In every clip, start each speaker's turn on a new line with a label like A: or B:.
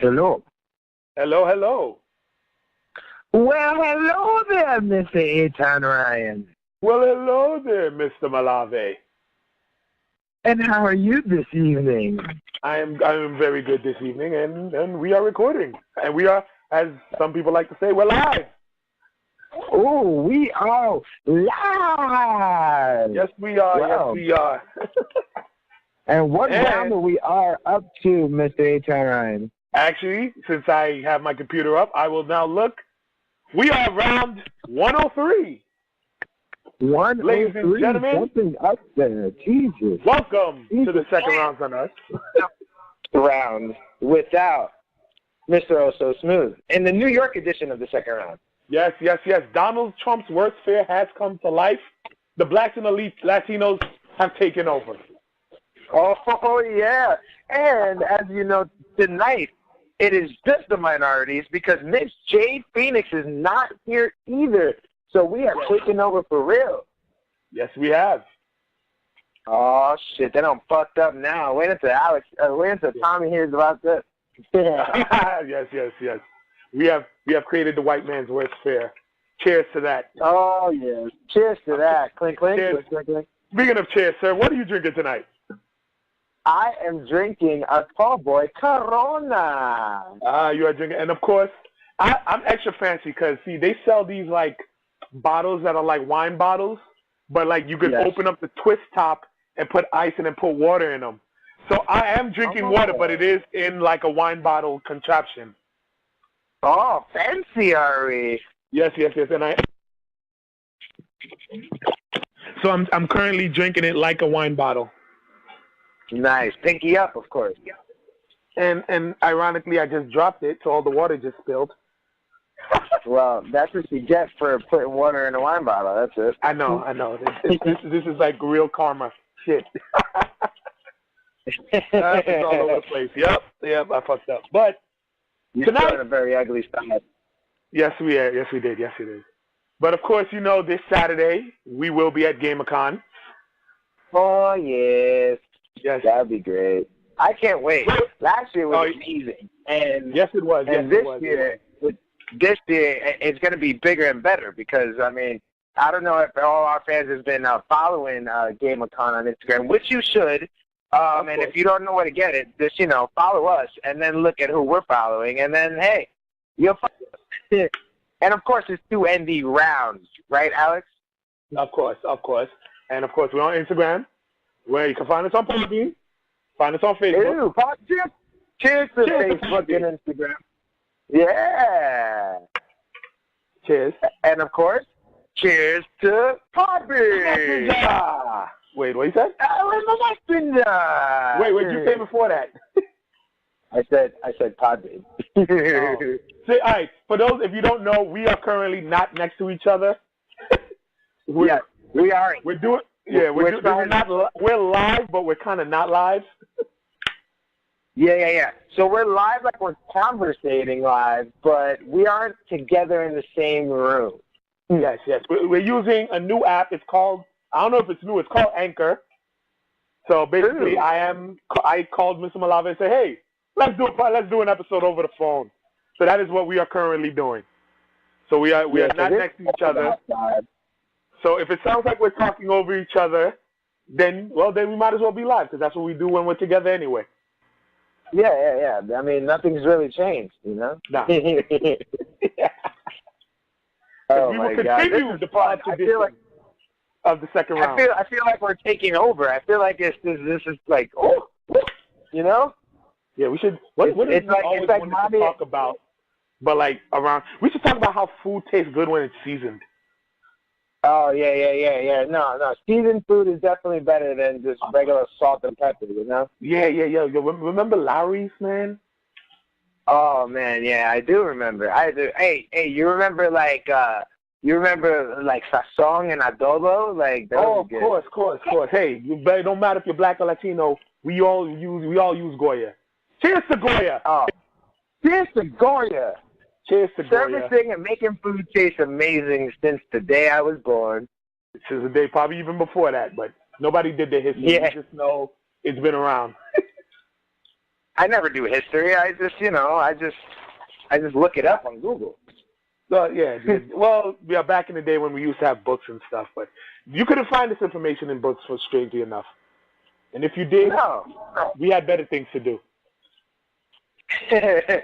A: Hello.
B: Hello, hello.
A: Well, hello there, Mr. Atown Ryan.
B: Well, hello there, Mr. Malave.
A: And how are you this evening?
B: I am very good this evening, and we are recording. And we are, as some people like to say, we're live.
A: Oh, we are live.
B: Yes, we are.
A: Wow.
B: Yes, we are.
A: And what round are we up to, Mr. Atown Ryan?
B: Actually, since I have my computer up, I will now look. We are round 103.
A: 103.
B: Ladies and gentlemen,
A: something up there. Jesus.
B: Welcome to the second round on us.
A: Round without Mr. Oh So Smooth in the New York edition of the second round.
B: Yes, yes, yes. Donald Trump's worst fear has come to life. The blacks and elite Latinos have taken over.
A: Oh, yeah. And as you know, tonight, it is just the minorities because Miss Jade Phoenix is not here either. So we are taking over for real.
B: Yes, we have.
A: Oh, shit. Then I'm fucked up now. Wait until Tommy hears about this.
B: Yes, yes, yes. We have created the white man's worst fear. Cheers to that.
A: Oh, yes. Cheers to that. Clink, clink.
B: Cheers.
A: Clink, clink, clink.
B: Speaking of cheers, sir, what are you drinking tonight?
A: I am drinking a tall boy Corona.
B: You are drinking, and of course, I'm extra fancy because see, they sell these like bottles that are like wine bottles, but like you could open up the twist top and put ice and then put water in them. So I am drinking water, but it is in like a wine bottle contraption.
A: Oh, fancy, Ari.
B: Yes, yes, yes, and So I'm currently drinking it like a wine bottle.
A: Nice. Pinky up, of course.
B: And ironically, I just dropped it, so all the water just spilled.
A: Well, that's what you get for putting water in a wine bottle. That's it.
B: I know. This is like real karma shit. It's all over the place. Yep, I fucked up. But
A: you're
B: tonight,
A: showing a very ugly side.
B: Yes, we did. But of course, you know, this Saturday we will be at GameACon.
A: Oh yes.
B: Yes,
A: that'd be great. I can't wait. Last year was amazing, and
B: yes, it was.
A: And this year it's going to be bigger and better because I mean I don't know if all our fans have been following GameACon on Instagram, which you should. And if you don't know where to get it, just follow us and then look at who we're following, and then hey, you'll follow. And of course, it's 2 ND rounds, right, Alex?
B: Of course, and of course we're on Instagram. Where you can find us on Podbean, find us on Facebook.
A: Ew, cheers to Facebook and Instagram. Yeah.
B: Cheers.
A: And of course, cheers to Podbean.
B: Wait, what you said?
A: Messenger.
B: Wait, what did you say before that?
A: I said Podbean.
B: See, all right, for those, if you don't know, we are currently not next to each other.
A: We are.
B: We're doing. Yeah, we're live, but we're kind of not live.
A: Yeah. So we're live like we're conversating live, but we aren't together in the same room.
B: Yes. We're using a new app. It's called, I don't know if it's new, it's called Anchor. So basically, I called Mr. Malave and said, hey, let's do an episode over the phone. So that is what we are currently doing. So we are not next to each other. So if it sounds like we're talking over each other, then we might as well be live because that's what we do when we're together anyway.
A: Yeah. I mean, nothing's really changed,
B: Nah.
A: Oh
B: we
A: my
B: will continue the pod tradition of the second round.
A: I feel like we're taking over. I feel like this is like,
B: Yeah, we should. What is
A: it's like,
B: always
A: it's like
B: wanted to talk about? But like we should talk about how food tastes good when it's seasoned.
A: Oh, yeah. No. Seasoned food is definitely better than just regular salt and pepper,
B: Yeah. Remember Lowry's, man?
A: Oh, man, yeah, I do remember. I do. Hey, you remember like sazon and adobo? Like,
B: of course. Hey, it don't matter if you're black or Latino. We all use Goya. Cheers to Goya.
A: Oh, cheers to Goya.
B: Cheers to Goya.
A: Servicing and making food taste amazing since the day I was born.
B: Since the day, probably even before that, but nobody did their history.
A: Yeah.
B: We just know it's been around.
A: I never do history. I just, I just look it up on Google.
B: Yeah. Well, yeah, back in the day when we used to have books and stuff, but you couldn't find this information in books, for strangely enough. And if you did, we had better things to do.
A: Too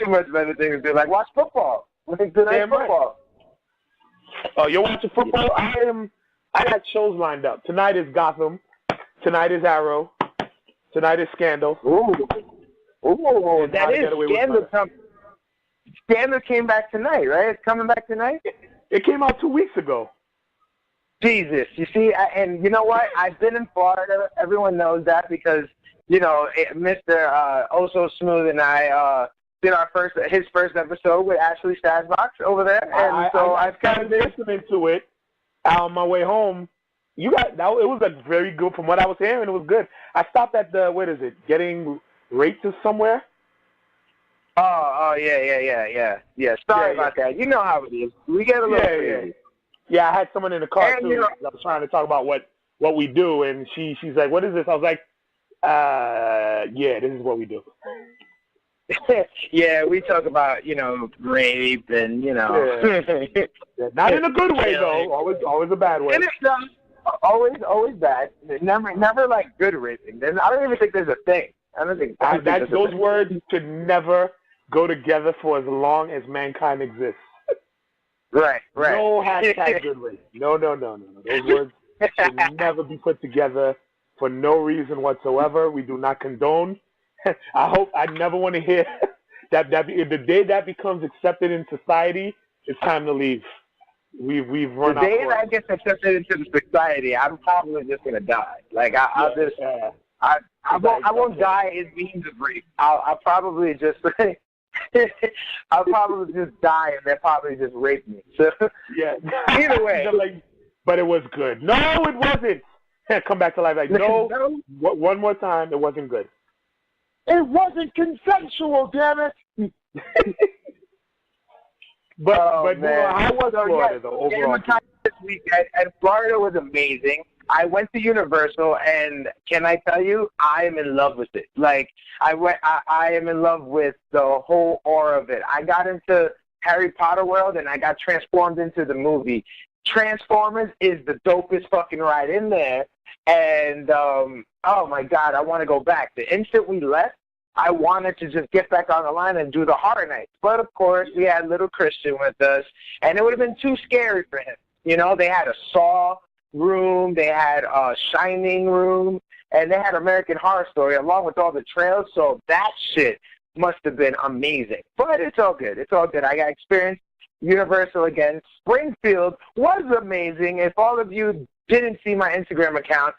A: much better things to do. Like watch football. Tonight football.
B: Right. Oh, you're watching football? I had shows lined up. Tonight is Gotham. Tonight is Arrow. Tonight is Scandal.
A: Ooh, that is Scandal. Scandal came back tonight, right? It's coming back tonight?
B: It came out 2 weeks ago.
A: Jesus. You see, and you know what? I've been in Florida. Everyone knows that because, Mr. Oh So Smooth and I did his first episode with Ashley Stasbox over there. And I've kind of been
B: listening to it on my way home. It was very good. From what I was hearing, it was good. I stopped at Getting Raped somewhere?
A: Oh, yeah. Sorry about that. You know how it is. We get a little crazy.
B: Yeah, I had someone in the car, too. I was trying to talk about what we do, and she's like, what is this? I was like, this is what we do.
A: Yeah, we talk about, rape and,
B: Not in a good way, though. Always a bad way.
A: Always bad. Never like good raping. I don't even think there's a thing.
B: Those words should never go together for as long as mankind exists.
A: Right.
B: No hashtag good rape. No. Those words should never be put together for no reason whatsoever. We do not condone. I never want to hear that the day that becomes accepted in society, it's time to leave. We've run out.
A: The day that gets accepted into the society, I'm probably just gonna die. Like I won't die in means of rape. I'll probably just die and they'll probably just rape me. So
B: yeah.
A: Either way.
B: But it was good. No, it wasn't. Come back to life. Like no. One more time. It wasn't good.
A: It wasn't consensual, damn it.
B: But how was Florida though overall?
A: This week and Florida was amazing. I went to Universal, and can I tell you, I am in love with it. Like I am in love with the whole aura of it. I got into Harry Potter world, and I got transformed into the movie. Transformers is the dopest fucking ride in there, and oh my God, I want to go back. The instant we left, I wanted to just get back on the line and do the horror nights. But, of course, we had little Christian with us, and it would have been too scary for him. They had a Saw room, they had a Shining room, and they had American Horror Story along with all the trails, so that shit must have been amazing. But it's all good. It's all good. I got experience Universal again. Springfield was amazing. If all of you didn't see my Instagram account,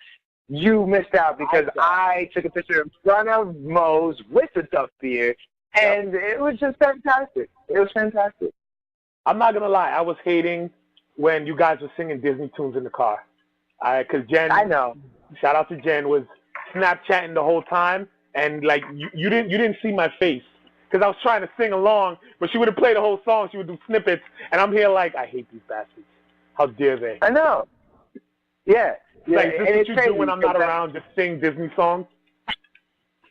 A: you missed out because I took a picture in front of Moe's with a Duff beer, and it was just fantastic. It was fantastic.
B: I'm not going to lie. I was hating when you guys were singing Disney tunes in the car. Because Jen,
A: I know.
B: Shout out to Jen, was Snapchatting the whole time, and like you didn't see my face because I was trying to sing along, but she would have played the whole song. She would do snippets, and I'm here like, I hate these bastards. How dare they?
A: I know. Yeah.
B: Like, this is what you do when I'm not around, just sing Disney songs?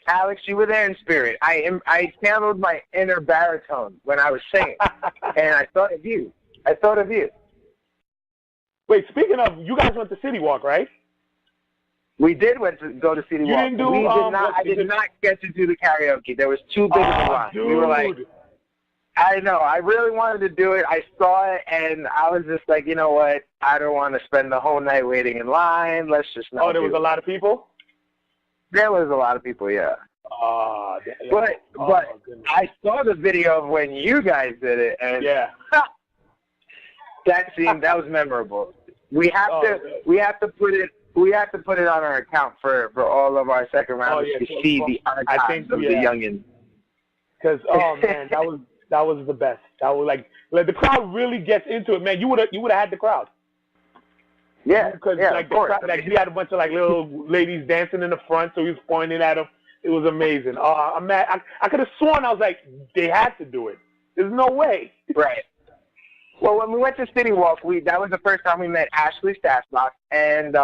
A: Alex, you were there in spirit. I channeled my inner baritone when I was singing, and I thought of you.
B: Wait, speaking of, you guys went to City Walk, right?
A: We did go to City Walk.
B: You didn't do,
A: I did not get to do the karaoke. There was too big of a line.
B: Dude.
A: We were like, I know. I really wanted to do it. I saw it, and I was just like, you know what? I don't want to spend the whole night waiting in line. Let's just not.
B: Oh, there was a lot of people?
A: There was a lot of people, yeah. But I saw the video of when you guys did it, and that was memorable. We have to put it on our account for all of our second rounders to see the archives of the youngins.
B: Because man, that was the best. That was like the crowd really gets into it, man. You would have had the crowd.
A: Yeah,
B: because
A: of course.
B: We had a bunch of like little ladies dancing in the front, so he was pointing at them. It was amazing. I'm mad. I could have sworn I was like, they had to do it. There's no way.
A: Right. Well, when we went to City Walk, that was the first time we met Ashley Staslock, and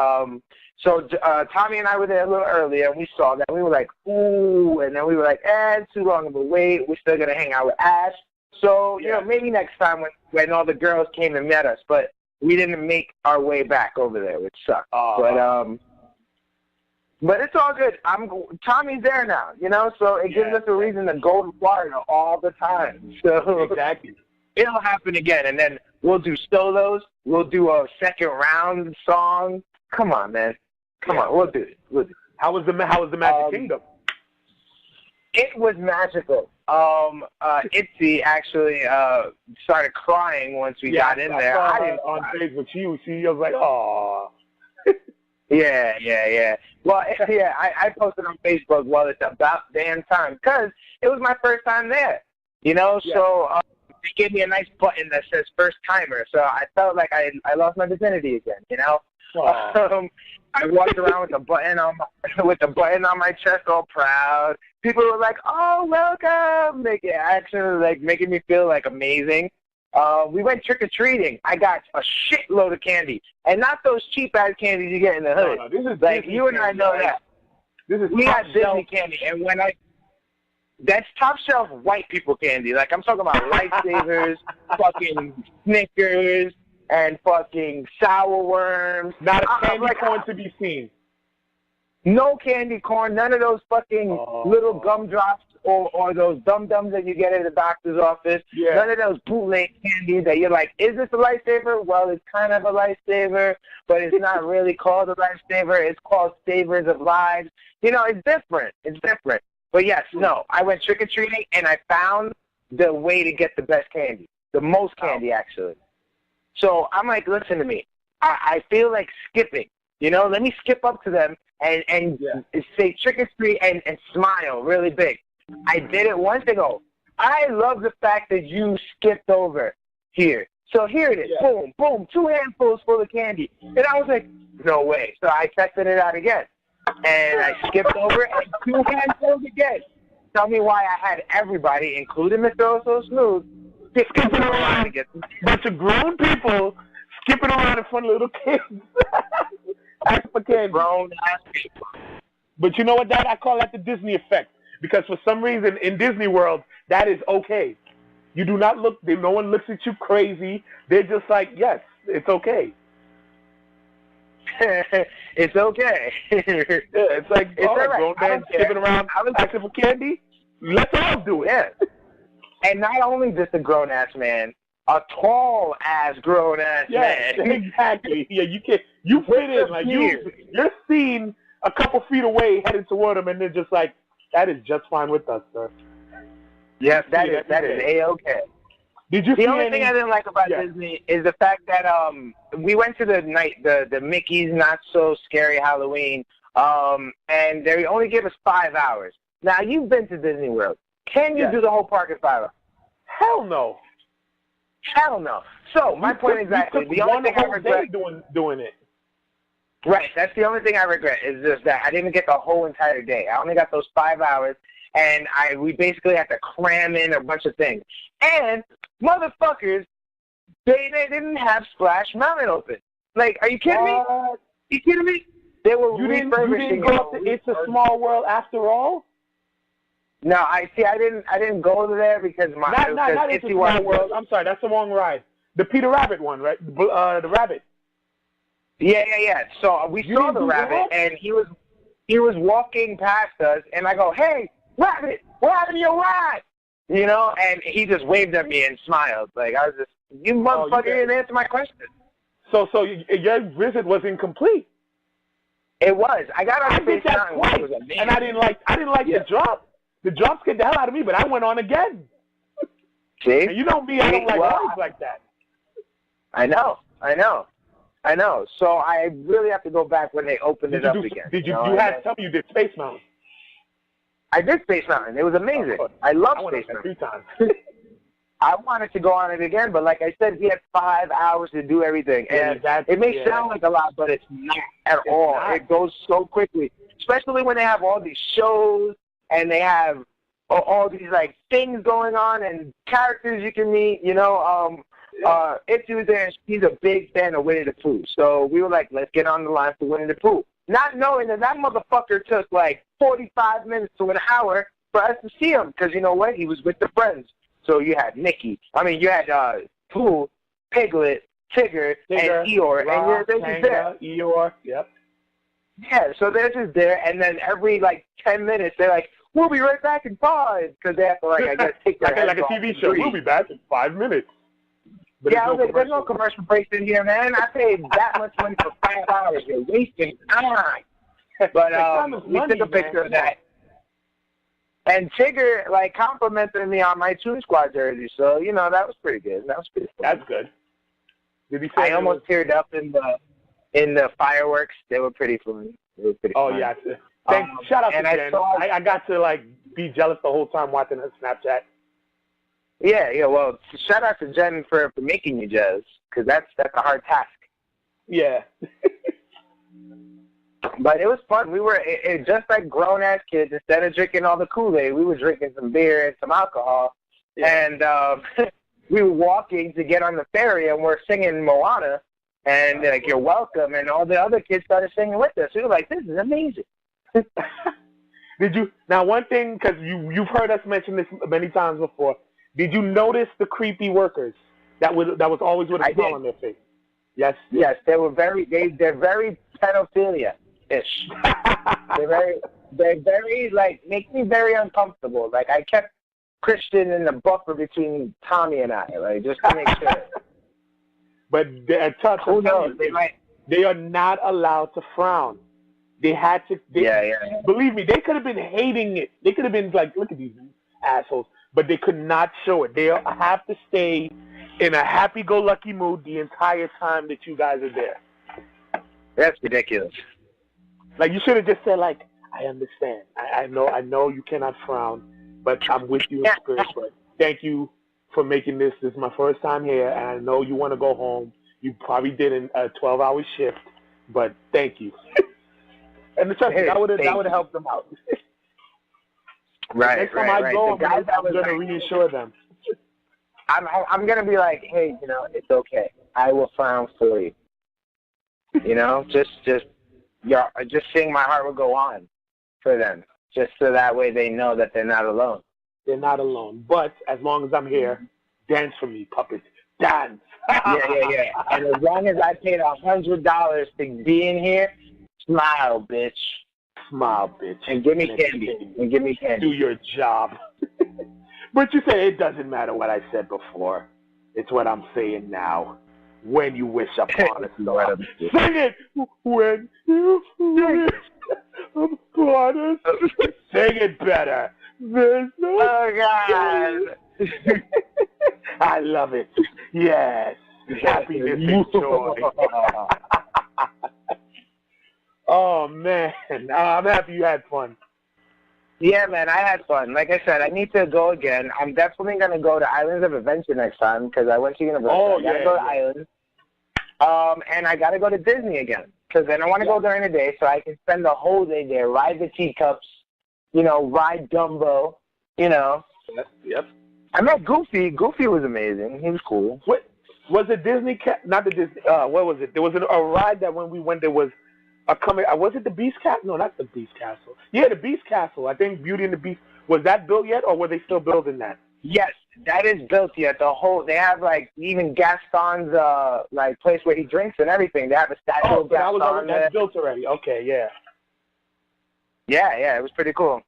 A: So Tommy and I were there a little earlier, and we saw that. We were like, ooh, and then we were like, it's too long of a wait. We're still going to hang out with Ash. So, you know, maybe next time when all the girls came and met us. But we didn't make our way back over there, which sucked. But it's all good. Tommy's there now, you know, so it gives us a reason to go to Florida all the time. So
B: exactly.
A: It'll happen again, and then we'll do solos. We'll do a second round song. Come on, man. Come on, we'll do it.
B: How was the Magic Kingdom?
A: It was magical. Itzy actually started crying once we got in there.
B: I didn't on Facebook. She was like, "Aw."
A: Yeah. Well, I posted on Facebook. Well, it's about damn time because it was my first time there. You know, so they gave me a nice button that says first timer. So I felt like I lost my virginity again. You know. I walked around with a button on my chest, all proud. People were like, "Oh, welcome!" Making me feel like amazing. We went trick or treating. I got a shitload of candy, and not those cheap ass candies you get in the hood.
B: No, this is
A: like
B: Disney
A: you and I know
B: candy,
A: that. We got Disney candy, and that's top shelf white people candy. Like I'm talking about lifesavers, fucking Snickers. And fucking sour worms.
B: Not a candy corn to be seen.
A: No candy corn. None of those fucking little gumdrops or those dum-dums that you get at the doctor's office.
B: Yeah.
A: None of those bootleg candies that you're like, is this a lifesaver? Well, it's kind of a lifesaver, but it's not really called a lifesaver. It's called Savers of Lives. You know, it's different. But yes, no. I went trick-or-treating, and I found the way to get the best candy. The most candy, actually. So I'm like, listen to me. I feel like skipping. You know, let me skip up to them and say trick or treat and smile really big. I did it once. They go, I love the fact that you skipped over here. So here it is. Yeah. Boom, boom, 2 handfuls full of candy. And I was like, no way. So I tested it out again. And I skipped over and 2 handfuls again. Tell me why I had everybody, including Mr. Oh So Smooth, skipping around to get them.
B: Bunch of grown people skipping around in front of little kids. Ask for candy.
A: Grown-ass people.
B: But you know what, Dad? I call that the Disney effect. Because for some reason, in Disney World, that is okay. You do not look, no one looks at you crazy. They're just like, yes, it's okay.
A: It's okay.
B: It's like,
A: it's all right.
B: Grown man skipping around asking for candy. Let's all do it.
A: Yeah. And not only just a grown-ass man, a tall-ass grown-ass man.
B: Exactly. Yeah, you can't. You fit in. Like, you're seen a couple feet away heading toward them, and they're just like, that is just fine with us, sir.
A: Yes, that is A-okay.
B: Did you
A: the only thing I didn't like about Disney is the fact that we went to the Mickey's Not So Scary Halloween, and they only gave us 5 hours. Now, you've been to Disney World. Can you do the whole park in 5 hours?
B: Hell no.
A: Hell no. So, my point exactly. The only thing I regret
B: doing it.
A: Right. That's the only thing I regret is just that I didn't get the whole entire day. I only got those 5 hours, and we basically had to cram in a bunch of things. And motherfuckers, they didn't have Splash Mountain open. Like, are you kidding me? Are you kidding me? They were refurbishing.
B: You didn't go up to It's a Small World after all?
A: No, I didn't go there because
B: not It's a Small World. I'm sorry, that's the wrong ride. The Peter Rabbit one, right? The rabbit.
A: Yeah. So we saw the rabbit, and he was walking past us, and I go, "Hey, rabbit, what happened to your ride?" You know, and he just waved at me and smiled. Like, I was just, you motherfucker didn't answer my question.
B: So your visit was incomplete.
A: It was. I got on Space Mountain, which was amazing.
B: And I didn't like the drop. The drop scared the hell out of me, but I went on again.
A: See?
B: And you know me, I don't like rides like that.
A: I know. So I really have to go back when they opened it up again.
B: You had to tell me you did Space Mountain.
A: I did Space Mountain. It was amazing. I love Space Mountain.
B: 3 times.
A: I wanted to go on it again, but like I said, we had 5 hours to do everything. And it may sound like a lot, but it's not at all. It goes so quickly, especially when they have all these shows and they have all these like things going on and characters you can meet. You know, Itzy was there, and she's a big fan of Winnie the Pooh. So we were like, let's get on the line for Winnie the Pooh. not knowing that motherfucker took like 45 minutes to an hour for us to see him. Because you know what? He was with the friends. So you had Mickey. I mean, you had Pooh, Piglet, Tigger, and Eeyore.
B: Rock,
A: and they're just there.
B: Eeyore, yep.
A: Yeah, so they're just there. And then every, like, 10 minutes, they're like, we'll be right back in 5. Because they have to, like, I guess, take their
B: like a TV show. We'll be back in 5 minutes. But
A: yeah, I was like, there's no commercial breaks in here, man. I paid that much money for 5 hours. You're wasting time. But we took a picture of that. And Tigger, like, complimented me on my Toon Squad jersey. So, you know, that was pretty good.
B: That's good. Did he say
A: I almost teared up in the fireworks. They were pretty funny.
B: Oh, yeah. Shout out to Jen. I got to, like, be jealous the whole time watching her Snapchat.
A: Yeah, well, shout out to Jen for making you jealous, because that's a hard task.
B: Yeah.
A: But it was fun. We were just like grown-ass kids. Instead of drinking all the Kool-Aid, we were drinking some beer and some alcohol. Yeah. And we were walking to get on the ferry, and we're singing Moana, and like, you're welcome, and all the other kids started singing with us. We were like, this is amazing.
B: Did you, now one thing, because you've heard us mention this many times before, did you notice the creepy workers that was always with a smile on their face? Yes.
A: Yes, they were they're very pedophilia-ish. they're very, like, make me very uncomfortable. Like, I kept Christian in the buffer between Tommy and I, like, just to make sure.
B: But
A: who knows?
B: They are not allowed to frown. They had to. Believe me, they could have been hating it. They could have been like, look at these assholes. But they could not show it. They have to stay in a happy-go-lucky mood the entire time that you guys are there.
A: That's ridiculous.
B: Like, you should have just said, like, I understand. I know you cannot frown, but I'm with you in spirit. But thank you for making this. This is my first time here, and I know you want to go home. You probably did a 12-hour shift, but thank you. And trust me, that would have helped them out.
A: Right.
B: Next time I go, I'm going to reassure them.
A: I'm going to be like, hey, you know, it's okay. I will frown for you. You know, just sing My Heart Will Go On for them, just so that way they know that they're not alone.
B: They're not alone. But as long as I'm here, dance for me, puppets. Dance.
A: Yeah. And as long as I paid $100 to be in here, smile, bitch.
B: Smile, bitch.
A: And give me candy.
B: Do your job. But you say it doesn't matter what I said before. It's what I'm saying now. When you wish upon a star. Sing it! When you wish upon a star. Sing it better. There's no...
A: Oh, God.
B: I love it. Yes. Happiness and joy. Oh, man. I'm happy you had fun.
A: Yeah, man, I had fun. Like I said, I need to go again. I'm definitely going to go to Islands of Adventure next time because I went to Universal.
B: Oh,
A: I got to go to Islands. And I got to go to Disney again because then I want to go during the day so I can spend the whole day there, ride the teacups, you know, ride Dumbo, you know.
B: Yep.
A: I met Goofy. Goofy was amazing. He was cool.
B: What was it? Disney? Not the Disney. What was it? There was a ride that when we went, there was was it the Beast Castle? No, not the Beast Castle. Yeah, the Beast Castle. I think Beauty and the Beast. Was that built yet, or were they still building that?
A: Yes, that is built yet. They have, like, even Gaston's, like, place where he drinks and everything. They have a statue of Gaston.
B: That's built already. Okay, yeah.
A: Yeah, it was pretty cool.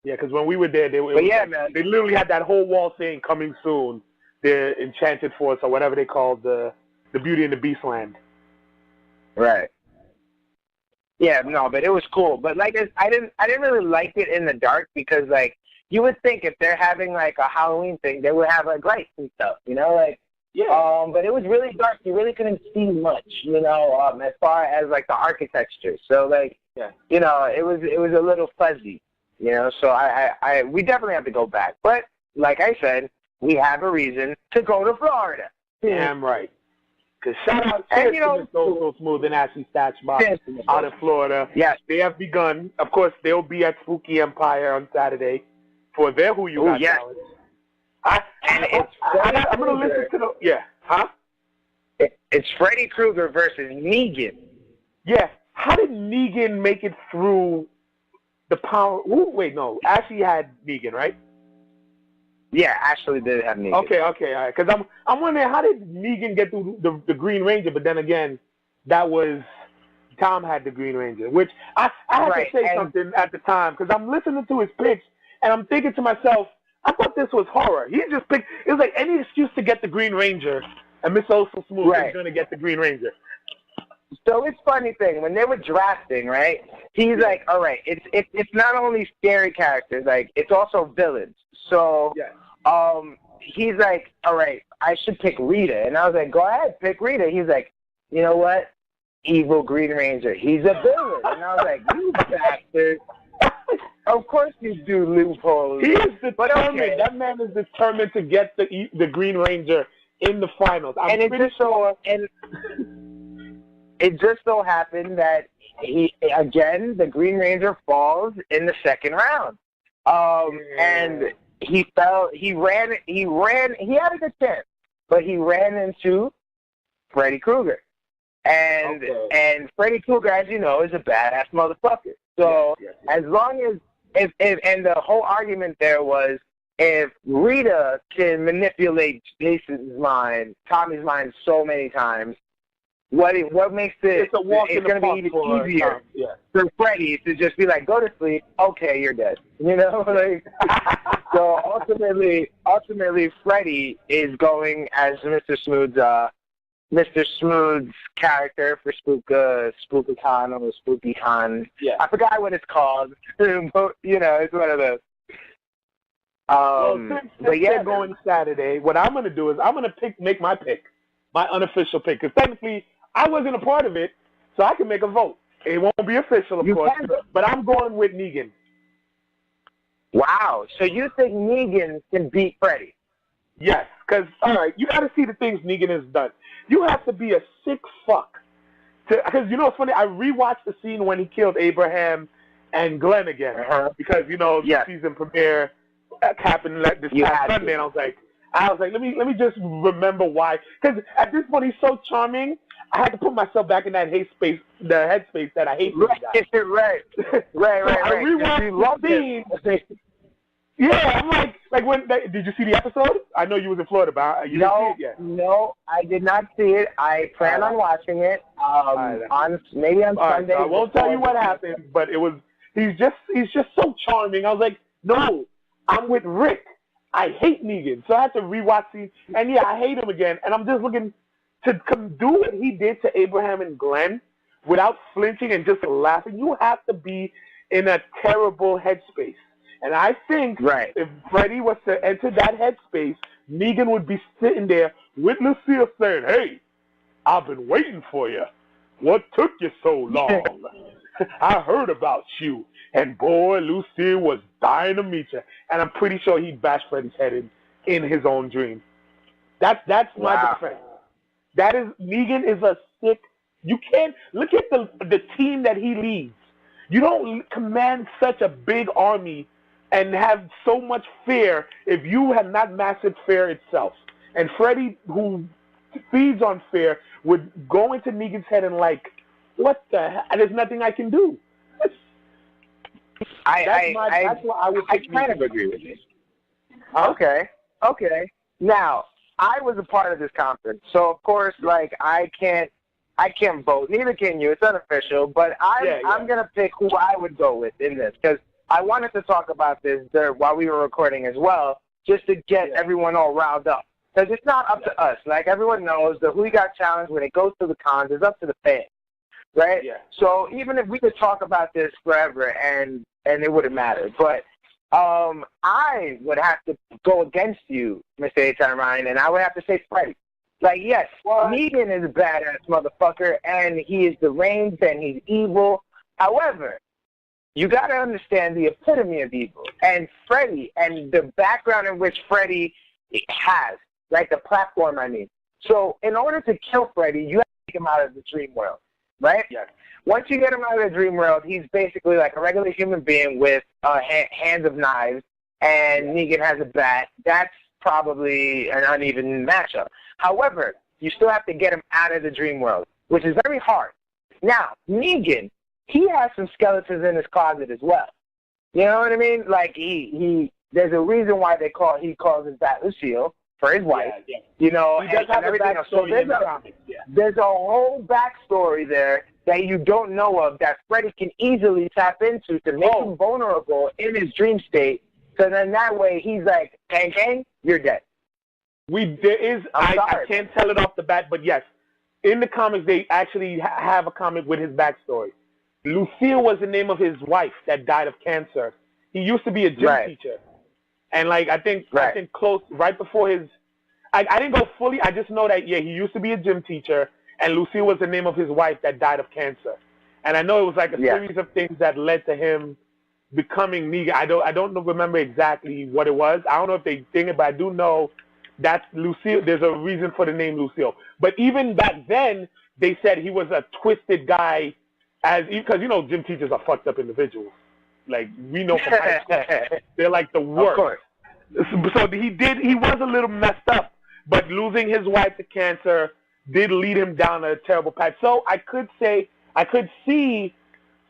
B: Yeah, because when we were there, man, they literally had that whole wall saying "Coming soon." The Enchanted Forest, or whatever they called the Beauty and the Beast land.
A: Right. Yeah, no, but it was cool. But like, I didn't really like it in the dark because, like, you would think if they're having like a Halloween thing, they would have like lights and stuff, you know, like. Yeah. But it was really dark. You really couldn't see much, you know, as far as like the architecture. So like, you know, it was a little fuzzy, you know. So we definitely have to go back. But like I said, we have a reason to go to Florida.
B: Damn right. Because shout out to So Smooth and Ashley Statchbox out of Florida.
A: Yes.
B: They have begun. Of course, they'll be at Spooky Empire on Saturday for their Who You Got Challenge. I'm going to listen to the... Yeah. Huh?
A: It's Freddy Krueger versus Negan.
B: Yeah. how did Negan make it through the power? Ooh, wait, no. Ashley had Negan, right?
A: Yeah, Ashley did have Negan.
B: Okay, all right. Because I'm wondering, how did Negan get through the Green Ranger? But then again, that was Tom had the Green Ranger, which I had to say something at the time because I'm listening to his pitch and I'm thinking to myself, I thought this was horror. He just picked, it was like any excuse to get the Green Ranger, and Mr. So Smooth is going to get the Green Ranger.
A: So it's funny thing, when they were drafting, right, he's like, all right, it's not only scary characters, like, it's also villains. So he's like, all right, I should pick Rita. And I was like, go ahead, pick Rita. He's like, you know what? Evil Green Ranger. He's a villain. And I was like, you bastard. Of course you do loopholes.
B: He is determined. Okay. That man is determined to get the Green Ranger in the finals.
A: It just so happened that the Green Ranger falls in the second round. And he had a good chance, but he ran into Freddy Krueger. And Freddy Krueger, as you know, is a badass motherfucker. So as long as and the whole argument there was, if Rita can manipulate Jason's mind, Tommy's mind so many times, what makes it's going to be even easier for Freddy to just be like, go to sleep, okay, you're dead. You know, like so ultimately Freddy is going as Mr. Smooth's character for Spookacon or SpookyCon. Yeah. I forgot what it's called. But, you know, it's one of those.
B: Since they're going Saturday, what I'm going to do is I'm going to make my pick, my unofficial pick, because technically I wasn't a part of it, so I can make a vote. It won't be official, of course, but I'm going with Negan.
A: Wow. So you think Negan can beat Freddy?
B: Yes, because, all right, you got to see the things Negan has done. You have to be a sick fuck. Because, you know, it's funny, I rewatched the scene when he killed Abraham and Glenn again. Because, you know, the season premiere happened this past Sunday, and I was like, let me just remember why. Because at this point, he's so charming, I had to put myself back in that headspace that I hate this guy.
A: Right.
B: I rewatched the scene. Yeah, I'm like when did you see the episode? I know you was in Florida, but you didn't see it yet.
A: No, I did not see it. I plan on watching it maybe on Sunday.
B: So I won't tell you what happened, but he's just so charming. I was like, no, I'm with Rick. I hate Negan, so I had to rewatch the and I hate him again. And I'm just looking to do what he did to Abraham and Glenn without flinching and just laughing. You have to be in a terrible headspace. And I think if Freddy was to enter that headspace, Negan would be sitting there with Lucille saying, hey, I've been waiting for you. What took you so long? I heard about you. And boy, Lucille was dying to meet you. And I'm pretty sure he'd bash Freddy's head in his own dream. That's my defense. Negan is a sick. You can't look at the team that he leads. You don't command such a big army and have so much fear if you have not mastered fear itself. And Freddy, who feeds on fear, would go into Negan's head and like, what the hell? There's nothing I can do.
A: I kind of agree with you. Okay. Now, I was a part of this conference, so of course, like, I can't vote. Neither can you. It's unofficial, but I'm gonna pick who I would go with in this because I wanted to talk about this while we were recording as well, just to get everyone all riled up. Because it's not up to us. Like, everyone knows the Who You Got Challenge, when it goes to the cons, is up to the fans, right? Yeah. So even if we could talk about this forever and it wouldn't matter. But I would have to go against you, Mr. Atown Ryan, and I would have to say Freddy. Like, yes, Negan is a badass motherfucker, and he is deranged, and he's evil. However, you got to understand the epitome of evil. And Freddy, and the background in which Freddy has, right, the platform, I mean. So in order to kill Freddy, you have to take him out of the dream world, right? Yes. Once you get him out of the dream world, he's basically like a regular human being with hands of knives, and Negan has a bat. That's probably an uneven matchup. However, you still have to get him out of the dream world, which is very hard. Now, Negan, he has some skeletons in his closet as well. You know what I mean? Like, there's a reason why he calls his bat Lucille for his wife.
B: Yeah.
A: You know,
B: he does have
A: everything else. So there's a whole backstory there that you don't know of that Freddy can easily tap into to make him vulnerable in his dream state. So then that way he's like, Kang Kang, you're dead.
B: I can't tell it off the bat, but yes, in the comics they actually have a comic with his backstory. Lucille was the name of his wife that died of cancer. He used to be a gym teacher. And like I think close right before his I didn't go fully, I just know that he used to be a gym teacher and Lucille was the name of his wife that died of cancer. And I know it was like a series of things that led to him becoming Negan. I don't remember exactly what it was. I don't know if they think it, but I do know that's Lucille. There's a reason for the name Lucille. But even back then, they said he was a twisted guy, because you know gym teachers are fucked up individuals. Like we know from high school, they're like the worst. Of course. So he was a little messed up, but losing his wife to cancer did lead him down a terrible path. So I could see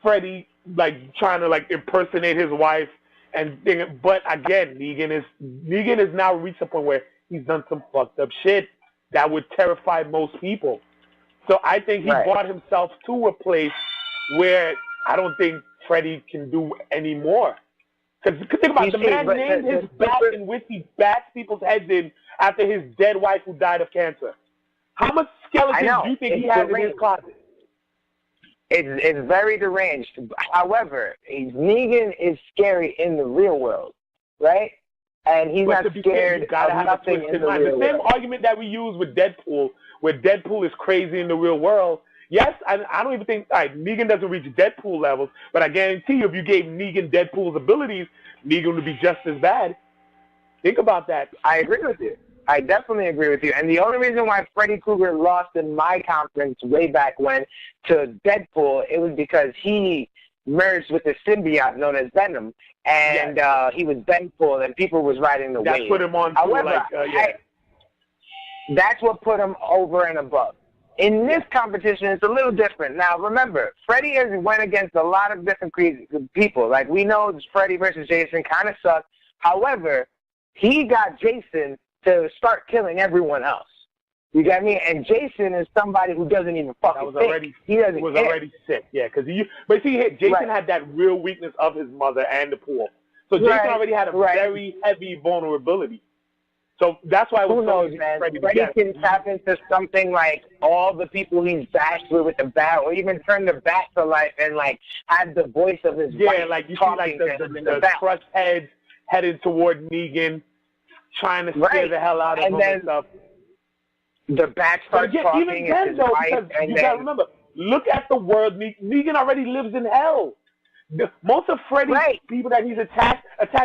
B: Freddy like trying to like impersonate his wife but again, Negan is now reached a point where he's done some fucked up shit that would terrify most people. So I think he brought himself to a place where I don't think Freddy can do any more. Because think about it, the man named his bat in which he bats people's heads in after his dead wife who died of cancer. How much skeletons do you think he has in his closet?
A: It's very deranged. However, Negan is scary in the real world, right? And he's not scared of nothing in the real world.
B: The same argument that we use with Deadpool, where Deadpool is crazy in the real world. Yes, I don't even think Negan doesn't reach Deadpool levels, but I guarantee you if you gave Negan Deadpool's abilities, Negan would be just as bad. Think about that.
A: I agree with you. I definitely agree with you. And the only reason why Freddy Krueger lost in my conference way back when to Deadpool, it was because he merged with the symbiote known as Venom, and he was Deadpool, and people was riding the wave.
B: That put him on.
A: However, that's what put him over and above. In this competition, it's a little different. Now, remember, Freddy has went against a lot of different people. Like, we know Freddy versus Jason kind of sucked. However, he got Jason to start killing everyone else. You got me? And Jason is somebody who doesn't even fucking think. He was
B: already sick, but see, Jason had that real weakness of his mother and the pool. So Jason already had a very heavy vulnerability. So that's why
A: who knows, man? Freddy can tap into something like all the people he's bashed with the bat, or even turn the bat to life and like have the voice of his wife
B: like you see like the crushed heads headed toward Negan, trying to scare the hell out of him and stuff.
A: The bat starts talking.
B: Even then, though, because you gotta remember, look at the world. Negan already lives in hell. Most of Freddy's people that he's attack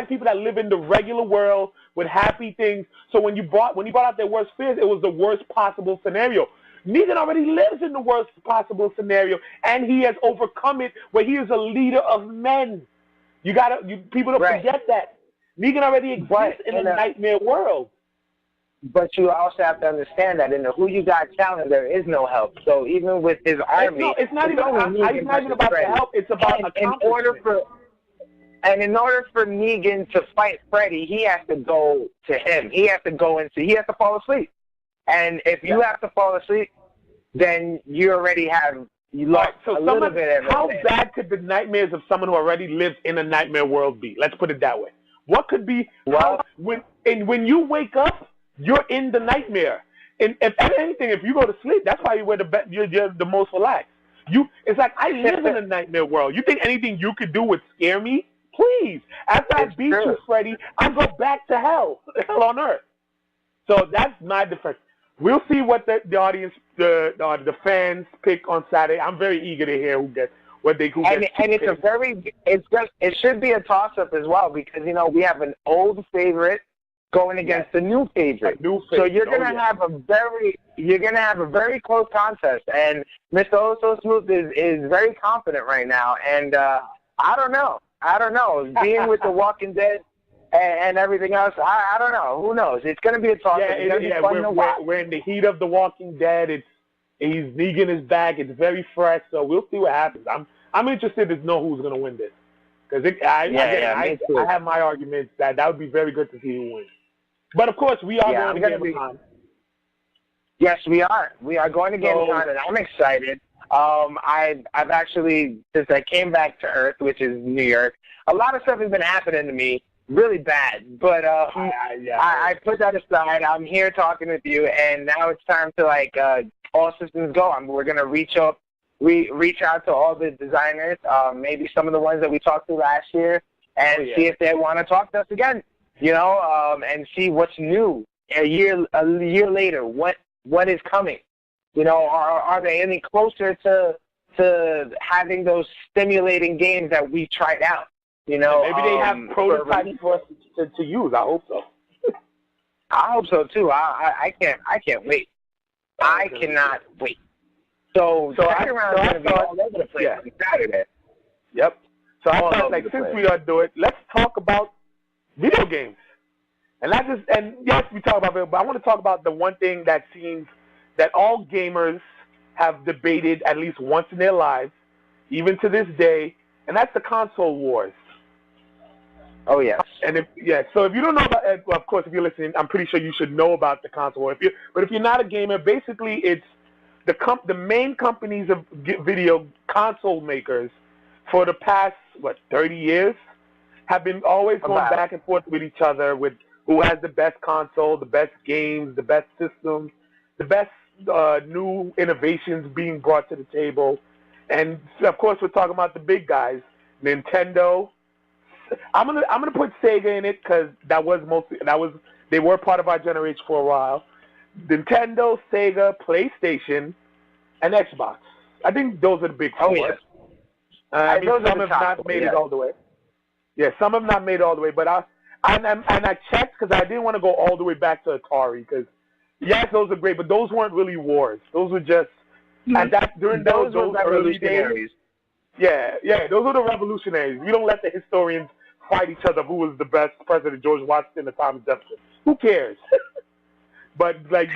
B: people that live in the regular world with happy things. So when he brought out their worst fears, it was the worst possible scenario. Negan already lives in the worst possible scenario, and he has overcome it where he is a leader of men. People don't forget that. Negan already exists in a nightmare world.
A: But you also have to understand that in the Who You Got challenge, there is no help. So even with his army,
B: it's not even about the help. It's about
A: in order for Negan to fight Freddy, he has to go to him. He has to fall asleep. And if you have to fall asleep, then you already have lost a little bit of it.
B: How bad could the nightmares of someone who already lives in a nightmare world be? Let's put it that way. What could be when you wake up, you're in the nightmare. And if anything, if you go to sleep, that's why you're the most relaxed. It's like I live in a nightmare world. You think anything you could do would scare me? Please. After I beat you, Freddy, I go back to hell on earth. So that's my defense. We'll see what the audience, the fans pick on Saturday. I'm very eager to hear who gets.
A: It should be a toss-up as well because we have an old favorite going against a new favorite. So you're gonna have a very close contest, and Mr. Oh Smooth is very confident right now, and I don't know, being with The Walking Dead and everything else, I don't know. Who knows? It's gonna be a toss-up.
B: We're in the heat of The Walking Dead. Negan is back. It's very fresh, so we'll see what happens. I'm interested to know who's going to win this. Because I have my arguments that would be very good to see who wins. But, of course, we are going to GameACon.
A: Yes, we are. We are going to GameACon, and I'm excited. I've actually, since I came back to Earth, which is New York, a lot of stuff has been happening to me really bad. But I put that aside. I'm here talking with you, and now it's time to, all systems go. We're going to reach out to all the designers, maybe some of the ones that we talked to last year, and see if they want to talk to us again, and see what's new a year later. What is coming? Are they any closer to having those stimulating games that we tried out?
B: Maybe they have prototypes for us to use. I hope so.
A: I hope so too. I can't wait. I cannot wait. So second round is going to be all over the place on Saturday.
B: Yep. So I thought, since we are doing it, let's talk about video games. And yes, we talk about it, but I want to talk about the one thing that seems that all gamers have debated at least once in their lives, even to this day, and that's the console wars.
A: Oh, yes.
B: So if you don't know about it, well, of course, if you're listening, I'm pretty sure you should know about the console war. But if you're not a gamer, basically it's the main companies of video console makers for the past, 30 years, have been always going back and forth with each other with who has the best console, the best games, the best systems, the best new innovations being brought to the table. And, of course, we're talking about the big guys, Nintendo. I'm gonna put Sega in it because they were part of our generation for a while. Nintendo, Sega, PlayStation, and Xbox. I think those are the big four.
A: Oh, yeah.
B: Some have not made it all the way. Yeah, some have not made it all the way. But I checked because I didn't want to go all the way back to Atari because, yes, those are great, but those weren't really wars. Those were just during those early days. Yeah, those were the revolutionaries. We don't let the historians fight each other who was the best president, George Washington or Thomas Jefferson. Who cares? But, those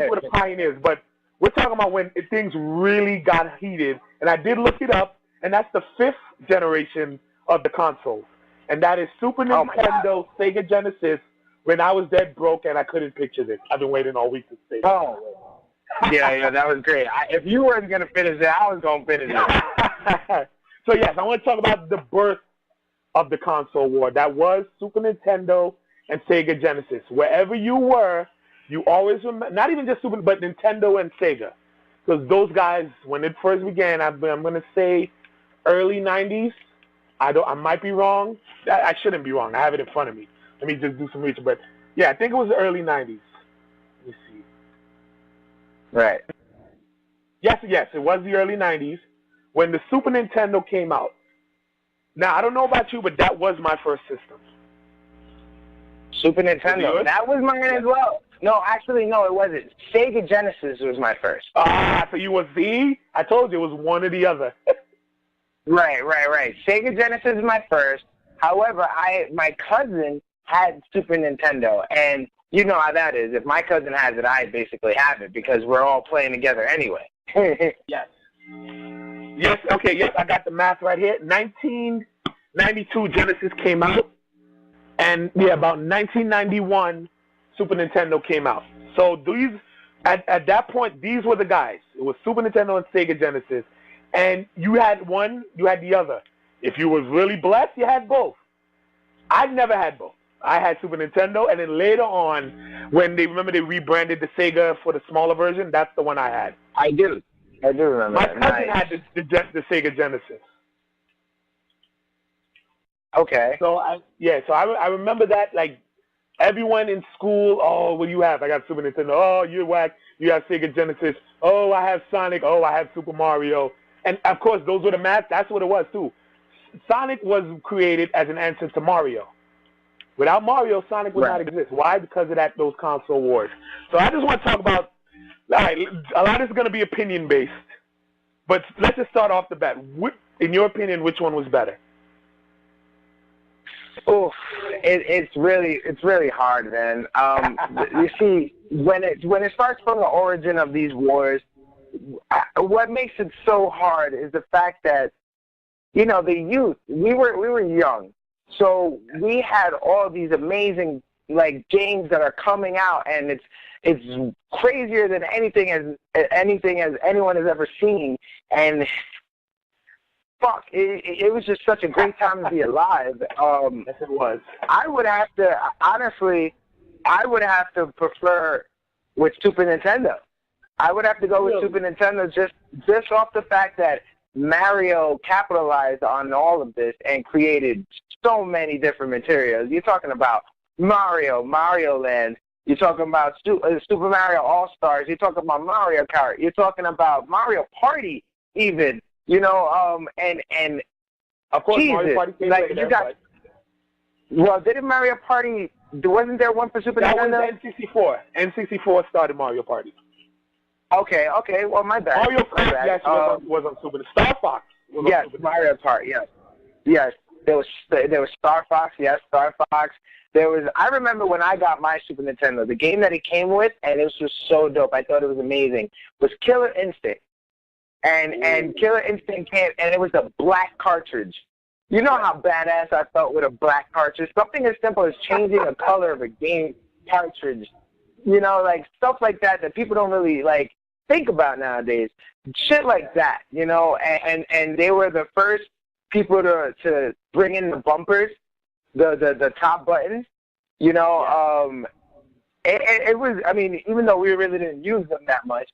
B: were the pioneers. But we're talking about when things really got heated. And I did look it up, and that's the 5th generation of the consoles. And that is Super Nintendo, Sega Genesis, when I was dead broke and I couldn't picture this. I've been waiting all week to say that.
A: Oh, yeah, that was great. If you weren't going to finish it, I was going to finish it.
B: So, yes, I want to talk about the birth of the console war. That was Super Nintendo and Sega Genesis. Wherever you were, you always remember, not even just Super, but Nintendo and Sega. Because those guys, when it first began, I'm going to say early 90s. I might be wrong. I shouldn't be wrong. I have it in front of me. Let me just do some research. But, yeah, I think it was the early 90s. Let me see.
A: Right.
B: Yes, it was the early 90s when the Super Nintendo came out. Now, I don't know about you, but that was my first system.
A: Super Nintendo. That was mine as well. No, actually, no, it wasn't. Sega Genesis was my first.
B: So you was I told you it was one or the other.
A: Right. Sega Genesis is my first. However, my cousin had Super Nintendo, and you know how that is. If my cousin has it, I basically have it because we're all playing together anyway.
B: Yes. Okay, yes, I got the math right here. 1992 Genesis came out, and about 1991 Super Nintendo came out. So these, at that point, these were the guys. It was Super Nintendo and Sega Genesis, and you had one, you had the other. If you was really blessed, you had both. I never had both. I had Super Nintendo, and then later on, when they rebranded the Sega for the smaller version, that's the one I had.
A: I do remember.
B: My cousin had the Sega Genesis.
A: Okay.
B: So I remember that, like, everyone in school, oh, what do you have? I got Super Nintendo. Oh, you're whack. You have Sega Genesis. Oh, I have Sonic. Oh, I have Super Mario. And, of course, those were the math. That's what it was, too. Sonic was created as an answer to Mario. Without Mario, Sonic would not exist. Why? Because of those console wars. So I just want to talk about, all right, a lot is going to be opinion-based. But let's just start off the bat. In your opinion, which one was better?
A: Oh, it's really hard, man. You see, when it starts from the origin of these wars, what makes it so hard is the fact that, you know, the youth, we were young, so we had all these amazing, like, games that are coming out, and it's crazier than anything as anyone has ever seen, and fuck, it was just such a great time to be alive.
B: Yes, it was.
A: I would have to prefer with Super Nintendo. I would have to go with Super Nintendo just off the fact that Mario capitalized on all of this and created so many different materials. You're talking about Mario Land. You're talking about Super Mario All-Stars. You're talking about Mario Kart. You're talking about Mario Party even. You know, and
B: of course,
A: Jesus,
B: Mario Party came
A: like,
B: later,
A: you got. Well, didn't Mario Party? Wasn't there one for Super Nintendo?
B: That was N64. N64 started Mario Party.
A: Okay. Well, my bad.
B: Mario Kart, yes, was on Super Nintendo. Star Fox was on Super Nintendo. Mario
A: Kart, yes. There was Star Fox, yes, Star Fox. I remember when I got my Super Nintendo, the game that it came with, and it was just so dope. I thought it was amazing. Was Killer Instinct. And Killer Instinct came, and it was a black cartridge. You know how badass I felt with a black cartridge? Something as simple as changing the color of a game cartridge. You know, like, stuff like that people don't really, like, think about nowadays. Shit like that, you know? And they were the first people to bring in the bumpers, the top buttons, you know? It was, I mean, even though we really didn't use them that much,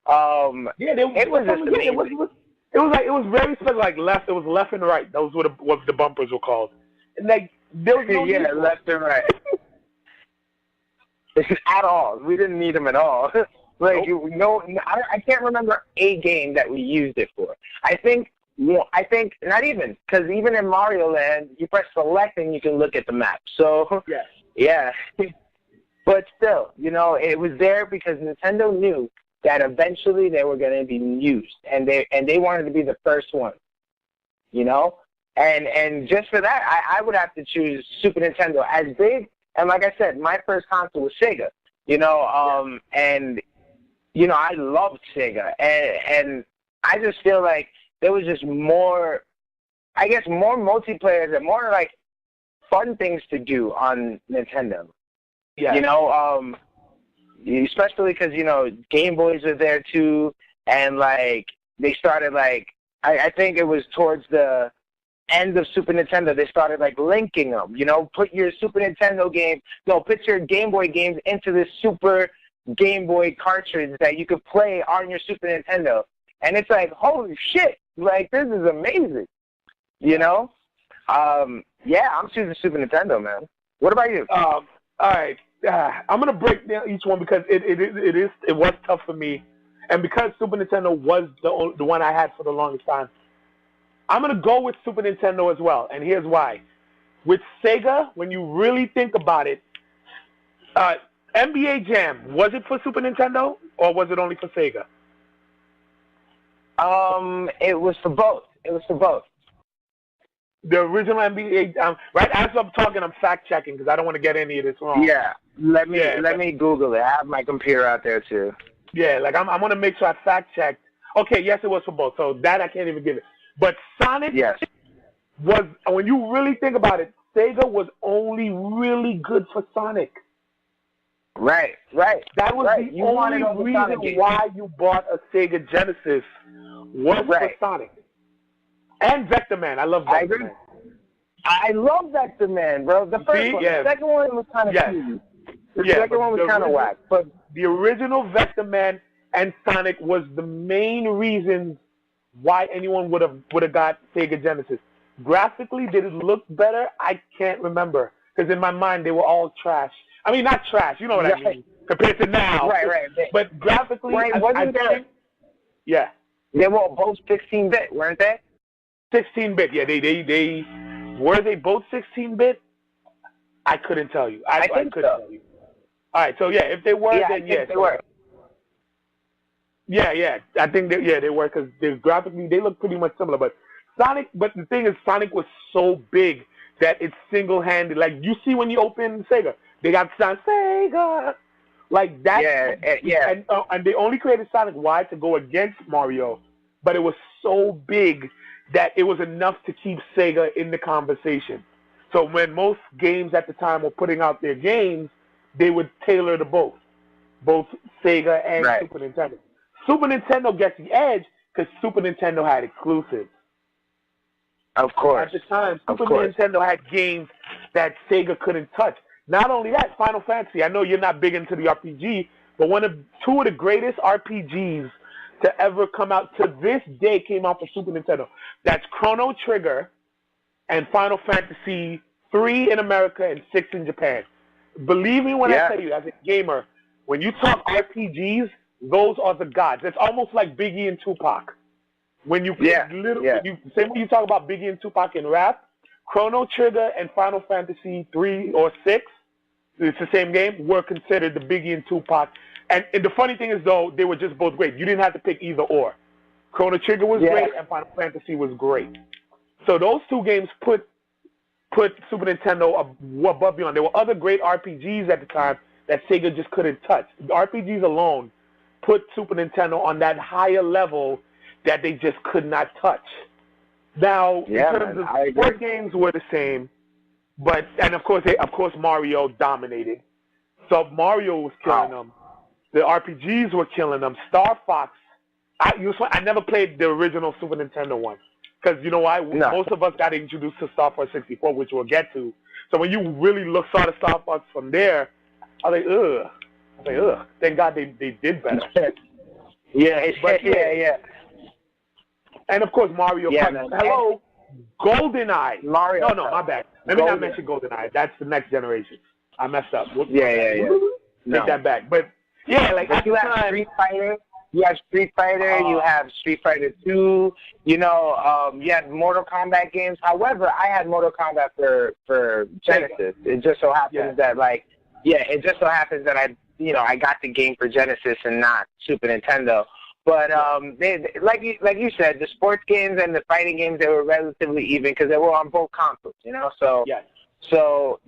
A: it was just amazing.
B: It was very special, like left. It was left and right. Those were what the bumpers were called. And like there was no
A: left and right. At all, we didn't need them at all. Like I can't remember a game that we used it for. I think not even, because even in Mario Land, you press select and you can look at the map. So yeah. But still, you know, it was there because Nintendo knew that eventually they were going to be used, and they wanted to be the first one, you know? And just for that, I would have to choose Super Nintendo. As big, and like I said, my first console was Sega, you know, and, you know, I loved Sega, and I just feel like there was just more, I guess, more multiplayer and more, like, fun things to do on Nintendo. Yeah. You know, especially because, you know, Game Boys are there too, and, like, they started, like, I think it was towards the end of Super Nintendo, they started, like, linking them, you know, put your Super Nintendo game, put your Game Boy games into this Super Game Boy cartridge that you could play on your Super Nintendo, and it's like, holy shit, like, this is amazing, you know? Yeah, I'm choosing Super Nintendo, man. What about you?
B: All right. I'm gonna break down each one because it was tough for me, and because Super Nintendo was the one I had for the longest time, I'm gonna go with Super Nintendo as well, and here's why. With Sega, when you really think about it, NBA Jam, was it for Super Nintendo or was it only for Sega?
A: It was for both.
B: The original NBA, right as I'm talking, I'm fact checking because I don't want to get any of this wrong.
A: Yeah, let me Google it. I have my computer out there too.
B: Yeah, like I'm gonna make sure I fact checked. Okay, yes, it was for both. So that I can't even give it. But Sonic was, when you really think about it, Sega was only really good for Sonic.
A: Right.
B: That was the only reason why you bought a Sega Genesis was for Sonic. And Vector Man. I love Vector Man.
A: I love Vector Man, bro. The first one. The second one was kind of cheesy. The second one was kind of whack. But
B: the original Vector Man and Sonic was the main reasons why anyone would have got Sega Genesis. Graphically, did it look better? I can't remember. Because in my mind, they were all trash. I mean, not trash. You know what I mean. Compared to now.
A: Right.
B: But graphically,
A: Yeah. They were both 16-bit, weren't they?
B: 16-bit, yeah. They were they both 16-bit? I couldn't tell you. I couldn't tell you. All right, so yeah, if they were, then yes,
A: they were.
B: Yeah. I think they were because graphically they look pretty much similar. But the thing is, Sonic was so big that it's single-handed. Like you see when you open Sega, they got Sega, Like that.
A: Yeah.
B: And they only created Sonic Y to go against Mario, but it was so big that it was enough to keep Sega in the conversation. So when most games at the time were putting out their games, they would tailor to both Sega and Super Nintendo. Super Nintendo gets the edge because Super Nintendo had exclusives.
A: Of course.
B: At the time, Super Nintendo had games that Sega couldn't touch. Not only that, Final Fantasy. I know you're not big into the RPG, but two of the greatest RPGs to ever come out to this day came out for Super Nintendo. That's Chrono Trigger and Final Fantasy 3 in America and 6 in Japan. Believe me when I tell you, as a gamer, when you talk RPGs, those are the gods. It's almost like Biggie and Tupac. When you same when you talk about Biggie and Tupac in rap, Chrono Trigger and Final Fantasy 3 or 6, it's the same game, were considered the Biggie and Tupac. And the funny thing is, though, they were just both great. You didn't have to pick either or. Chrono Trigger was great and Final Fantasy was great. So those two games put Super Nintendo above beyond. There were other great RPGs at the time that Sega just couldn't touch. The RPGs alone put Super Nintendo on that higher level that they just could not touch. Now, in terms of sport games were the same, and of course Mario dominated. So Mario was killing them. The RPGs were killing them. Star Fox. I never played the original Super Nintendo one. Because you know why? No. Most of us got introduced to Star Fox 64, which we'll get to. So when you really saw the Star Fox from there, I was like, ugh. Thank God they did better.
A: Yeah.
B: And of course, Mario Kart. Hello, GoldenEye.
A: Mario.
B: No, my bad. Let me not mention GoldenEye. That's the next generation. I messed up. Whoops, Take that back. But yeah, like at
A: you have Street Fighter. You have Street Fighter, you have Street Fighter 2, you had Mortal Kombat games. However, I had Mortal Kombat for Genesis. It just so happens that, I got the game for Genesis and not Super Nintendo. But they like you said, the sports games and the fighting games, they were relatively even because they were on both consoles, So,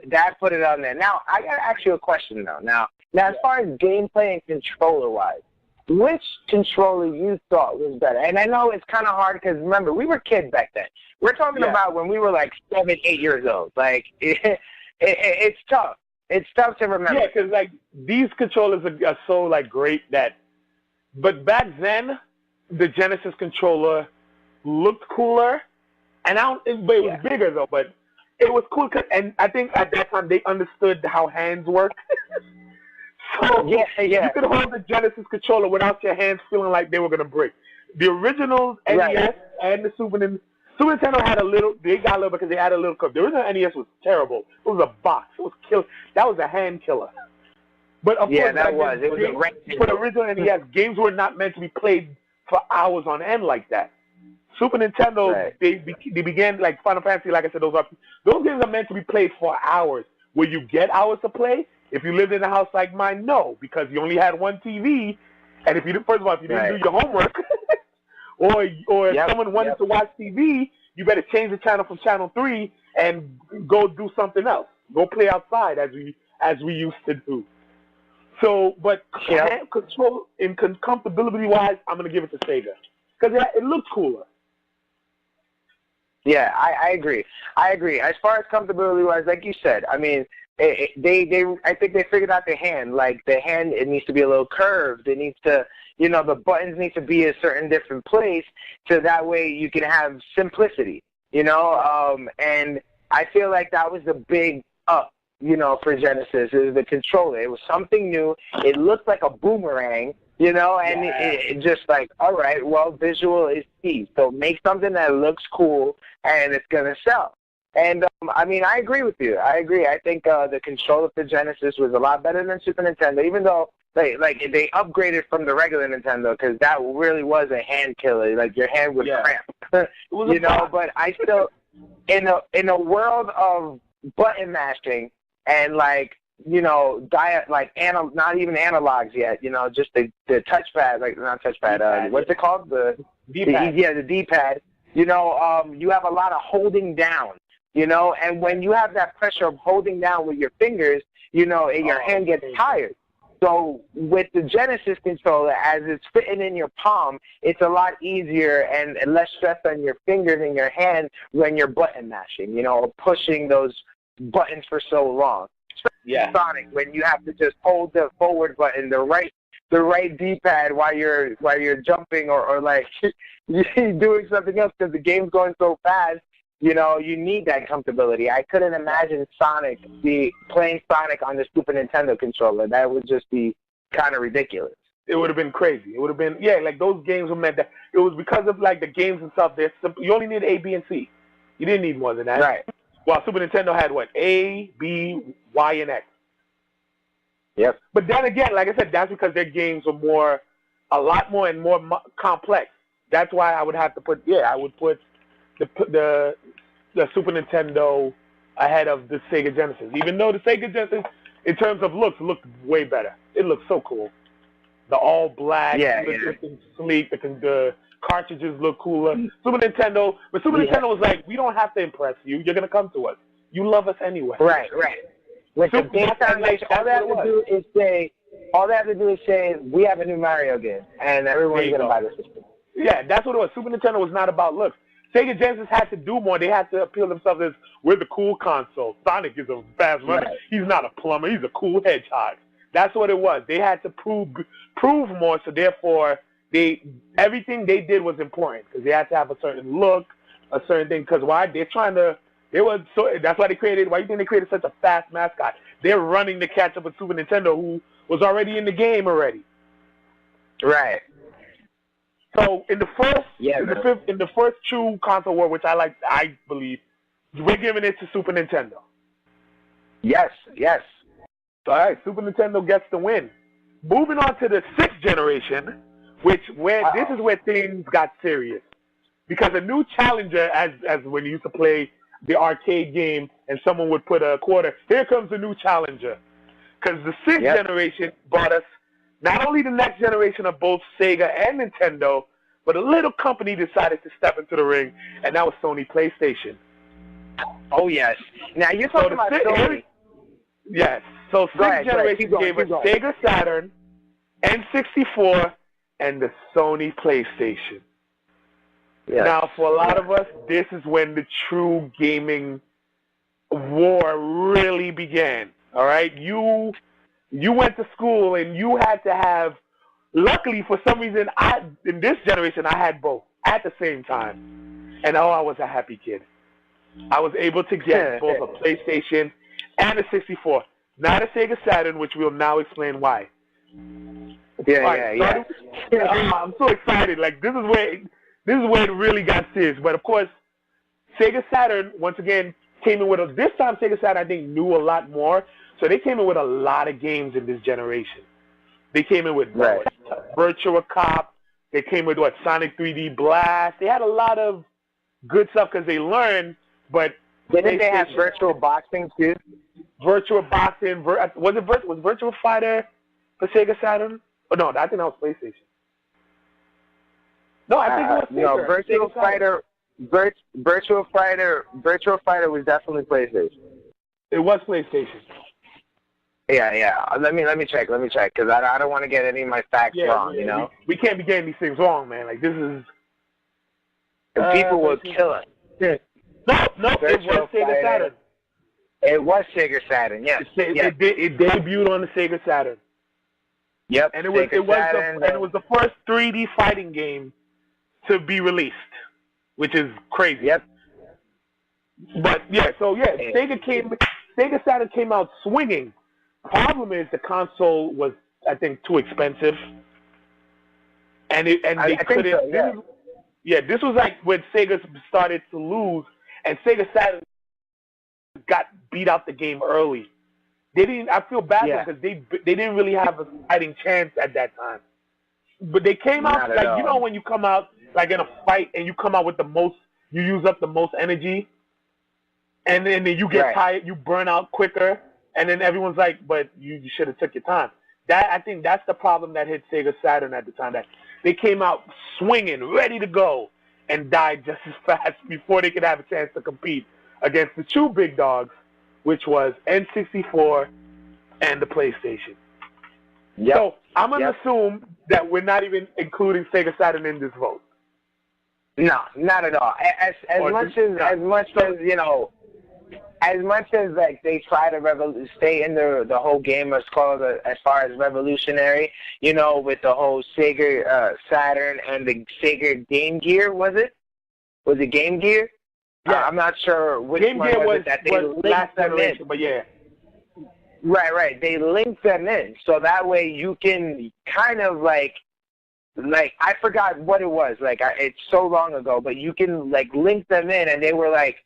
A: that put it on there. Now, I got to ask you a question, though. Now, as far as gameplay and controller-wise, which controller you thought was better? And I know it's kind of hard because, remember, we were kids back then. We're talking about when we were like 7, 8 years old. Like, it's tough. It's tough to remember.
B: Yeah, because, like, these controllers are so, like, great that... But back then, the Genesis controller looked cooler. And it was bigger, though, but it was cool. And I think at that time, they understood how hands work. So you could hold the Genesis controller without your hands feeling like they were going to break. The original NES and the Super Nintendo had they got a little because they had a little curve. The original NES was terrible. It was a box. It was that was a hand killer. But of course,
A: that was. It was
B: for the original NES, games were not meant to be played for hours on end like that. Super Nintendo, they began, like Final Fantasy, like I said, those games are meant to be played for hours. Will you get hours to play? If you lived in a house like mine, no, because you only had one TV, and if you didn't do your homework, or if someone wanted to watch TV, you better change the channel from channel 3 and go do something else. Go play outside as we used to do. So, but control and comfortability wise, I'm gonna give it to Sega because it looks cooler.
A: Yeah, I agree. As far as comfortability wise, like you said, I mean. I think they figured out the hand. Like the hand, it needs to be a little curved. It needs to, the buttons need to be a certain different place, so that way you can have simplicity. And I feel like that was the big up, for Genesis. Is the controller. It was something new. It looked like a boomerang, and it just like, all right, well, visual is key. So make something that looks cool and it's gonna sell. And, I mean, I agree with you. I agree. I think the controller for Genesis was a lot better than Super Nintendo, even though they upgraded from the regular Nintendo because that really was a hand killer. Like, your hand would cramp, but I still, in a world of button mashing and, like, not even analogs yet, just the touchpad, like, not touchpad, what's it called? The D-pad. The D-pad. You have a lot of holding down. And when you have that pressure of holding down with your fingers, your hand gets tired. So with the Genesis controller, as it's fitting in your palm, it's a lot easier and less stress on your fingers and your hand when you're button mashing, you know, or pushing those buttons for so long.
B: Yeah.
A: Sonic, when you have to just hold the forward button, the right D-pad while you're jumping or like you're doing something else because the game's going so fast. You know, you need that comfortability. I couldn't imagine playing Sonic on the Super Nintendo controller. That would just be kind of ridiculous.
B: It would have been crazy. It would have been, like those games were meant that. It was because of like the games and stuff. You only need A, B, and C. You didn't need more than that.
A: Right.
B: While Super Nintendo had what? A, B, Y, and X.
A: Yep.
B: But then again, like I said, that's because their games were a lot more and more complex. That's why I would have to put, I would put the Super Nintendo ahead of the Sega Genesis. Even though the Sega Genesis, in terms of looks, looked way better. It looked so cool. The all black, sleek, the cartridges look cooler. Super Nintendo was like, we don't have to impress you. You're going to come to us. You love us anyway.
A: Right. With the Game Foundation, all they have to do is say, we have a new Mario game, and everyone's going to buy the system.
B: Yeah, that's what it was. Super Nintendo was not about looks. Sega Genesis had to do more. They had to appeal themselves as, we're the cool console. Sonic is a fast runner. Right. He's not a plumber. He's a cool hedgehog. That's what it was. They had to prove more, so therefore, everything they did was important because they had to have a certain look, a certain thing. Because why? That's why they created, why do you think they created such a fast mascot? They're running to catch up with Super Nintendo, who was already in the game already.
A: Right.
B: So in the first true console war, which I believe, we're giving it to Super Nintendo.
A: Yes.
B: All right, Super Nintendo gets the win. Moving on to the 6th generation, this is where things got serious. Because a new challenger, as when you used to play the arcade game and someone would put a quarter, here comes the new challenger. Because the 6th generation brought us not only the next generation of both Sega and Nintendo, but a little company decided to step into the ring, and that was Sony PlayStation.
A: Oh, yes. Now, you're talking about Sony.
B: Yes. So 6th generation gave us Sega Saturn, N64, and the Sony PlayStation. Yes. Now, for a lot of us, this is when the true gaming war really began. All right? You went to school, and you had to have, luckily, for some reason, in this generation, I had both at the same time. And, I was a happy kid. I was able to get both a PlayStation and a 64. Not a Sega Saturn, which we'll now explain why.
A: Yeah.
B: I'm so excited. Like, this is where it really got serious. But, of course, Sega Saturn, once again, came in with this time Sega Saturn, I think, knew a lot more. So they came in with a lot of games in this generation. They came in with Virtua Cop. They came with, Sonic 3D Blast. They had a lot of good stuff because they learned, but...
A: Didn't they have Virtual Boxing, too?
B: Virtual Boxing. Was Virtual Fighter for Sega Saturn? Oh, no, I think that was PlayStation. No, I think it was Sega.
A: Virtual Fighter was definitely PlayStation.
B: It was PlayStation.
A: Yeah. Let me check, because I don't want to get any of my facts wrong, you know?
B: We can't be getting these things wrong, man. Like, this is...
A: people will kill us.
B: No, it was Sega Saturn.
A: It was Sega Saturn, yes.
B: It debuted on the Sega Saturn.
A: Yep.
B: And it was the first 3D fighting game to be released, which is crazy.
A: Yep.
B: But Sega Saturn came out swinging. Problem is the console was, I think, too expensive, and they couldn't. So, this was like when Sega started to lose, and Sega Saturn got beat out the game early. They didn't. I feel bad because they didn't really have a fighting chance at that time. But they came out like when you come out like in a fight and you come out with the most, you use up the most energy, and then you get tired, you burn out quicker, and then everyone's like, "But you should have took your time." I think that's the problem that hit Sega Saturn at the time. That they came out swinging, ready to go, and died just as fast before they could have a chance to compete against the two big dogs, which was N64 and the PlayStation.
A: Yep.
B: So I'm going to assume that we're not even including Sega Saturn in this vote.
A: No, not at all. As much as you know, as much as like they try to stay in the whole game as far as revolutionary, you know, with the whole Sega Saturn and the Sega Game Gear, was it? Was it Game Gear?
B: Yeah.
A: I'm not sure which
B: Game
A: one
B: Gear
A: was it that they linked
B: last
A: them
B: generation,
A: in.
B: but yeah.
A: Right. They linked them in, so that way you can kind of like I forgot what it was. Like it's so long ago, but you can like link them in, and they were like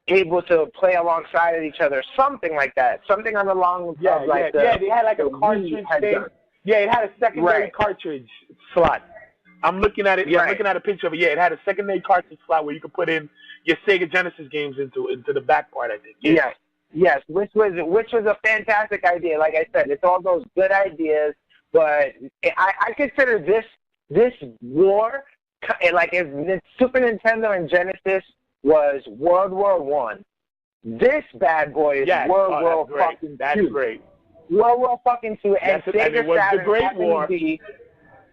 A: able to play alongside of each other, something like that. Something on the long
B: they had like a cartridge thing. Yeah, it had a secondary cartridge slot. I'm looking at it. Yeah, I'm looking at a picture of it. Yeah, it had a secondary cartridge slot where you could put in your Sega Genesis games into the back part, I think. Yeah.
A: Yes, which was a fantastic idea. Like I said, it's all those good ideas, but I consider this war, like if the Super Nintendo and Genesis was World War I, this bad boy is World War fucking II.
B: That's great.
A: World War fucking II, and Sega Saturn happened to be.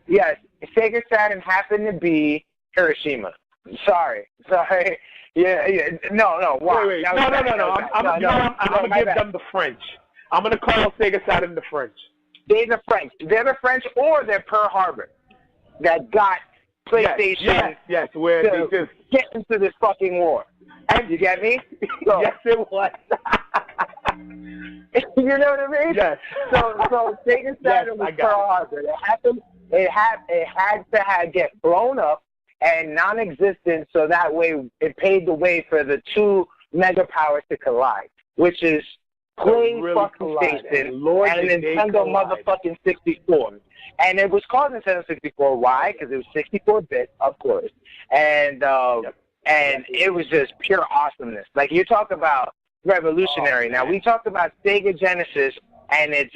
A: Yes, Sega Saturn happened to be Hiroshima. Sorry. Yeah. No. Wow.
B: Wait. No. I'm going to give them the French. I'm going to call Sega Saturn the French.
A: They're the French. They're the French, or they're Pearl Harbor that got PlayStation
B: where they just
A: get into this fucking war. And you get me? So,
B: yes, it was.
A: You know what I mean?
B: Yes.
A: So Sega Saturn was Pearl Harbor. It had to get blown up and non-existent, so that way it paved the way for the two mega powers to collide, which is PlayStation and Nintendo motherfucking 64. And it was called Nintendo 64. Why? Because it was 64-bit, of course. And it was just pure awesomeness. Like, you talk about revolutionary. Now, we talked about Sega Genesis and its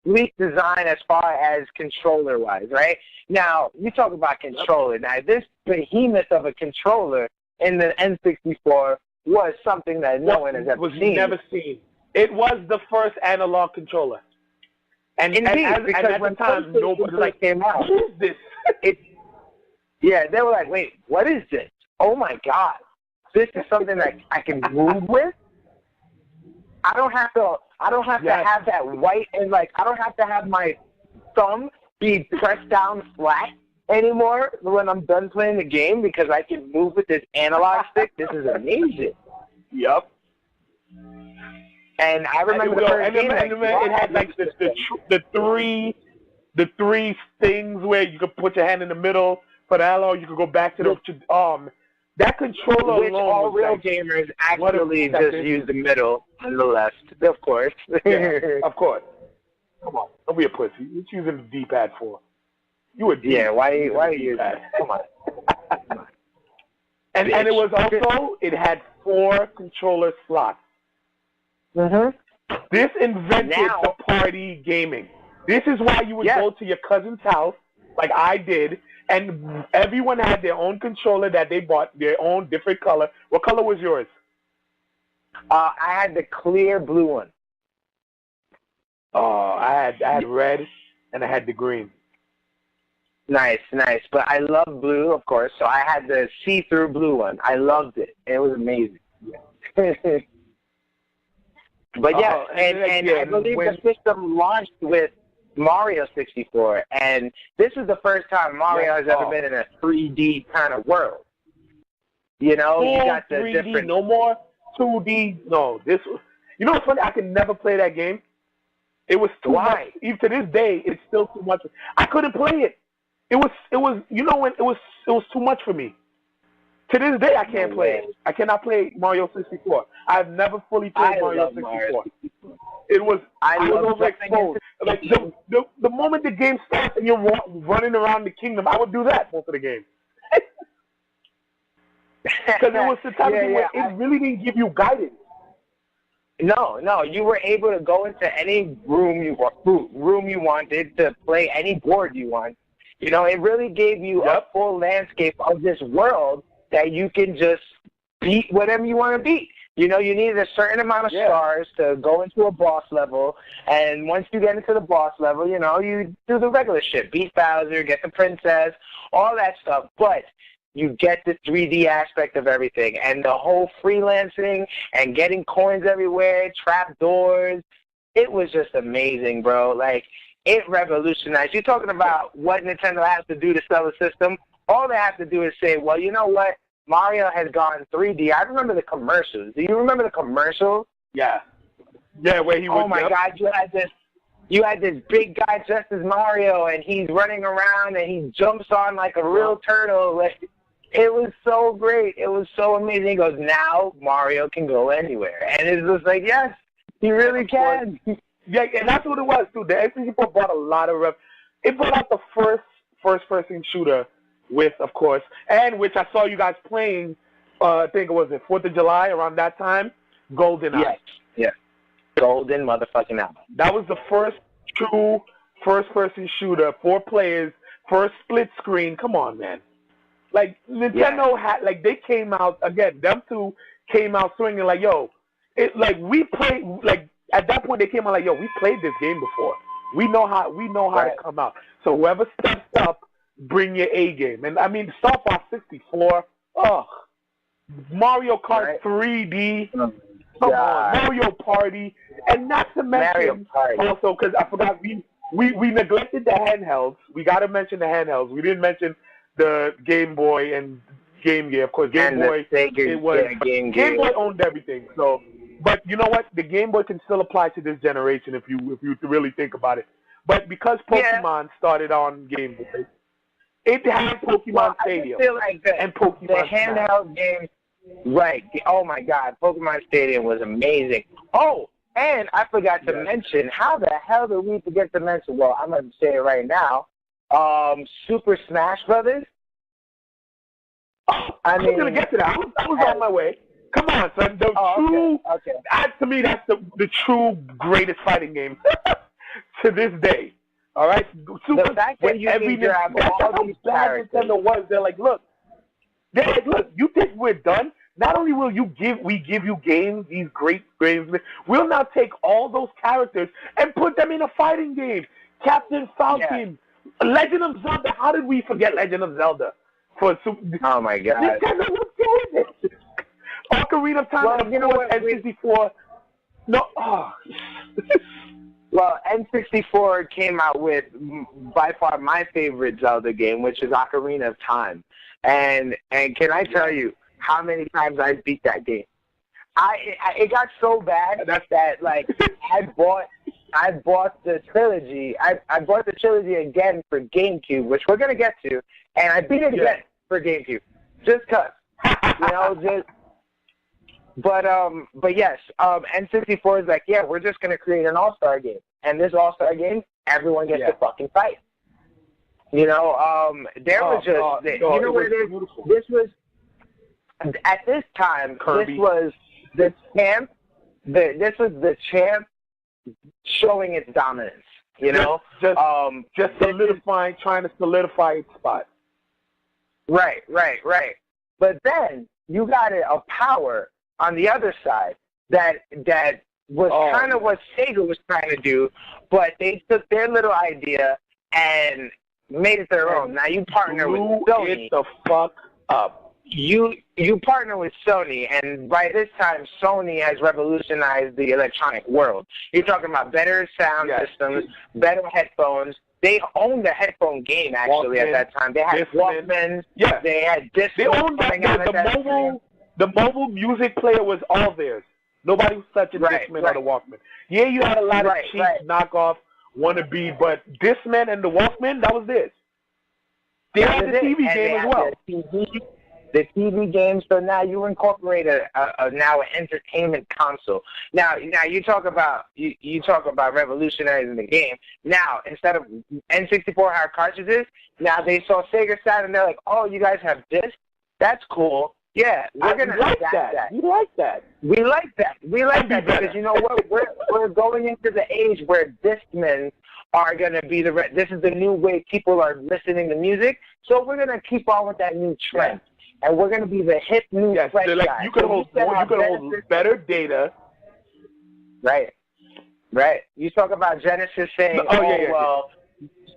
A: sleek design as far as controller-wise, right? Now, you talk about controller. Now, this behemoth of a controller in the N64 was something that no one has ever seen.
B: Never seen. It was the first analog controller. And
A: indeed,
B: at the time, nobody was like,
A: came out.
B: What is this?
A: They were like, wait, what is this? Oh, my God. This is something that I can move with? I don't have to have that white, and like I don't have to have my thumb be pressed down flat anymore when I'm done playing the game because I can move with this analog stick. This is amazing.
B: Yep.
A: And I remember the first game.
B: It had like the three things where you could put your hand in the middle for the analog. You could go back to the that controller
A: which
B: alone
A: all real gamers actually just use the middle and the left, of course.
B: Yeah, of course. Come on, don't be a pussy. What you using the D-pad for? You a D.
A: Yeah, why are you using it? Come on.
B: And it was also, it had 4 controller slots.
A: Mm-hmm.
B: This invented the party gaming. This is why you would go to your cousin's house, like I did, and everyone had their own controller that they bought, their own different color. What color was yours?
A: I had the clear blue one.
B: Oh, I had red, and I had the green.
A: Nice. But I love blue, of course, so I had the see-through blue one. I loved it. It was amazing. But yeah, and I believe the system launched with Mario 64, and this is the first time Mario has ever been in a 3D kind of world. You know, you got the
B: 3D,
A: different.
B: No more 2D. No, this. You know what's funny? I could never play that game. It was too much. Even to this day, it's still too much. I couldn't play it. It was. You know when it was too much for me. To this day, I can't play it. I cannot play Mario 64. I've never fully played Mario 64. It was. I was overexposed. Like the moment the game starts and you're running around the kingdom, I would do that most of the game. Because it was the type of thing where it really didn't give you guidance.
A: No, you were able to go into any room you wanted to play any board you want. You know, it really gave you a full landscape of this world that you can just beat whatever you want to beat. You know, you needed a certain amount of stars to go into a boss level, and once you get into the boss level, you know, you do the regular shit. Beat Bowser, get the princess, all that stuff. But you get the 3D aspect of everything, and the whole freelancing and getting coins everywhere, trap doors. It was just amazing, bro. Like, it revolutionized. You're talking about what Nintendo has to do to sell the system. All they have to do is say, well, you know what? Mario has gone 3D. I remember the commercials. Do you remember the commercials?
B: Yeah. Yeah, where he was.
A: Oh, my God. You had this big guy dressed as Mario, and he's running around, and he jumps on like a real turtle. Like, it was so great. It was so amazing. He goes, now Mario can go anywhere. And it's just like, yes, he really can.
B: Yeah, and that's what it was, too. The N64 brought a lot of it brought out the first-person shooter with, of course, and which I saw you guys playing, I think it was 4th of July, around that time, GoldenEye.
A: Yes, yeah. Golden motherfucking Eye.
B: That was the first true first-person shooter, 4 players, first split screen. Come on, man. Like, Nintendo had, like, they came out, again, them two came out swinging like, yo, we played, like, at that point they came out like, yo, we played this game before. We know how to come out. So whoever steps up, bring your A game. And, I mean, Star Fox 64, Mario Kart 3D, come on, Mario Party, and not to mention also, because I forgot, we neglected the handhelds. We got to mention the handhelds. We didn't mention the Game Boy and Game Gear. Of course, Game Boy owned everything. So, but you know what? The Game Boy can still apply to this generation if you really think about it. But because Pokemon started on Game Boy, it had Pokemon Stadium.
A: I feel like
B: and Pokemon
A: the handheld games, right? Oh my God, Pokemon Stadium was amazing. Oh, and I forgot to mention, how the hell did we forget to mention? Well, I'm gonna say it right now. Super Smash Brothers.
B: I was gonna get to that. I was on my way. Come on, son. To me, that's the true greatest fighting game to this day. All right.
A: The fact that you can grab all these characters.
B: Nintendo was, they're like, look, you think we're done? Not only will we give you games, these great games, we'll now take all those characters and put them in a fighting game. Captain Falcon, Legend of Zelda. How did we forget Legend of Zelda?
A: Oh my God!
B: Nintendo was doing it. Ocarina of Time.
A: Well, you know what?
B: N64. No.
A: Well, N64 came out with by far my favorite Zelda game, which is Ocarina of Time. And can I tell you how many times I beat that game? It got so bad that like I bought the trilogy. I bought the trilogy again for GameCube, which we're gonna get to, and I beat it again for GameCube, just 'cause, you know, just. But yes, N64 is like, yeah, we're just gonna create an all-star game, and this all-star game, everyone gets to fucking fight. You know, there was just, you know what it is? Beautiful. This was at this time.
B: Kirby.
A: This was the champ. This was the champ showing its dominance. You know,
B: just solidifying, trying to solidify its spot.
A: Right. But then you got a power on the other side that was kind of what Sega was trying to do, but they took their little idea and made it their own. Now you partner with Sony.
B: It the fuck up.
A: You partner with Sony, and by this time, Sony has revolutionized the electronic world. You're talking about better sound systems, better headphones. They owned the headphone game, actually, at that time. They had Walkmans.
B: Yeah.
A: They had discs.
B: They owned the mobile music player was all theirs. Nobody was touching Discman or the Walkman. Yeah, you had a lot of cheap knockoff wannabe, but Discman and the Walkman, that was theirs. They had the TV game as well.
A: The TV game, so now you incorporate now an entertainment console. Now you talk about revolutionizing the game. Now instead of N64 hard cartridges, now they saw Sega Saturn and they're like, oh, you guys have this? That's cool. Yeah, we're gonna
B: like that. You like that?
A: We like that. We like that because you know what? We're going into the age where Discmen are gonna be this is the new way people are listening to music. So we're gonna keep on with that new trend. and we're going to be the hip new fresh
B: like
A: guys.
B: you can hold better data.
A: Right. You talk about Genesis saying, well,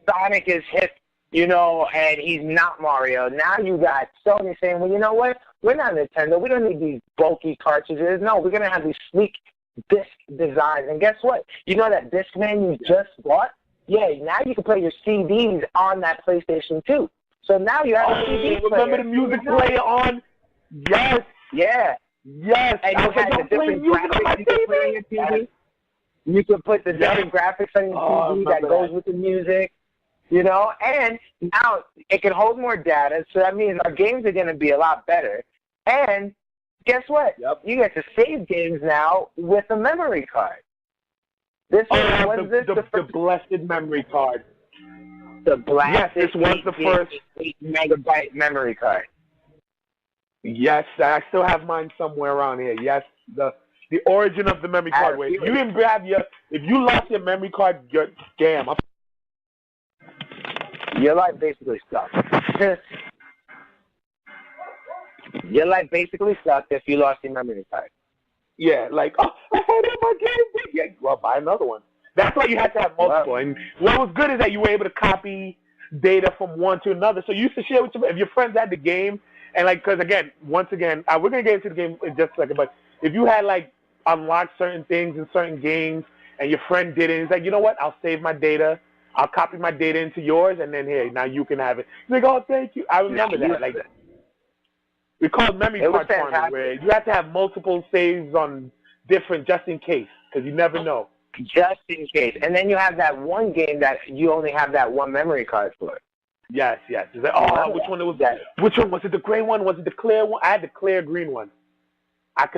A: Sonic is hip, you know, and he's not Mario. Now you got Sony saying, well, you know what? We're not Nintendo. We don't need these bulky cartridges. No, we're going to have these sleek disc designs. And guess what? You know that Discman you just bought? Yeah, now you can play your CDs on that PlayStation 2. So now you have a CD player.
B: Remember the music player on? Yes.
A: Yeah.
B: Yes.
A: And you had the different graphics you could put on your TV. You could put the different graphics on your TV that goes with the music, you know, and now it can hold more data, so that means our games are going to be a lot better. And guess what?
B: Yep.
A: You get to save games now with a memory card. This
B: the blessed memory card.
A: The blessed
B: this was the first
A: 8 megabyte memory card.
B: Yes, I still have mine somewhere around here. Yes, the origin of the memory card. Where if you didn't grab if you lost your memory card, you're damn.
A: Your life basically sucks. Your life basically sucks if you lost your memory card.
B: Yeah, like, I had it in my game. Yeah, well, buy another one. That's why you had to have multiple. And what was good is that you were able to copy data from one to another. So you used to share with if your friends had the game, and like, because once again, we're gonna get into the game in just a second. But if you had like unlocked certain things in certain games, and your friend didn't, he's like, you know what? I'll save my data. I'll copy my data into yours, and then here, now you can have it. He's like, oh, thank you. I remember that. Like, we call it memory card farming, where you have to have multiple saves on different, just in case, because you never know.
A: Just in case. And then you have that one game that you only have that one memory card for.
B: Yes. It's like, which one was that? Which one was it? The gray one? Was it the clear one? I had the clear green one. I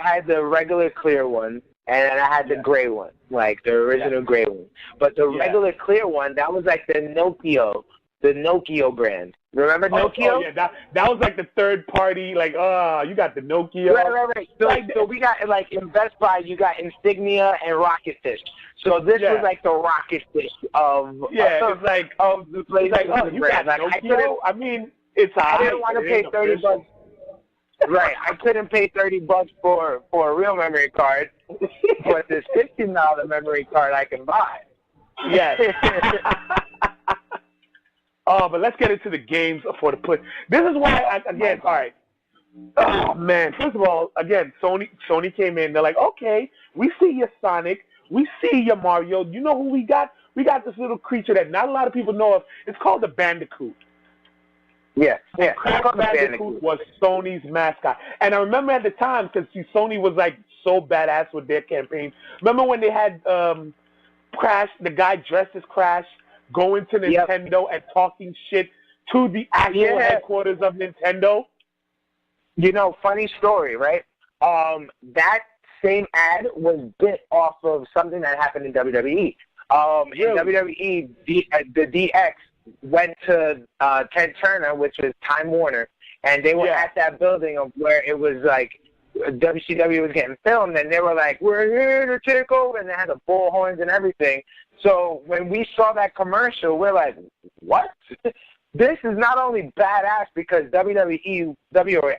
B: had the regular clear one, and then I had the gray one, like the original gray one. But the regular clear one, that was like the Nokia brand. Remember Nokia? Oh, yeah, that was like the third party, like, you got the Nokia.
A: Right. So we got, like, in Best Buy, you got Insignia and Rocket Fish. So this was like the Rocket Fish of
B: it's like
A: of the PlayStation
B: you
A: brand.
B: got Nokia? I mean, it's
A: I didn't want to pay $30. Right, I couldn't pay $30 for a real memory card, but this $15 memory card I can buy.
B: Yes. But let's get into the games for the push. This is why, all right. Oh, man. First of all, again, Sony came in. They're like, okay, we see your Sonic. We see your Mario. You know who we got? We got this little creature that not a lot of people know of. It's called the Bandicoot.
A: Yeah.
B: Crash Bandicoot was Sony's mascot. And I remember at the time, because Sony was like so badass with their campaign. Remember when they had Crash, the guy dressed as Crash, going to Nintendo and talking shit to the actual headquarters of Nintendo?
A: You know, funny story, right? That same ad was bit off of something that happened in WWE. In WWE, the DX went to Ted Turner, which was Time Warner, and they were at that building of where it was like WCW was getting filmed, and they were like, we're here to take over, and they had the bullhorns and everything. So when we saw that commercial, we're like, what? This is not only badass because WWF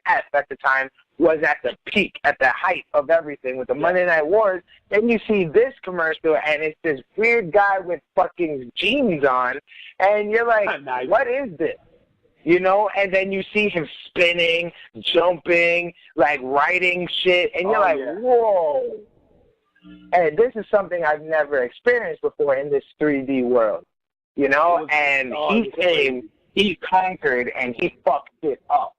A: at the time was at the peak, at the height of everything with the Monday Night Wars. Then you see this commercial, and it's this weird guy with fucking jeans on, and you're like, what is this? You know, and then you see him spinning, jumping, like writing shit, and you're whoa. And this is something I've never experienced before in this 3D world, you know? And he came, he conquered, and he fucked it up.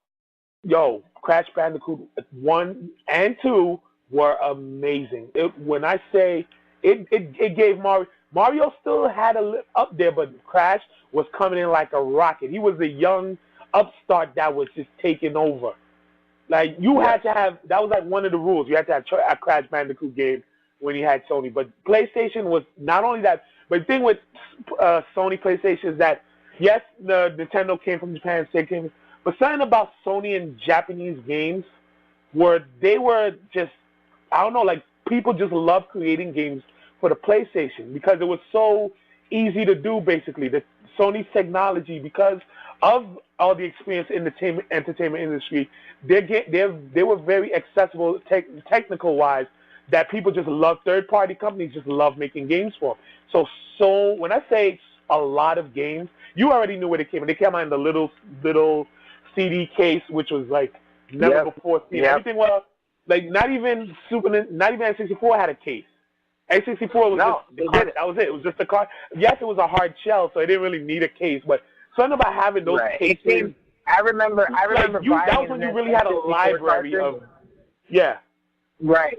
B: Yo, Crash Bandicoot 1 and 2 were amazing. When I say it gave Mario still had a lip up there, but Crash was coming in like a rocket. He was a young upstart that was just taking over. Like, you had to have, that was like one of the rules. You had to have a Crash Bandicoot game when you had Sony. But PlayStation was not only that, but the thing with Sony PlayStation is that, yes, the Nintendo came from Japan, Sega came, but something about Sony and Japanese games where they were just, I don't know, like people just love creating games for the PlayStation because it was so easy to do, basically. The Sony's technology, because of all the experience in the entertainment industry, they were very accessible technical wise. That people just love, third-party companies just love making games for them. So when I say a lot of games, you already knew where they came. They came out in the little CD case, which was like never before seen. Everything was like not even N64 had a case. N64 was that was it. It was just a card. Yes, it was a hard shell, so it didn't really need a case. But something about having those cases.
A: I remember buying
B: that was when you really had a library of. Yeah.
A: Right.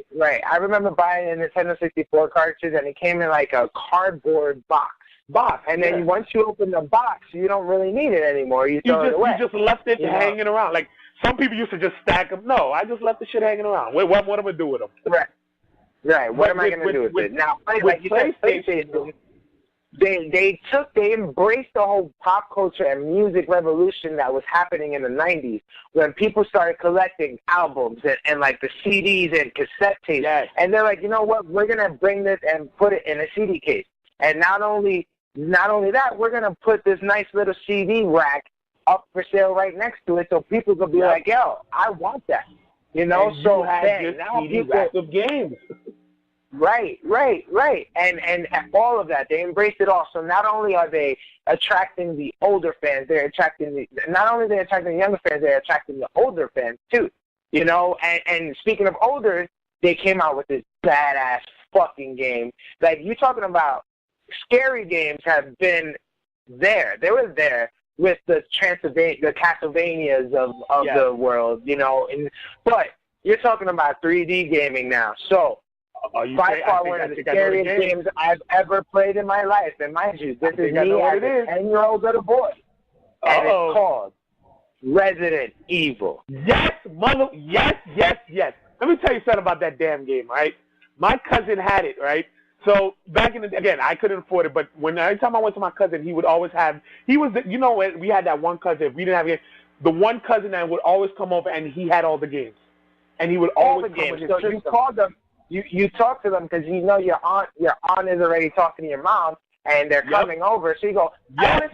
A: I remember buying a Nintendo 64 cartridge, and it came in like a cardboard box. And then once you open the box, you don't really need it anymore. You throw it away.
B: You just left it hanging around. Like some people used to just stack them. No, I just left the shit hanging around. What am I going to do with them?
A: Right. What am I going to do with it? Now, like you said, PlayStation, they embraced the whole pop culture and music revolution that was happening in the 90s when people started collecting albums and like the CDs and cassette tapes.
B: Yes.
A: And they're like, you know what, we're going to bring this and put it in a CD case. And not only that, we're going to put this nice little CD rack up for sale right next to it so people will be like, yo, I want that. You know,
B: and
A: so
B: now CD rack of games.
A: Right. And all of that, they embraced it all. So not only are they attracting the older fans, they're attracting not only they're attracting the younger fans, they're attracting the older fans too. You know, and speaking of older, they came out with this badass fucking game. Like, you're talking about scary games have been there. They were there with the Castlevanias of the world, you know. But you're talking about 3D gaming now. So by far one of the scariest games I've ever played in my life. And mind you, this is me as a 10-year-old little boy. And it's called Resident Evil.
B: Yes. Let me tell you something about that damn game, right? My cousin had it, right? So back in again, I couldn't afford it, but every time I went to my cousin, he would always have, we had that one cousin, if we didn't have games, the one cousin that would always come over and he had all the games. And he would always come with his system.
A: You called them. You talk to them because you know your aunt is already talking to your mom, and they're coming over. So you go, I want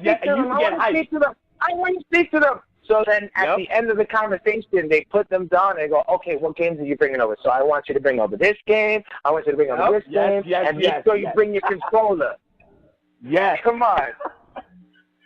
A: to speak to them. So then at the end of the conversation, they put them down and go, okay, what games are you bringing over? So I want you to bring over this game. I want you to bring over this game. And make sure you bring your controller.
B: Yes.
A: Come on.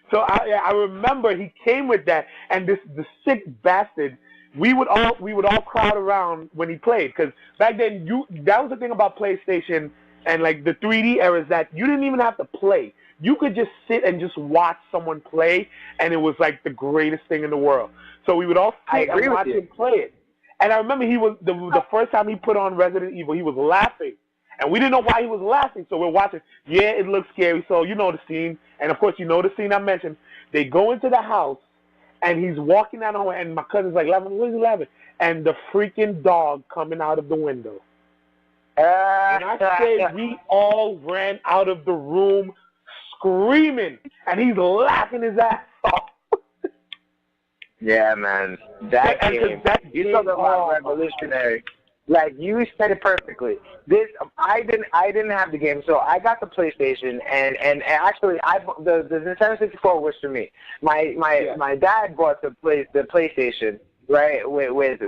B: So I remember he came with that, and the sick bastard. We would all crowd around when he played, because back then that was the thing about PlayStation and like the 3D era, is that you didn't even have to play. You could just sit and just watch someone play, and it was like the greatest thing in the world. So we would all sit and watch him play it. And I remember he was the first time he put on Resident Evil, he was laughing, and we didn't know why he was laughing. So we're watching. Yeah, it looks scary. So you know the scene, and of course you know the scene I mentioned. They go into the house. And he's walking down the hallway, and my cousin's like, laughing, what is he laughing? And the freaking dog coming out of the window. And I say we all ran out of the room screaming, and he's laughing his ass off.
A: Yeah, man. That game, you're talking about revolutionary. Like, you said it perfectly. I didn't have the game, so I got the PlayStation, and actually, the Nintendo 64 was for me. My dad bought the PlayStation, right, with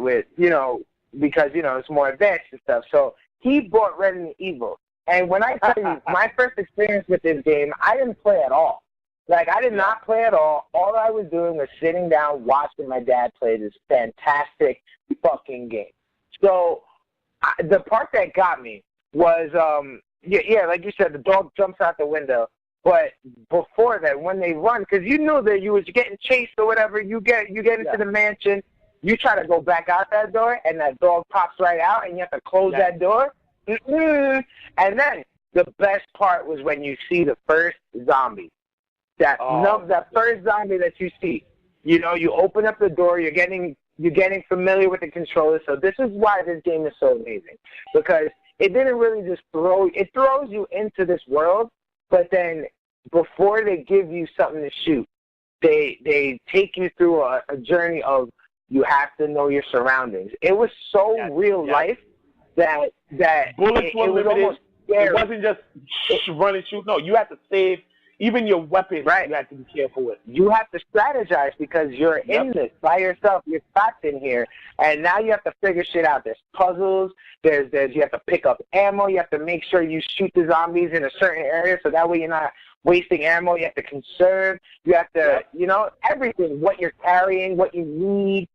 A: because it's more advanced and stuff. So he bought Resident Evil, and when I tell you my first experience with this game, I didn't play at all. Like, I did not play at all. All I was doing was sitting down watching my dad play this fantastic fucking game. So the part that got me was, like you said, the dog jumps out the window. But before that, when they run, because you knew that you was getting chased or whatever, you get into the mansion, you try to go back out that door, and that dog pops right out, and you have to close that door. And then the best part was when you see the first zombie. That first zombie that you see. You know, you open up the door, you're getting familiar with the controller. So this is why this game is so amazing, because it didn't really just throws you into this world, but then before they give you something to shoot, they take you through a journey of, you have to know your surroundings. It was so real life that
B: bullets were limited. It wasn't just run and shoot. No, you had to save. Even your weapons,
A: right.
B: you have to be careful with.
A: You have to strategize because you're in this by yourself. You're trapped in here, and now you have to figure shit out. There's puzzles. You have to pick up ammo. You have to make sure you shoot the zombies in a certain area so that way you're not wasting ammo. You have to conserve. You have to, everything. What you're carrying, what you need,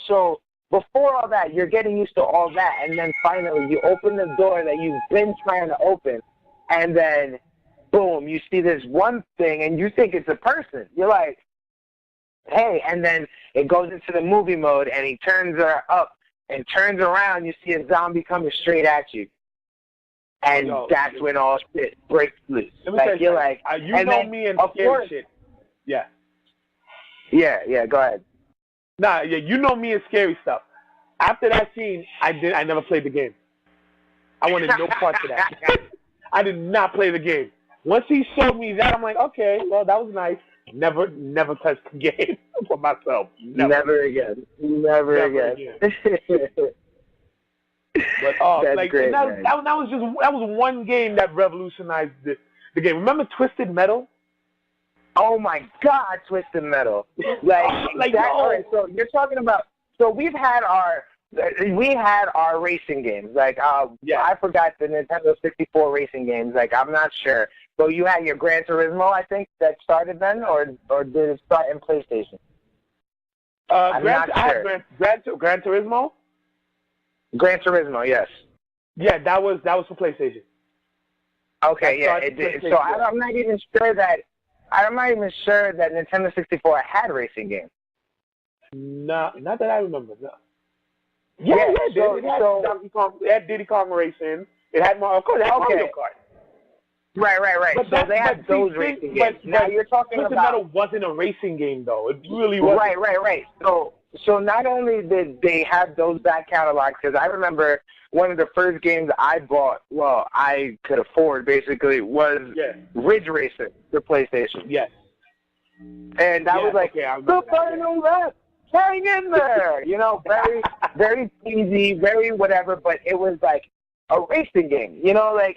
A: So before all that, you're getting used to all that, and then finally you open the door that you've been trying to open, and then boom, you see this one thing, and you think it's a person. You're like, hey, and then it goes into the movie mode, and he turns her up and turns around. You see a zombie coming straight at you, and that's when all shit breaks loose. Like, you're like,
B: you know
A: then,
B: me and
A: of
B: scary
A: course,
B: shit. Yeah.
A: Yeah, go ahead.
B: Nah, yeah, you know me and scary stuff. After that scene, I never played the game. I wanted no part of that. I did not play the game. Once he showed me that, I'm like, okay, well, that was nice. Never touched the game for myself.
A: Never again. Never again.
B: But
A: that's great,
B: that was one game that revolutionized the game. Remember Twisted Metal?
A: Oh my God, Twisted Metal! Like that. All right, so you're talking about. So we had our racing games. Like I forgot the Nintendo 64 racing games. Like I'm not sure. So you had your Gran Turismo, I think, that started then, or did it start in PlayStation? I'm not sure.
B: Gran Turismo.
A: Gran Turismo, yes.
B: Yeah, that was for PlayStation.
A: Okay, yeah, it did. So I'm not even sure that Nintendo 64 had racing games.
B: No, not that I remember. No. Yeah, it had Donkey Kong. It had Diddy Kong Racing. It had Mario Kart.
A: Right. So they had those racing games. Now you're talking
B: Twisted
A: about...
B: Metal wasn't a racing game, though. It really wasn't.
A: Right. So not only did they have those back catalogs, because I remember one of the first games I bought, well, I could afford, basically, was Ridge Racer for PlayStation.
B: Yes.
A: And that was like, the final lap, hang in there! Very, very easy, very whatever, but it was like a racing game,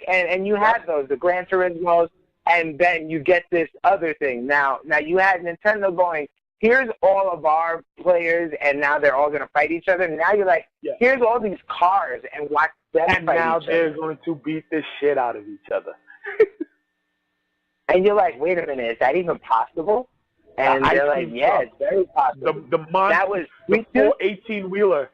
A: and you had those, the Gran Turismos, and then you get this other thing. Now you had Nintendo going, here's all of our players, and now they're all going to fight each other. Now you're like, here's all these cars, and watch them fight each other. And now
B: they're going to beat the shit out of each other.
A: And you're like, wait a minute, is that even possible? And they're like, yeah, it's very possible.
B: The monster, that was the full 18-wheeler.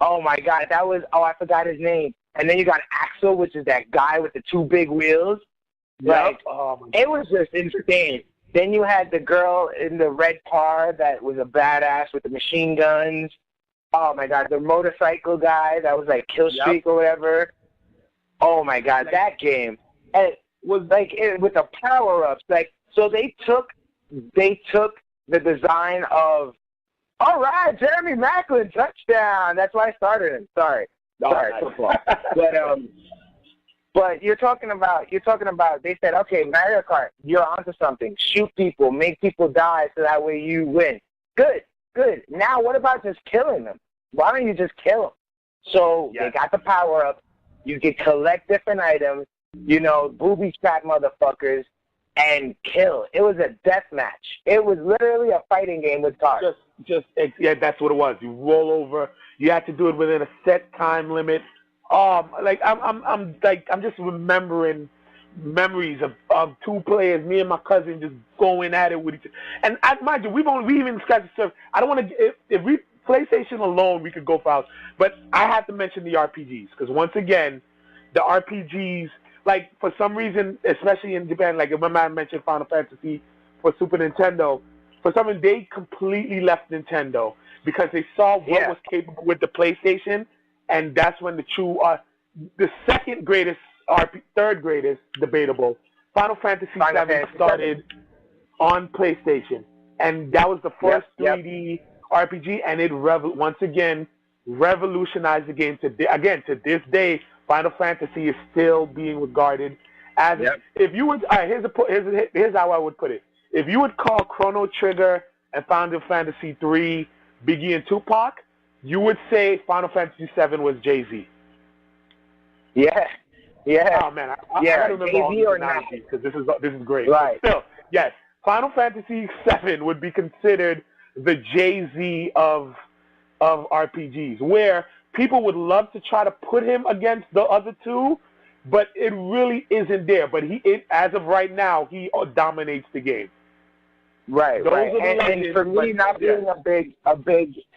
A: Oh, my God. I forgot his name. And then you got Axel, which is that guy with the two big wheels.
B: Yep.
A: It was just insane. Then you had the girl in the red car that was a badass with the machine guns. Oh, my God. The motorcycle guy that was like Kill Streak or whatever. Oh, my God. That game. And it was like with the power-ups. Like, so they took the design of, all right, Jeremy Macklin, touchdown. That's why I started him. Sorry, football. But you're talking about, they said, okay, Mario Kart, you're onto something. Shoot people, make people die so that way you win. Good. Now what about just killing them? Why don't you just kill them? So they got the power-up. You can collect different items, booby trap motherfuckers, and kill. It was a death match. It was literally a fighting game with cars.
B: That's what it was. You roll over. You had to do it within a set time limit. I'm just remembering memories of two players, me and my cousin, just going at it with each other. And mind you, we even scratched the surface. I don't want to. If we PlayStation alone, we could go for hours. But I have to mention the RPGs because once again, the RPGs. Like, for some reason, especially in Japan, like, remember I mentioned Final Fantasy for Super Nintendo, for some reason, they completely left Nintendo because they saw what was capable with the PlayStation, and that's when the true, the second greatest, third greatest, debatable, Final Fantasy VII started on PlayStation, and that was the first 3D RPG, and it, once again, revolutionized the game. To this day, Final Fantasy is still being regarded as if you would. Here's how I would put it. If you would call Chrono Trigger and Final Fantasy 3 Biggie and Tupac, you would say Final Fantasy 7 was Jay-Z.
A: Yeah, Yeah.
B: Oh man, I gotta remember all these analogies because this is great.
A: Right.
B: But still, yes, Final Fantasy VII would be considered the Jay-Z of RPGs, where people would love to try to put him against the other two, but it really isn't there. But as of right now, he dominates the game.
A: Right, right. And for me, not being a big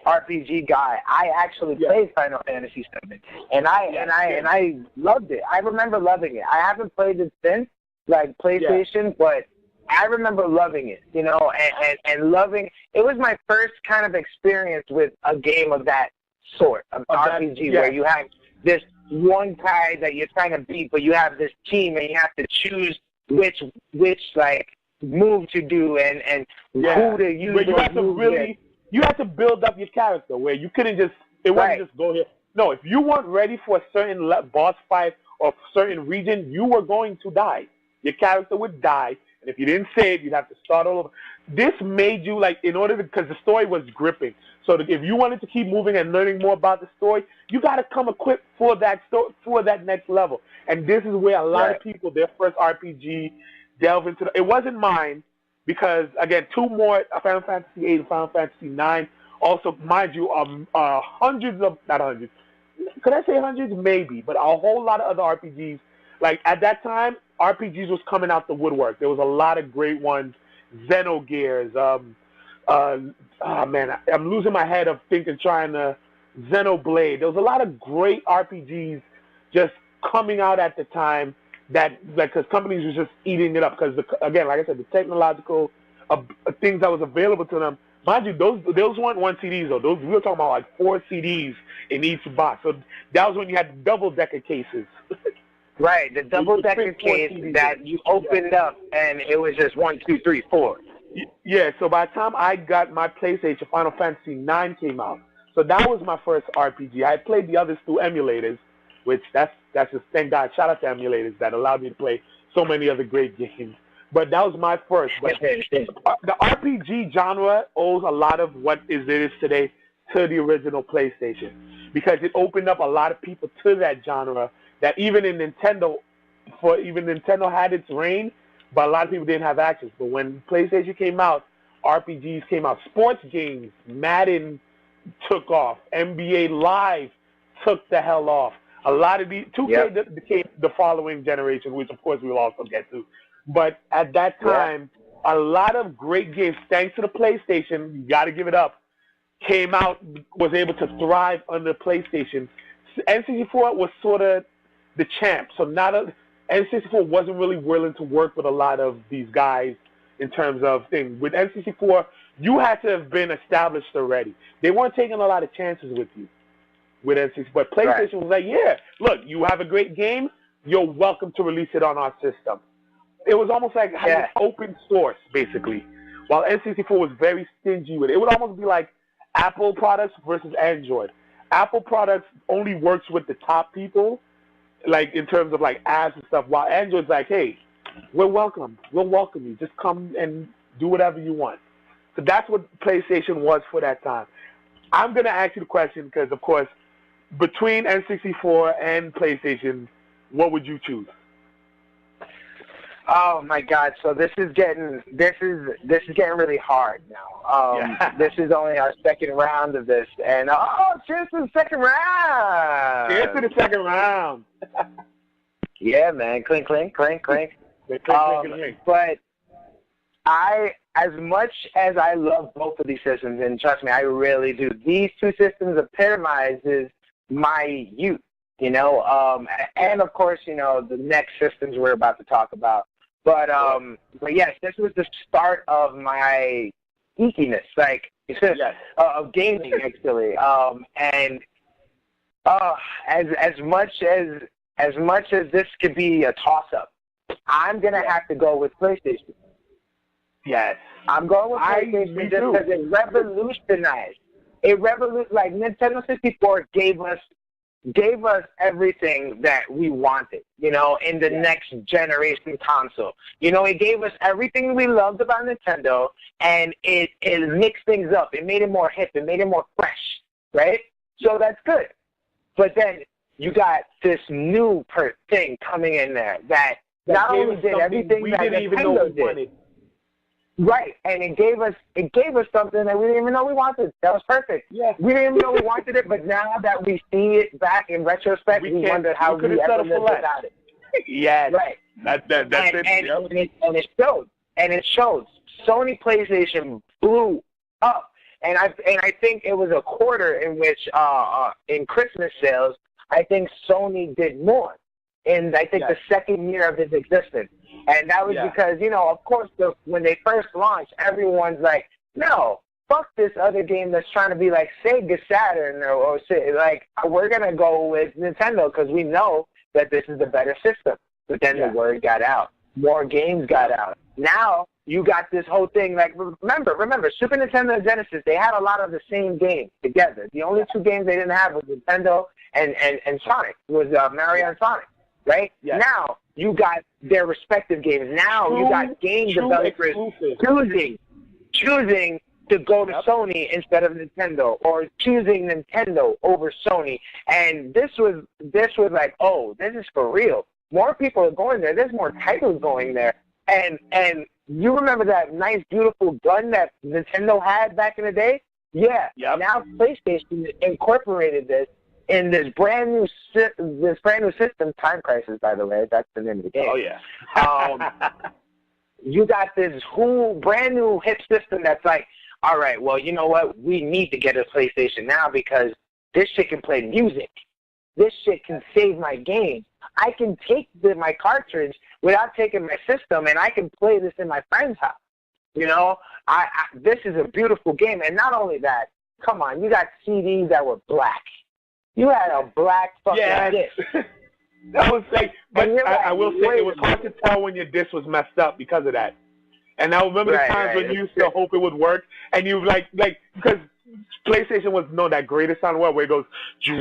A: RPG guy, I actually played Final Fantasy VII, and I loved it. I remember loving it. I haven't played it since, like PlayStation, but I remember loving it, you know, and loving. It was my first kind of experience with a game of that sort, of RPG, where you have this one guy that you're trying to beat, but you have this team, and you have to choose which like move to do and who to use.
B: Where you have to you have to build up your character, where you couldn't just wasn't just go here. No, if you weren't ready for a certain boss fight or certain region, you were going to die. Your character would die, and if you didn't save, you'd have to start all over. This made you because the story was gripping. So if you wanted to keep moving and learning more about the story, you got to come equipped for that next level. And this is where a lot of people, their first RPG, delve into it wasn't mine because, again, two more, Final Fantasy VIII and Final Fantasy IX, also, mind you, hundreds of, not hundreds, could I say hundreds? Maybe, but a whole lot of other RPGs. Like, at that time, RPGs was coming out the woodwork. There was a lot of great ones, Xenogears, I'm losing my head of trying to, Xenoblade. There was a lot of great RPGs just coming out at the time because companies were just eating it up. Because, again, like I said, the technological things that was available to them, mind you, those weren't one CDs, though. We were talking about like 4 CDs in each box. So that was when you had double-decker cases.
A: Right, the double-decker case that you opened up, and it was just 1, 2, 3, 4.
B: Yeah, so by the time I got my PlayStation, Final Fantasy IX came out. So that was my first RPG. I had played the others through emulators, which that's just, thank God, shout out to emulators that allowed me to play so many other great games. But that was my first. But the RPG genre owes a lot of what it is today to the original PlayStation, because it opened up a lot of people to that genre that even Nintendo had its reign, but a lot of people didn't have access. But when PlayStation came out, RPGs came out. Sports games, Madden took off. NBA Live took the hell off. A lot of these 2K became the following generation, which of course we'll also get to. But at that time, a lot of great games, thanks to the PlayStation, you got to give it up, came out, was able to thrive under PlayStation. N64 was sort of the champ. So N64 wasn't really willing to work with a lot of these guys in terms of things. With N64, you had to have been established already. They weren't taking a lot of chances with you with N64. But PlayStation was like, look, you have a great game, you're welcome to release it on our system. It was almost like having open source, basically, while N64 was very stingy with it. It would almost be like Apple products versus Android. Apple products only works with the top people, like in terms of like ads and stuff, while Android's like, hey, we'll welcome you. Just come and do whatever you want. So that's what PlayStation was for that time. I'm going to ask you the question because, of course, between N64 and PlayStation, what would you choose?
A: Oh my God! So this is getting really hard now. This is only our second round of this, and cheers to the second round!
B: Cheers to the second round!
A: Yeah, man, clink, clink, clink, clink. But as much as I love both of these systems, and trust me, I really do. These two systems epitomizes my youth, you know, and of course, you know, the next systems we're about to talk about. But yes, this was the start of my geekiness, like of gaming, actually. And as much as this could be a toss-up, I'm gonna have to go with PlayStation.
B: Yes,
A: I'm going with PlayStation just because it revolutionized. Like Nintendo 64 gave us everything that we wanted, you know, in the next generation console. You know, it gave us everything we loved about Nintendo, and it mixed things up. It made it more hip. It made it more fresh, right? So that's good. But then you got this new thing coming in there that not only did everything
B: we
A: that
B: didn't even know we wanted.
A: Right, and it gave us something that we didn't even know we wanted. That was perfect.
B: Yeah.
A: We didn't even know we wanted it, but now that we see it back in retrospect, we wonder how we ever lived without it.
B: Yes.
A: Right.
B: That's it.
A: And it showed. And it showed. Sony PlayStation blew up. And I think it was a quarter in which in Christmas sales, I think Sony did more. In I think the second year of its existence. And that was because, of course, when they first launched, everyone's like, no, fuck this other game that's trying to be like Sega Saturn or like, we're going to go with Nintendo because we know that this is the better system. But then the word got out. More games got out. Now you got this whole thing. Like, remember, Super Nintendo and Genesis, they had a lot of the same games together. The only two games they didn't have was Nintendo and Sonic. It was Mario and Sonic. Right? Yes. Now, you got their respective games. Now, you got game developers choosing to go to Sony instead of Nintendo, or choosing Nintendo over Sony. And this was like, oh, this is for real. More people are going there. There's more titles going there. And you remember that nice, beautiful gun that Nintendo had back in the day? Yeah. Yep. Now PlayStation incorporated this in this brand new system, Time Crisis, by the way. That's the name of the game.
B: Oh, yeah.
A: You got this whole brand new hit system that's like, all right, well, you know what? We need to get a PlayStation now because this shit can play music. This shit can save my game. I can take my cartridge without taking my system, and I can play this in my friend's house. This is a beautiful game. And not only that, come on, you got CDs that were black. You had a black fucking disc.
B: That was like, but I will say it was hard to tell when your disc was messed up because of that. And I remember the times when you used to hope it would work, and you like because PlayStation was that greatest sound where it goes. I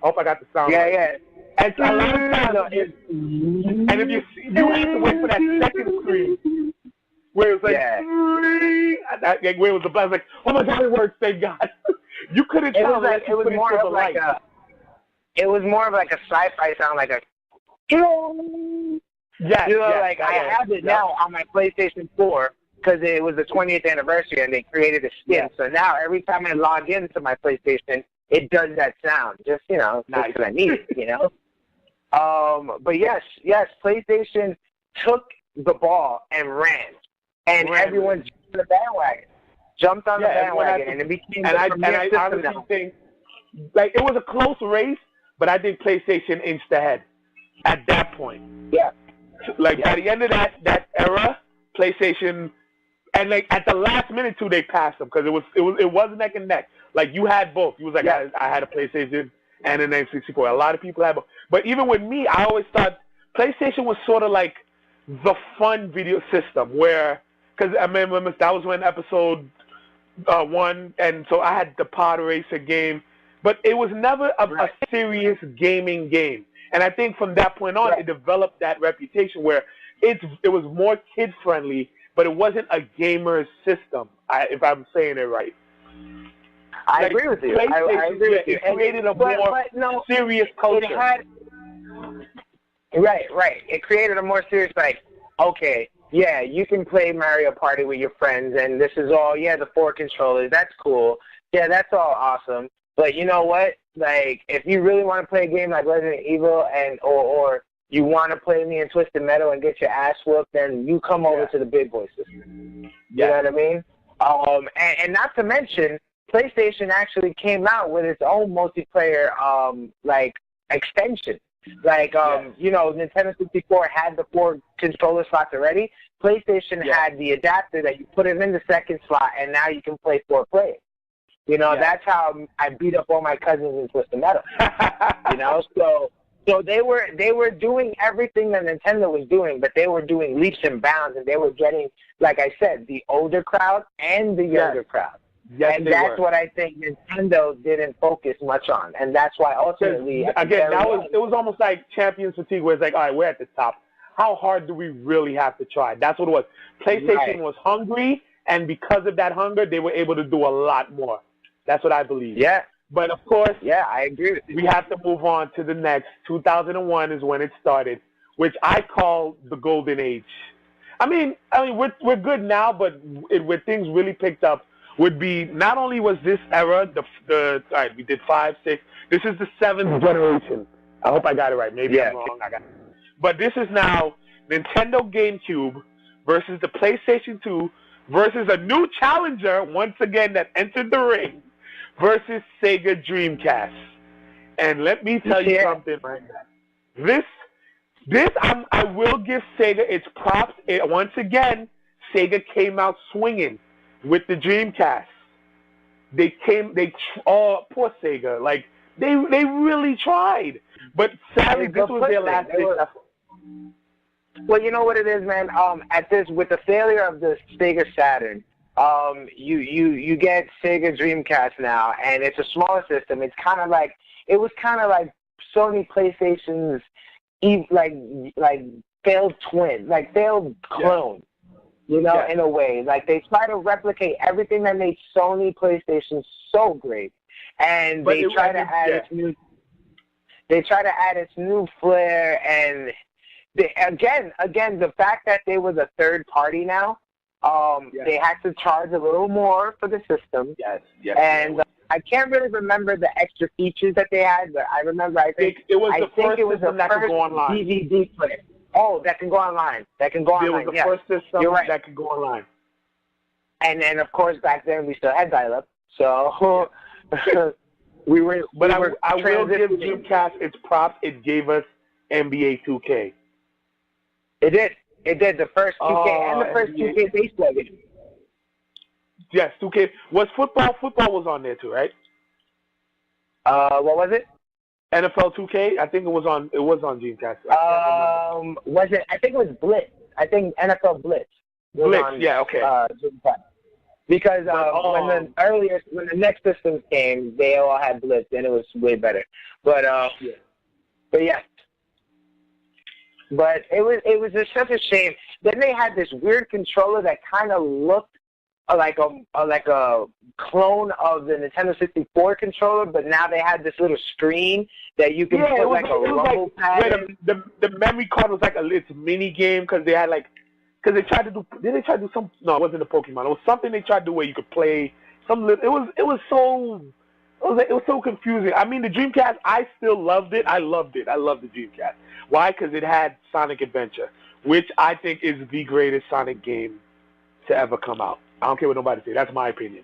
B: hope I got the sound.
A: Yeah,
B: right.
A: yeah.
B: And so a lot of times, and if you have to wait for that second screen where it was like, where it was the blast, like, oh my God, it works, thank God. You couldn't tell that it was more of like
A: it was more of like a sci-fi sound, like a I have it now on my PlayStation 4 because it was the 20th anniversary and they created a skin. So now every time I log into my PlayStation, it does that sound. Just because I need it. But yes, PlayStation took the ball and ran, and everyone jumped on the bandwagon, and it became
B: I honestly think, like, it was a close race, but I think PlayStation inched ahead at that point.
A: Yeah.
B: Like, by the end of that era, PlayStation, and like at the last minute too, they passed them because it was neck and neck. Like, you had both. You was like, I had a PlayStation and an N64. A lot of people had both. But even with me, I always thought PlayStation was sort of like the fun video system where, because I remember that was when episode 1, and so I had the pod racer game, but it was never a serious gaming game. And I think from that point on, it developed that reputation where it was more kid friendly, but it wasn't a gamer's system. If I'm saying it right.
A: I agree with you. I agree with you.
B: It created a more serious culture.
A: Right. It created a more serious, like, okay, yeah, you can play Mario Party with your friends, and this is all, the 4 controllers. That's cool. Yeah, that's all awesome. But you know what? Like, if you really want to play a game like Resident Evil or you want to play me in Twisted Metal and get your ass whooped, then you come over to the big boy system. You know what I mean? And not to mention, PlayStation actually came out with its own multiplayer extension. Like, Nintendo 64 had the 4 controller slots already. PlayStation had the adapter that you put it in the second slot, and now you can play 4 players. That's how I beat up all my cousins in Twisted Metal. So they were doing everything that Nintendo was doing, but they were doing leaps and bounds, and they were getting, like I said, the older crowd and the younger crowd. Yes, and that's what I think Nintendo didn't focus much on, and that's why ultimately,
B: again, it was almost like Champions fatigue, where it's like, all right, we're at the top. How hard do we really have to try? That's what it was. PlayStation was hungry, and because of that hunger, they were able to do a lot more. That's what I believe.
A: Yeah.
B: But of course,
A: yeah, I agree with you.
B: We have to move on to the next. 2001 is when it started, which I call the golden age. I mean, we're good now, but where things really picked up would be not only was this era all right, we did 5, 6. This is the 7th generation. I hope I got it right. Maybe I'm wrong. But this is now Nintendo GameCube versus the PlayStation 2 versus a new challenger once again that entered the ring versus Sega Dreamcast. And let me tell you something right now. I will give Sega its props. Once again, Sega came out swinging with the Dreamcast. Poor Sega. Like, they really tried. But sadly, this was their last successful.
A: Well, you know what it is, man? With the failure of the Sega Saturn, you get Sega Dreamcast now, and it's a smaller system. It was kind of like Sony PlayStation's like failed twin, like failed clone, in a way. Like, they try to replicate everything that made Sony PlayStation so great, and they try to add its new flair. And again, the fact that they were the third party now, they had to charge a little more for the system.
B: Yes.
A: And I can't really remember the extra features that they had, but I remember I think
B: it was the first system that could go online.
A: DVD player. Oh, that can go online. It was
B: the first system that could go online.
A: And then, of course, back then we still had dial-up, so we were.
B: But I will give Dreamcast its props. It gave us NBA 2K.
A: It did. The first 2K and the first 2K baseball game.
B: Yes, 2K. Was football? Football was on there too, right?
A: What was it?
B: NFL 2K. I think it was on Dreamcast.
A: Was it? I think it was Blitz. I think NFL Blitz.
B: Okay.
A: Because when the next systems came, they all had Blitz, and it was way better. But yeah. But it was just such a shame. Then they had this weird controller that kind of looked like a clone of the Nintendo 64 controller, but now they had this little screen that you can put like a rumble pad in.
B: The memory card was like it's a mini game because they had because they tried to do. Did they try to do some? No, it wasn't a Pokemon. It was something they tried to do where you could play some. It was so confusing. I mean, the Dreamcast, I still loved it. I loved the Dreamcast. Why? Because it had Sonic Adventure, which I think is the greatest Sonic game to ever come out. I don't care what nobody says. That's my opinion.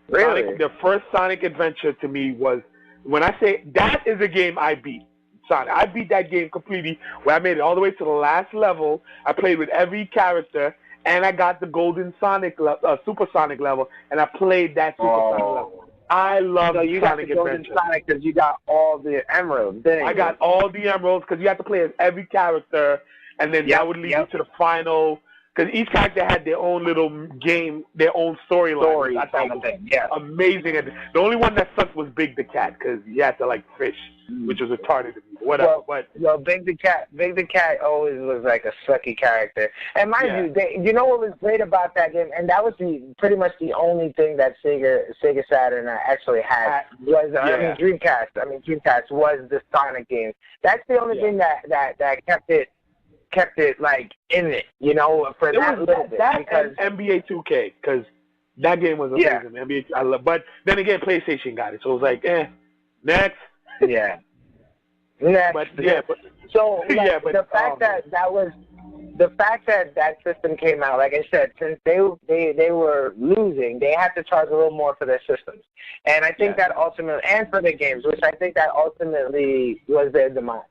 A: Really?
B: The first Sonic Adventure to me was, when I say that is a game I beat. Sonic. I beat that game completely, where I made it all the way to the last level. I played with every character, and I got the golden Sonic Super Sonic level, and I played that Super Sonic level. I love
A: Sonic Adventure. So you got the golden Sonic because you got all the emeralds.
B: I got all the emeralds because you have to play as every character, and then that would lead you to the final. Because each character had their own little game, their own storyline. I thought it was amazing. And the only one that sucked was Big the Cat, because you had to fish, which was retarded. Whatever.
A: Big the Cat always was like a sucky character. And mind you, you know what was great about that game, and that was pretty much the only thing that Sega Saturn actually had was Dreamcast. I mean, Dreamcast was the Sonic game. That's the only thing that kept it in it, for that little bit. Because
B: NBA 2K, because that game was amazing. NBA, but then again, PlayStation got it, so it was next.
A: Yeah. Next. The fact that system came out, like I said, since they were losing, they had to charge a little more for their systems, and I think that ultimately, and for their games, which I think that ultimately was their demise.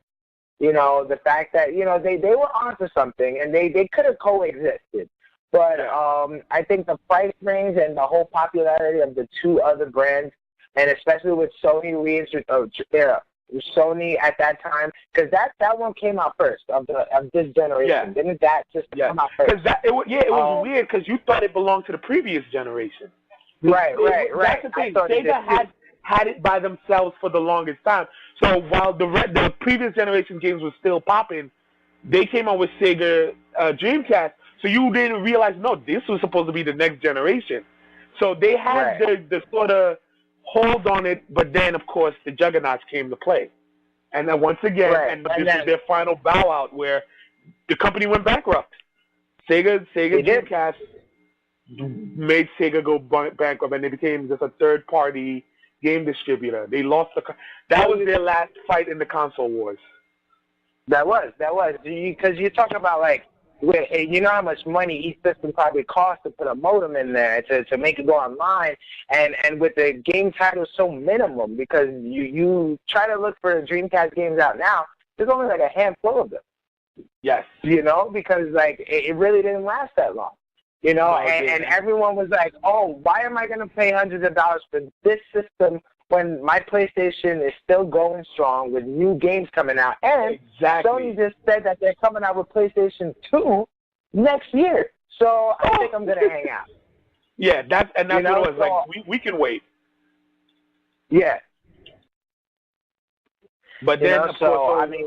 A: The fact that, they were onto something, and they could have coexisted. But I think the price range and the whole popularity of the two other brands, and especially with Sony Sony at that time, because that one came out first of this generation. Didn't that just come out first?
B: It was weird because you thought it belonged to the previous generation.
A: Right.
B: That's the thing. Sega had it by themselves for the longest time. So while the previous generation games were still popping, they came out with Sega Dreamcast. So you didn't realize, no, this was supposed to be the next generation. So they had the sort of hold on it, but then, of course, the juggernauts came to play. And then once again, and this is their final bow out where the company went bankrupt. Sega Dreamcast made Sega go bankrupt, and they became just a third-party game distributor. They lost that was their last fight in the console wars.
A: That was because you talk about like, you know how much money each system probably costs to put a modem in there to make it go online, and with the game titles so minimum, because you try to look for Dreamcast games out now, there's only like a handful of them.
B: Yes.
A: You know, because like it really didn't last that long. You know, and everyone was like, oh, why am I going to pay hundreds of dollars for this system when my PlayStation is still going strong with new games coming out? And Sony just said that they're coming out with PlayStation 2 next year. So I think I'm going to hang out.
B: Yeah, that's what it was. Like, we can wait.
A: Yeah.
B: But then, of course,
A: I mean...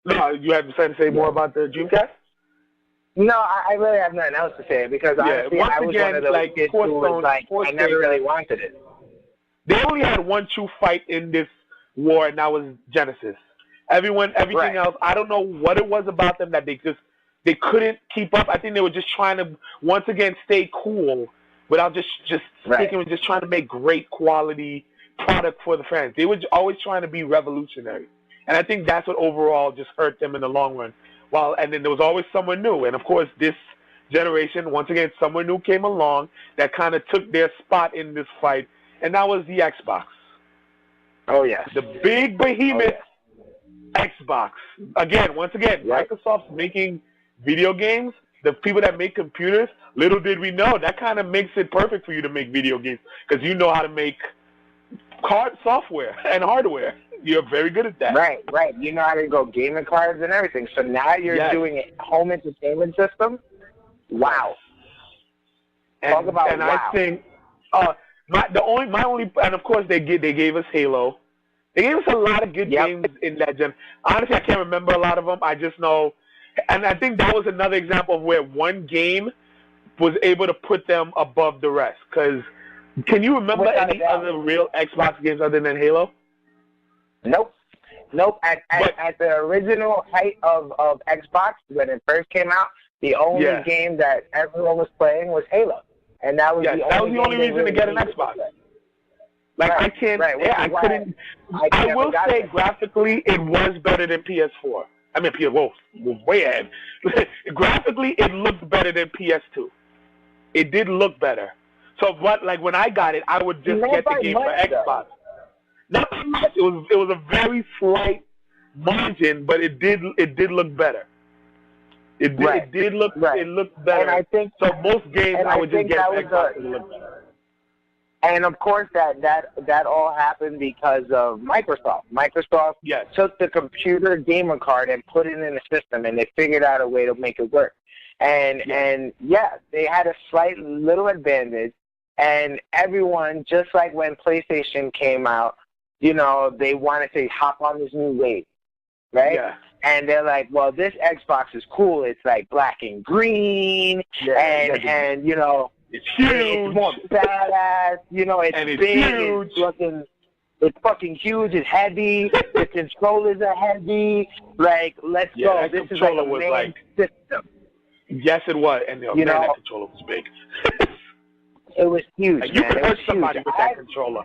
B: No, you have to say more about the Dreamcast?
A: No, I really have nothing else to say, because honestly, I was one of those kids who was like, I never really wanted it.
B: They only had one true fight in this war, and that was Genesis. Everything else, I don't know what it was about them that they couldn't keep up. I think they were just trying to, once again, stay cool without just sticking with just trying to make great quality product for the fans. They were always trying to be revolutionary. And I think that's what overall just hurt them in the long run. And then there was always someone new. And, of course, this generation, once again, someone new came along that kind of took their spot in this fight, and that was the Xbox.
A: Oh, yes.
B: The big behemoth Xbox. Once again, Microsoft's making video games. The people that make computers, little did we know, that kind of makes it perfect for you to make video games, because you know how to make software and hardware. You're very good at that.
A: Right. You know how to go gaming cards and everything. So now you're doing a home entertainment system? Wow. Talk about wow.
B: I think my only and of course they gave us Halo. They gave us a lot of good games in that gen. Honestly, I can't remember a lot of them. I just know, and I think that was another example of where one game was able to put them above the rest. Because can you remember any other real Xbox games other than Halo?
A: Nope. At the original height of Xbox, when it first came out, the only game that everyone was playing was Halo. And that was the only
B: reason to get an Xbox. Like, I can't, I couldn't, I will say graphically it was better than PS4. I mean, PS4, way ahead. Graphically, it looked better than PS2. It did look better. So, but like when I got it, I would just get the game for Xbox. Not much. It was a very slight margin, but it did look better. It did look it looked better.
A: And I think
B: so. Most games I would just get Xbox to look better.
A: And of course, that all happened because of Microsoft. Microsoft took the computer gamer card and put it in the system, and they figured out a way to make it work. And they had a slight little advantage. And everyone, just like when PlayStation came out, you know, they wanted to hop on this new wave, right? Yeah. And they're like, well, this Xbox is cool. It's like black and green, and you know,
B: it's huge.
A: It's more badass. You know, it's
B: and it's
A: big.
B: Huge.
A: It's fucking huge. It's heavy. The controllers are heavy. Like, let's go. This is like a main system.
B: Yes, it was. And that controller was big.
A: It was huge.
B: Like, you could hurt somebody with that controller.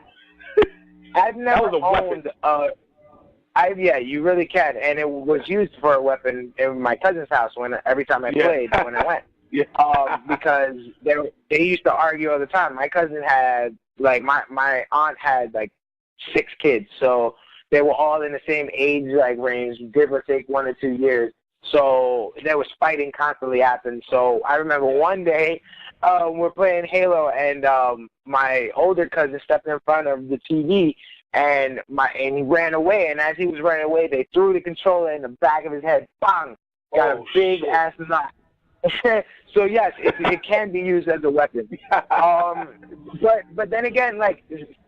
A: I've never owned you really can, and it was used for a weapon in my cousin's house every time I played when I went. Because they used to argue all the time. My cousin had my aunt had 6 kids, so they were all in the same age range, give or take 1 or 2 years. So there was fighting constantly happening. So I remember one day we're playing Halo, and my older cousin stepped in front of the TV, and he ran away. And as he was running away, they threw the controller in the back of his head. Bang! Got a big ass knot. So yes, it can be used as a weapon. But then again,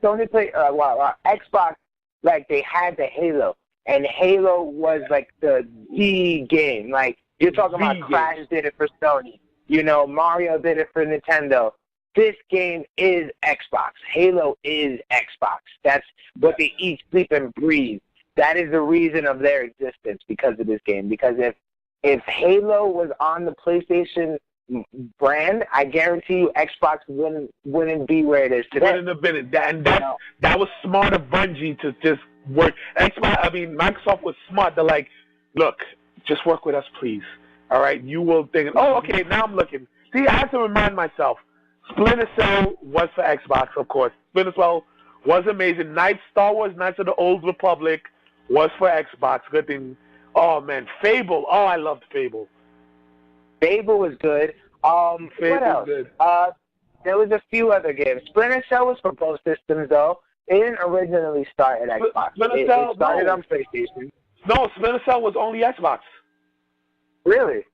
A: Sony play Xbox, they had the Halo, and Halo was the game. You're talking about Crash did it for Sony. You know, Mario did it for Nintendo. this game is Xbox. Halo is Xbox. That's what they eat, sleep, and breathe. That is the reason of their existence because of this game. Because if Halo was on the PlayStation brand, I guarantee you Xbox wouldn't be where it is today.
B: Wouldn't have been. That was smart of Bungie to just work. Microsoft was smart. They're like, look, just work with us, please. All right? You will think, oh, okay, now I'm looking. See, I have to remind myself. Splinter Cell was for Xbox, of course. Splinter Cell was amazing. Star Wars Knights of the Old Republic was for Xbox. Good thing. Oh, man. Fable. Oh, I loved Fable.
A: Fable was good. What else?
B: Good.
A: There was a few other games. Splinter Cell was for both systems, though. It didn't originally start at Xbox. It started on PlayStation.
B: No, Splinter Cell was only Xbox.
A: Really?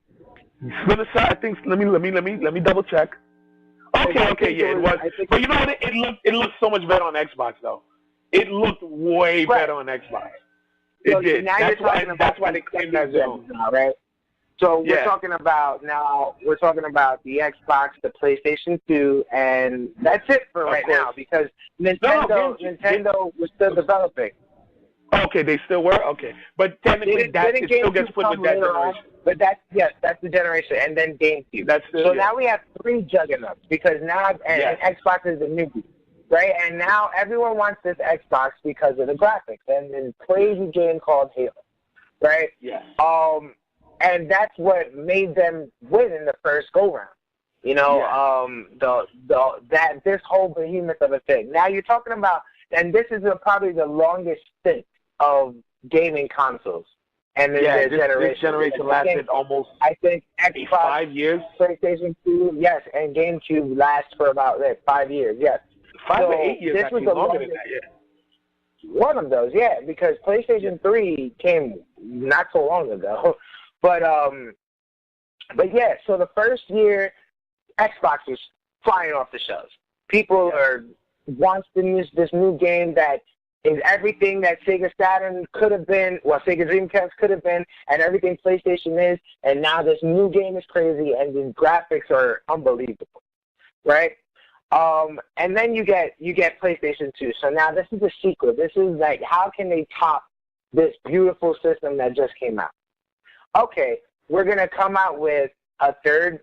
B: Splinter Cell, I think. Let me double check. Okay, yeah, it was. But you know what? It looked so much better on Xbox, though. It looked way better on Xbox. It did. That's why they claimed that zone,
A: right? So we're talking about the Xbox, the PlayStation 2, and that's it for right now because Nintendo was still developing.
B: Okay, they still were? Okay. But technically it still gets put with that generation.
A: But that's the generation, and then GameCube. Now we have 3 juggernauts because now and Xbox is the newbie, right? And now everyone wants this Xbox because of the graphics and a crazy game called Halo, right?
B: Yeah.
A: And that's what made them win in the first go-round. You know, this whole behemoth of a thing. Now you're talking about, and this is probably the longest stint of gaming consoles. And then
B: this generation lasted almost,
A: I think, Xbox,
B: 5 years.
A: PlayStation 2, yes, and GameCube lasts for about 5 years, yes.
B: 5 or 8 years,
A: this
B: actually,
A: was
B: longer than that, yeah.
A: One of those, yeah, because PlayStation 3 came not so long ago. But yeah, so the first year, Xbox was flying off the shelves. People are wanting this new game that is everything that Sega Saturn could have been, Sega Dreamcast could have been, and everything PlayStation is, and now this new game is crazy, and the graphics are unbelievable, right? And then you get PlayStation 2. So now this is a sequel. This is like, how can they top this beautiful system that just came out? Okay, we're going to come out with a third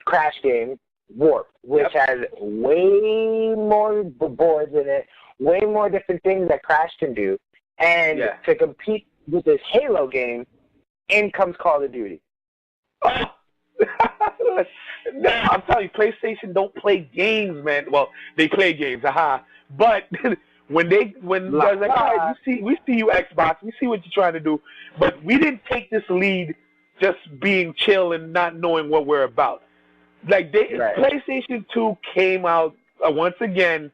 A: Crash game, Warped, which has way more boards in it, way more different things that Crash can do. And to compete with this Halo game, in comes Call of Duty.
B: I'm telling you, PlayStation don't play games, man. Well, they play games, but when they're like, all right, we see you, Xbox, we see what you're trying to do, but we didn't take this lead just being chill and not knowing what we're about. Like PlayStation 2 came out once again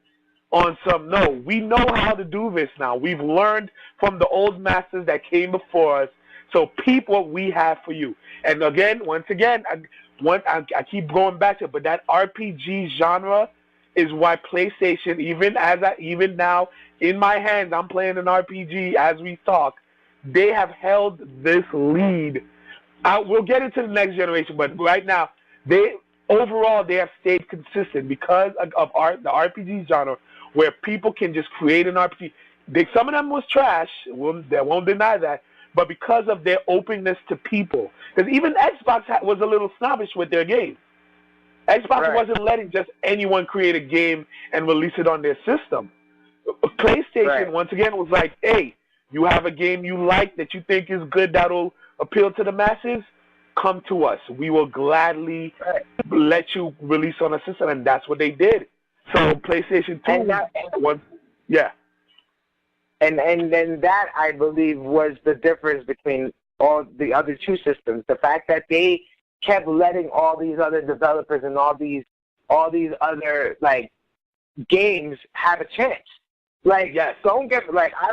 B: on some, we know how to do this now. We've learned from the old masters that came before us, so peep what we have for you. And once again, I keep going back to it, but that RPG genre is why PlayStation, even now in my hands, I'm playing an RPG as we talk. They have held this lead. We'll get into the next generation, but right now, they have stayed consistent because of the RPG genre, where people can just create an RPG. Some of them was trash. They won't deny that. But because of their openness to people, because even Xbox was a little snobbish with their games. Xbox wasn't letting just anyone create a game and release it on their system. PlayStation, once again, was like, hey, you have a game you like that you think is good that'll appeal to the masses? Come to us. We will gladly let you release on a system, and that's what they did. So PlayStation 2
A: And then that, I believe, was the difference between all the other two systems. The fact that they kept letting all these other developers and all these other games have a chance. I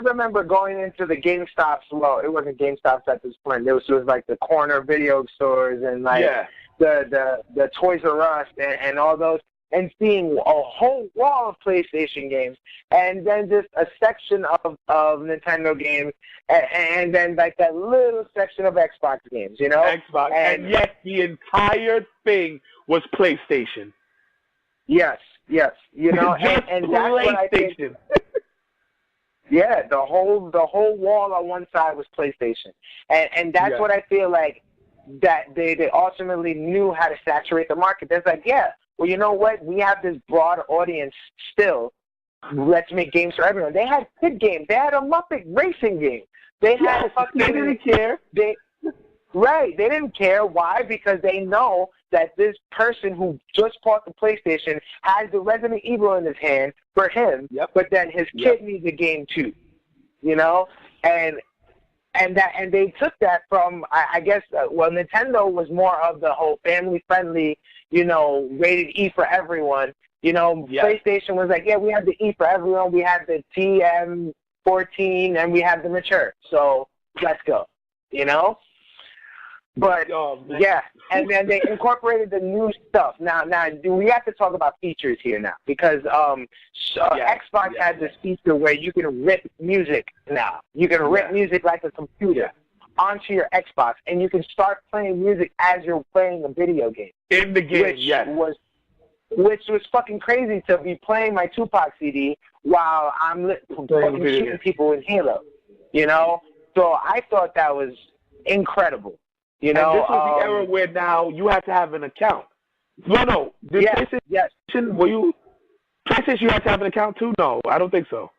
A: remember going into the GameStops. Well, it wasn't GameStops at this point. It was like the corner video stores and the Toys R Us and all those, and seeing a whole wall of PlayStation games, and then just a section of Nintendo games, and then that little section of Xbox games,
B: Xbox, and yet the entire thing was PlayStation.
A: Yes. You know, and that's what I think. Yeah, the whole wall on one side was PlayStation, and that's what I feel like that they ultimately knew how to saturate the market. They're like, yeah, well, you know what? We have this broad audience still. Let's make games for everyone. They had kid games. They had a Muppet racing game. They had fucking.
B: They didn't care.
A: Right. They didn't care. Why? Because they know that this person who just bought the PlayStation has the Resident Evil in his hand for him, but then his kid needs a game too. You know? And they took that from, I guess, Nintendo was more of the whole family-friendly, you know, rated E for everyone. You know, PlayStation was like, yeah, we have the E for everyone. We have the TM14, and we have the mature. So let's go. You know? But, and then they incorporated the new stuff. Now, we have to talk about features here now, because Xbox had this feature where you can rip music now. You can rip music like a computer onto your Xbox, and you can start playing music as you're playing a video game.
B: In the game,
A: which was fucking crazy to be playing my Tupac CD while I'm fucking shooting people in Halo. You know? So I thought that was incredible. You know,
B: and this was the era where now you have to have an account. No. PlayStation, PlayStation, you have to have an account too? No, I don't think so.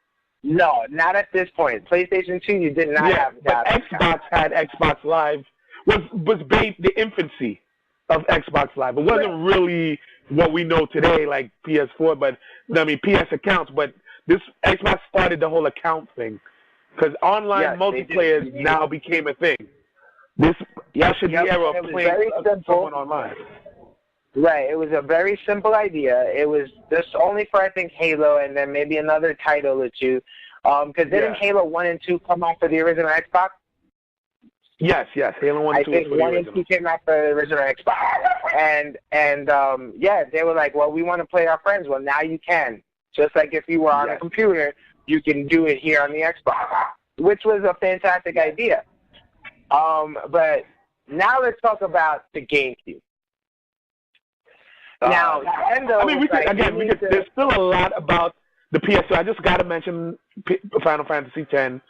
A: No, not at this point. PlayStation 2, you did not have
B: but Xbox had Xbox Live. Was the infancy of Xbox Live. It wasn't really what we know today, like PS4, but PS accounts. But this Xbox started the whole account thing, because online multiplayer now became a thing. This ushered the era of playing someone online.
A: Right. It was a very simple idea. It was just only for, I think, Halo and then maybe another title or two. Because didn't Halo 1 and 2 come out for the original Xbox?
B: Yes. Halo 1 and 2
A: I think 1 and 2 came out for the original Xbox. And they were like, well, we want to play our friends. Well, now you can. Just like if you were on a computer, you can do it here on the Xbox, which was a fantastic idea. But now let's talk about the GameCube. Now, Nintendo.
B: There's still a lot about the PS2. I just got to mention Final Fantasy X,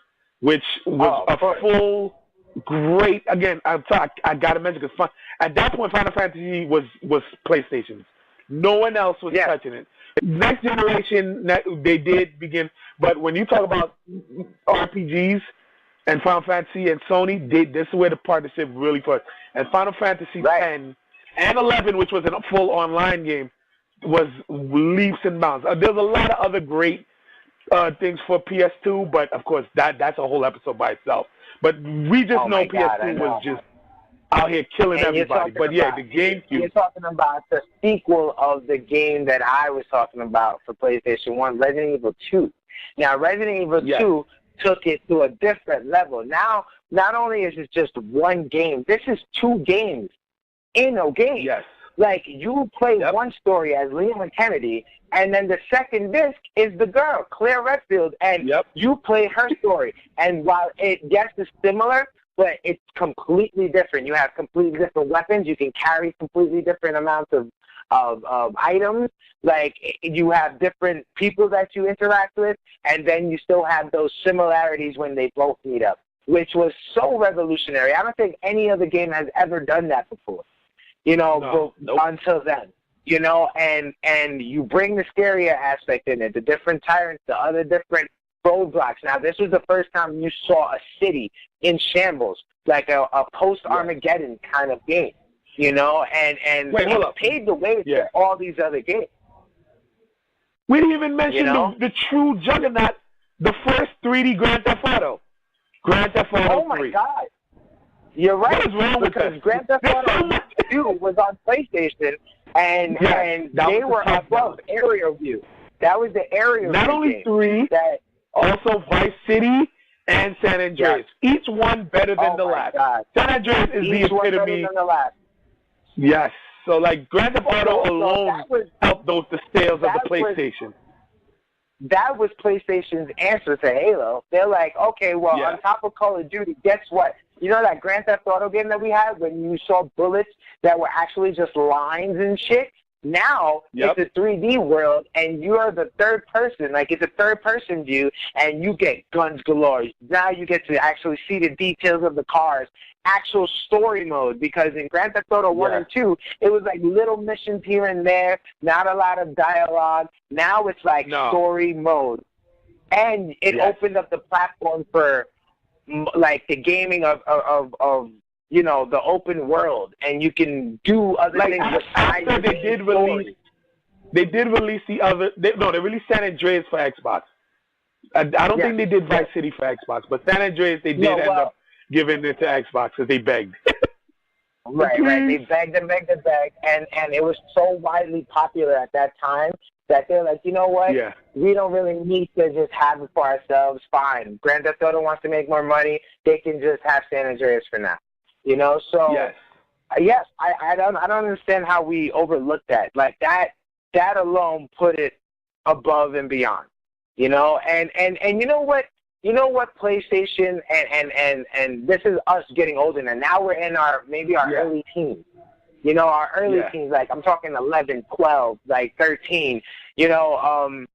B: which was a full, great. Again, I'm sorry, I got to mention because at that point, Final Fantasy was PlayStation. No one else was touching it. Next generation, they did begin, but when you talk about RPGs and Final Fantasy and Sony, this is where the partnership really first. And Final Fantasy X and 11, which was a full online game, was leaps and bounds. There's a lot of other great things for PS2, but of course that's a whole episode by itself. But we just know PS2 was just out here killing everybody. But the GameCube.
A: You're talking about the sequel of the game that I was talking about for PlayStation 1, Resident Evil 2. Now, Resident Evil 2 took it to a different level. Now, not only is it just one game, this is two games in a game.
B: Yes.
A: Like, you play one story as Leon Kennedy, and then the second disc is the girl, Claire Redfield, and you play her story. And while it, is similar, but it's completely different. You have completely different weapons. You can carry completely different amounts of items. Like, you have different people that you interact with, and then you still have those similarities when they both meet up, which was so revolutionary. I don't think any other game has ever done that before, until then. And you bring the scarier aspect in it, the different tyrants, the other different roadblocks. Now, this was the first time you saw a city in shambles, like a post-Armageddon kind of game, and it paved the way for all these other games.
B: We didn't even mention the true juggernaut, the first 3D Grand Theft Auto. Grand Theft Auto 3.
A: Oh, my God. You're right, because Grand Theft Auto 2 was on PlayStation, and they were above area view. That was the area view.
B: Not only 3, also Vice City and San Andreas. Each one better than the last.
A: God.
B: San Andreas is the epitome.
A: Than the last.
B: Yes. So, like, Grand Theft Auto alone helped the sales of the PlayStation.
A: That was PlayStation's answer to Halo. They're like, okay, well, on top of Call of Duty, guess what? You know that Grand Theft Auto game that we had when you saw bullets that were actually just lines and shit? Now it's a 3D world, and you are the third person. Like, it's a third-person view, and you get guns galore. Now you get to actually see the details of the cars, actual story mode, because in Grand Theft Auto 1 and 2, it was like little missions here and there, not a lot of dialogue. Now it's like story mode. And it opened up the platform for, like, the gaming of you know, the open world, and you can do other things besides the
B: They did release the other. They released San Andreas for Xbox. I don't think they did Vice City for Xbox, but San Andreas they did end up giving it to Xbox because they begged.
A: Right. They begged and it was so widely popular at that time that they're like, you know what?
B: Yeah.
A: We don't really need to just have it for ourselves. Fine. Grand Theft Auto wants to make more money. They can just have San Andreas for now. You know, so yes, I don't understand how we overlooked that. Like, that alone put it above and beyond. You know, and you know what PlayStation and this is us getting older now we're in our early teens. You know, our early teens, like I'm talking 11, 12, like 13, you know,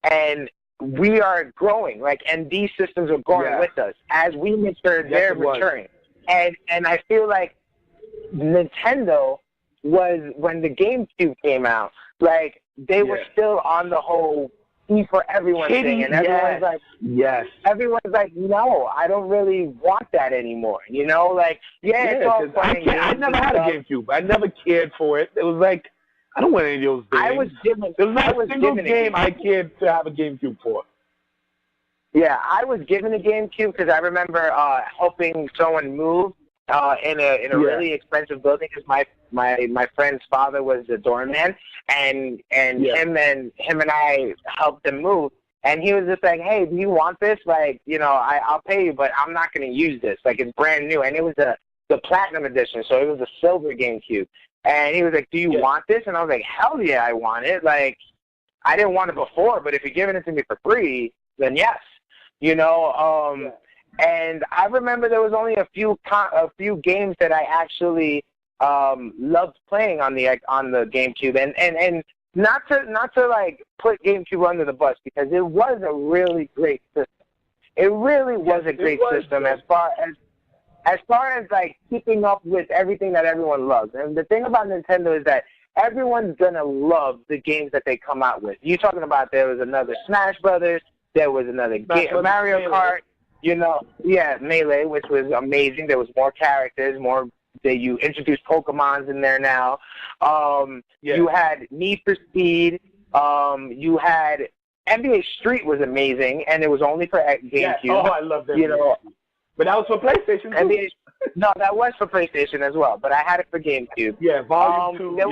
A: and we are growing, like, and these systems are growing with us. As we mature, they're maturing. And I feel like Nintendo was, when the GameCube came out, like, they were still on the whole E for everyone thing, and everyone's like, no, I don't really want that anymore. You know, like, it's all fine.
B: I never had a GameCube. I never cared for it. It was like, I don't want any of those things. There was not a single game I cared to have a GameCube for.
A: Yeah, I was given a GameCube because I remember helping someone move in a really expensive building because my friend's father was the doorman, and him and I helped him move, and he was just like, hey, do you want this? Like, you know, I'll pay you, but I'm not going to use this. Like, it's brand new, and it was the Platinum Edition, so it was a silver GameCube, and he was like, do you want this? And I was like, hell yeah, I want it. Like, I didn't want it before, but if you're giving it to me for free, then yes. You know, and I remember there was only a few games that I actually loved playing on the GameCube, and not to like put GameCube under the bus, because it was a really great system. It really was a great system as far as like keeping up with everything that everyone loves. And the thing about Nintendo is that everyone's gonna love the games that they come out with. You talking about there was another Smash Brothers. There was another Mario Kart, you know, Melee, which was amazing. There was more characters, you introduced Pokemons in there now. You had Need for Speed. You had NBA Street was amazing, and it was only for GameCube.
B: Oh, I love that. You know, but that was for PlayStation too.
A: No, that was for PlayStation as well, but I had it for GameCube.
B: Yeah, Volume 2.
A: There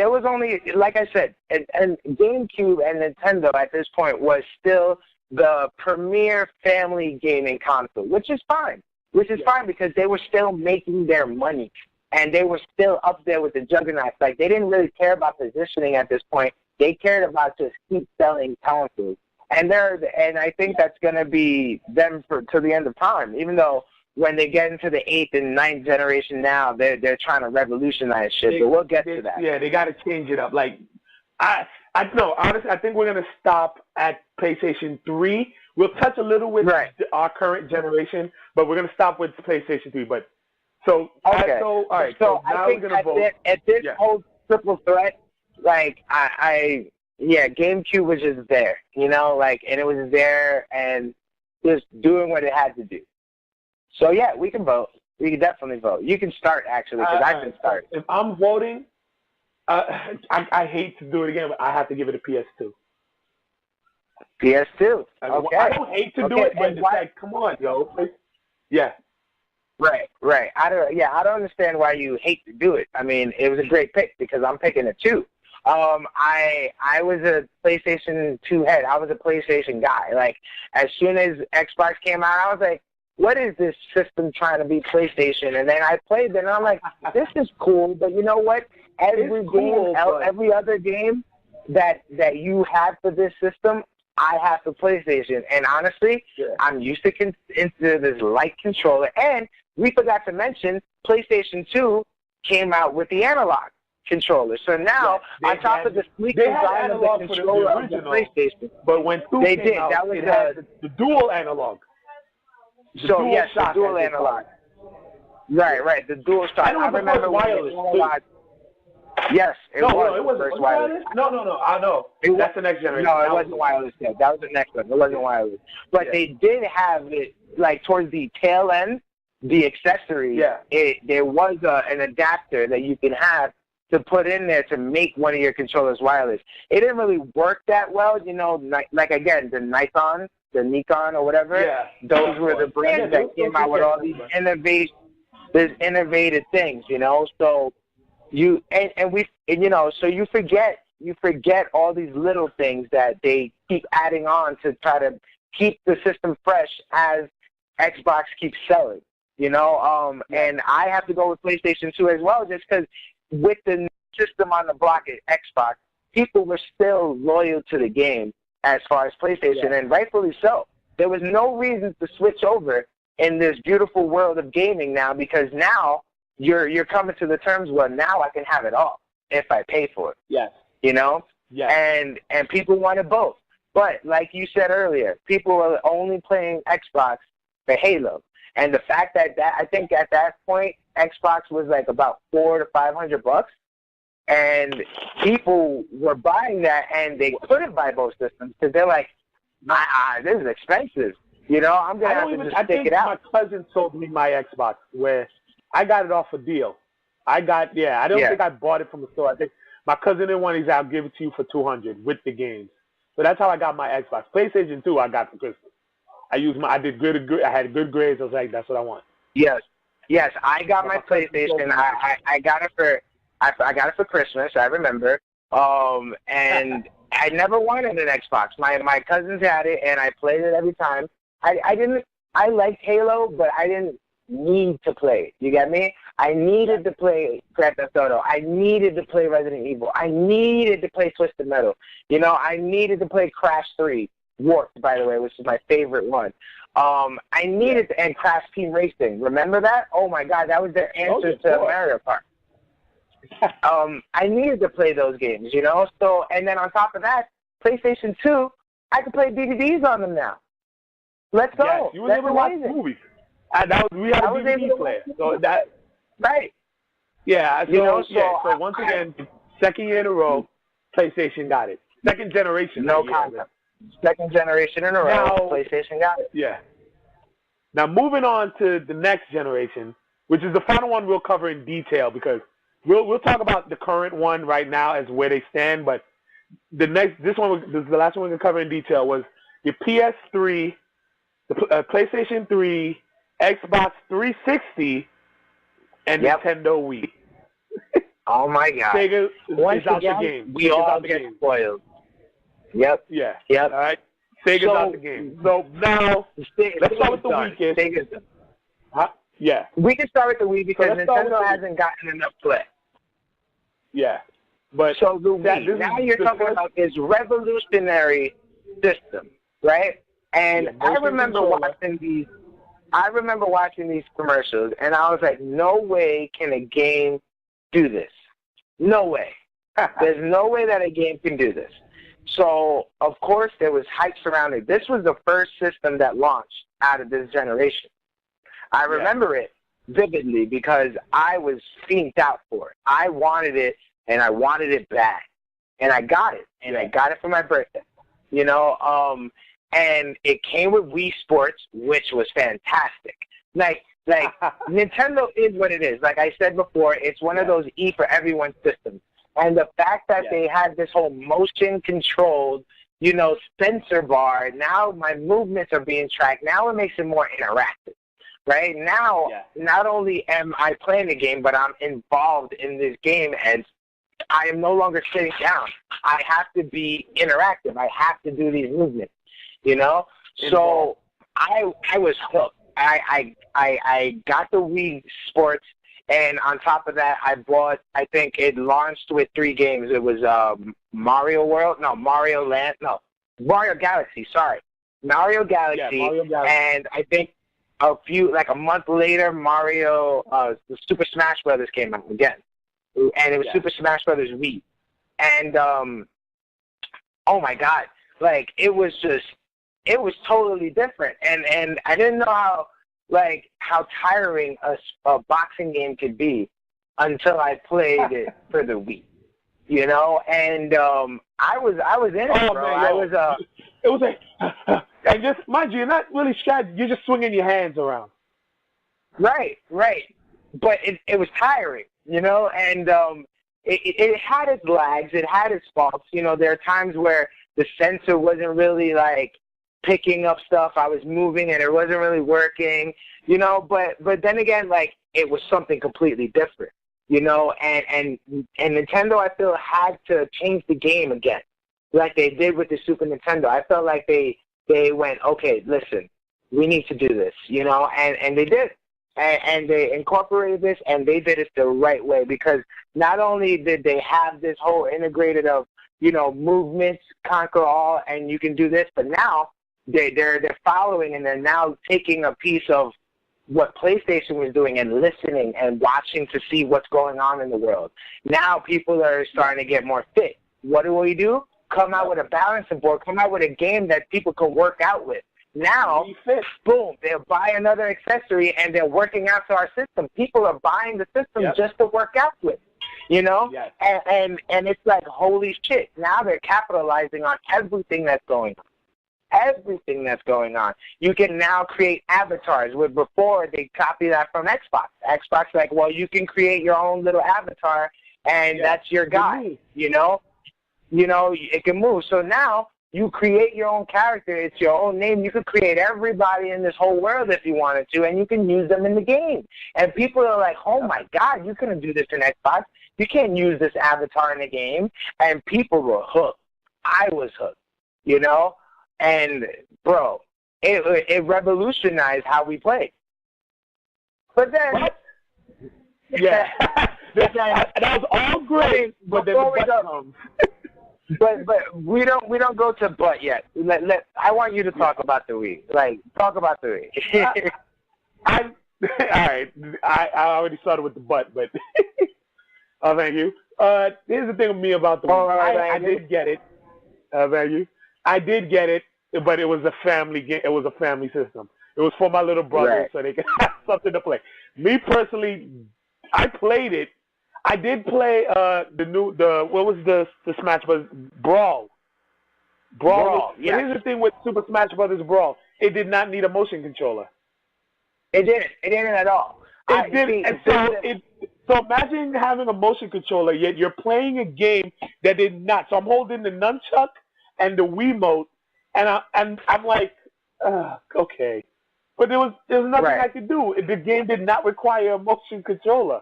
A: was only, like I said, and GameCube and Nintendo at this point was still the premier family gaming console, which is fine. Because they were still making their money, and they were still up there with the juggernauts. Like, they didn't really care about positioning at this point. They cared about just keep selling consoles. And I think that's going to be them to the end of time, even though when they get into the 8th and 9th generation now, they're trying to revolutionize shit, but we'll get to that.
B: Yeah, they got to change it up. Like, honestly, I think we're going to stop at PlayStation 3. We'll touch a little with our current generation, but we're going to stop with PlayStation 3. But all right. So now
A: I think
B: we're going to vote.
A: At this whole triple threat, like, GameCube was just there, you know, like, and it was there and just doing what it had to do. So, yeah, we can vote. We can definitely vote. You can start, actually, because I can start.
B: If I'm voting, I hate to do it again, but I have to give it a PS2.
A: PS2. Okay.
B: I don't hate to do it, but it's like, come on, yo. Yeah.
A: Right. I don't understand why you hate to do it. I mean, it was a great pick because I'm picking it too. I was a PlayStation 2 head. I was a PlayStation guy. Like, as soon as Xbox came out, I was like, what is this system trying to be PlayStation? And then I played it, and I'm like, this is cool, but you know what? Every other game that you have for this system, I have for PlayStation. And honestly, I'm used to into this light controller. And we forgot to mention, PlayStation 2 came out with the analog. controller. So now, on top of the sleek design of the controller of the PlayStation,
B: but when 2
A: they
B: came
A: did.
B: out,
A: That was
B: it had the dual analog.
A: The dual analog. Right. The dual shock.
B: I remember wireless.
A: Yes, it was.
B: It wasn't wireless. No. I know. That's the next generation.
A: No, it wasn't wireless yet. That was the next one. It wasn't wireless. But they did have it, like, towards the tail end, the accessory. Yeah. There was an adapter that you can have to put in there to make one of your controllers wireless. It didn't really work that well, you know, like again, the Nikon or whatever. Yeah. Those were the brands that came out with all these innovative things, you know. So you so you forget all these little things that they keep adding on to try to keep the system fresh as Xbox keeps selling, you know. And I have to go with PlayStation 2 as well, just because with the system on the block at Xbox, people were still loyal to the game as far as PlayStation, and rightfully so. There was no reason to switch over in this beautiful world of gaming now, because now you're coming to the terms where now I can have it all if I pay for it. Yes. You know? Yes. And people wanted both. But like you said earlier, people are only playing Xbox for Halo. And the fact that I think at that point Xbox was like about $400 to $500, and people were buying that, and they couldn't buy both systems because they're like, this is expensive. You know, I'm gonna have to just stick it out.
B: My cousin sold me my Xbox, where I got it off a deal. I don't think I bought it from the store. I think my cousin didn't want. He said, I'll give it to you for $200 with the games. So that's how I got my Xbox. PlayStation 2 I got for Christmas. I had good grades. I was like, that's what I want.
A: Yes, I got my PlayStation. I got it for Christmas. I remember. And I never wanted an Xbox. My cousins had it, and I played it every time. I liked Halo, but I didn't need to play it. You get me? I needed to play Grand Theft Auto. I needed to play Resident Evil. I needed to play Twisted Metal. You know, I needed to play Crash 3. Warped, by the way, which is my favorite one. I needed to, and Crash Team Racing. Remember that? Oh my God, that was their answer to Mario Kart. I needed to play those games, you know. So, and then on top of that, PlayStation 2, I can play DVDs on them now. Let's go.
B: Yes, you were able to watch movies. We had a DVD player. So that
A: right.
B: Yeah. So once again, second year in a row, PlayStation got it. Second generation.
A: No concept. Second generation in a row, PlayStation got it.
B: Yeah. Now, moving on to the next generation, which is the final one we'll cover in detail, because we'll talk about the current one right now as where they stand, but the last one we're going to cover in detail was the PS3, the PlayStation 3, Xbox 360, and Nintendo Wii.
A: Oh, my God.
B: Sega is out the game.
A: We all get spoiled. Yep.
B: Yeah.
A: Yep.
B: All right. Sega's out the game. So now, let's start with the weakest.
A: Sega's done.
B: Yeah.
A: We can start with the Wii because Nintendo hasn't gotten enough play.
B: Yeah. But
A: so the Wii, now you're talking about this revolutionary system, right? And I remember watching these commercials, and I was like, no way can a game do this. No way. There's no way that a game can do this. So, of course, there was hype surrounding it. This was the first system that launched out of this generation. I remember it vividly because I was fiended out for it. I wanted it, and I wanted it bad. And I got it, and I got it for my birthday. You know, and it came with Wii Sports, which was fantastic. Like Nintendo is what it is. Like I said before, it's one of those E for everyone systems. And the fact that they had this whole motion-controlled, you know, sensor bar, now my movements are being tracked. Now it makes it more interactive, right? Now, not only am I playing the game, but I'm involved in this game, and I am no longer sitting down. I have to be interactive. I have to do these movements, you know? So I was hooked. I got the Wii Sports. And on top of that, I think it launched with 3 games. It was Mario Galaxy, sorry. Mario Galaxy. And I think a month later, the Super Smash Brothers came out again. and it was Super Smash Brothers Wii. And, oh my God, like, it was totally different. And I didn't know how tiring a boxing game could be until I played it for the Wii, you know? And, I was in it, bro.
B: Man, it was like, and just, mind you, you're not really strategy, you're just swinging your hands around.
A: Right. But it was tiring, you know? And, it had its lags, it had its faults. You know, there are times where the sensor wasn't really, like, picking up stuff. I was moving and it wasn't really working, you know? But then again, like, it was something completely different, you know? And Nintendo, I feel, had to change the game again, like they did with the Super Nintendo. I felt like they went, okay, listen, we need to do this, you know? And they did. And they incorporated this, and they did it the right way, because not only did they have this whole integrated of, you know, movements, conquer all, and you can do this, but now they're following, and they're now taking a piece of what PlayStation was doing and listening and watching to see what's going on in the world. Now people are starting to get more fit. What do we do? Come out with a balancing board, come out with a game that people can work out with. Now, boom, they'll buy another accessory and they're working out to our system. People are buying the system just to work out with, you know?
B: Yes.
A: And it's like, holy shit, now they're capitalizing on everything that's going on. Everything that's going on. You can now create avatars, where before they copy that from Xbox. Xbox, like, well, you can create your own little avatar and that's your guy, you know? You know, it can move. So now, you create your own character. It's your own name. You could create everybody in this whole world if you wanted to, and you can use them in the game. And people are like, oh, my God, you couldn't do this in Xbox. You can't use this avatar in the game. And people were hooked. I was hooked, you know? And, bro, it revolutionized how we played. But then...
B: Yeah. that was all great, but then But
A: we don't go to butt yet. I want you to talk about the Wii. Like, talk about the Wii.
B: All right. I already started with the butt, but oh, thank you. Here's the thing with me about the Wii. I did get it. Thank you. I did get it, but it was a family game. It was a family system. It was for my little brother, so they could have something to play. Me personally, I played it. I did play what was the Smash Brothers Brawl.
A: Yeah.
B: Here's the thing with Super Smash Brothers Brawl. It did not need a motion controller.
A: It didn't. It didn't at all.
B: It didn't. So imagine having a motion controller, yet you're playing a game that did not. So I'm holding the nunchuck and the Wiimote, and I'm like, okay. But there was nothing I could do. The game did not require a motion controller.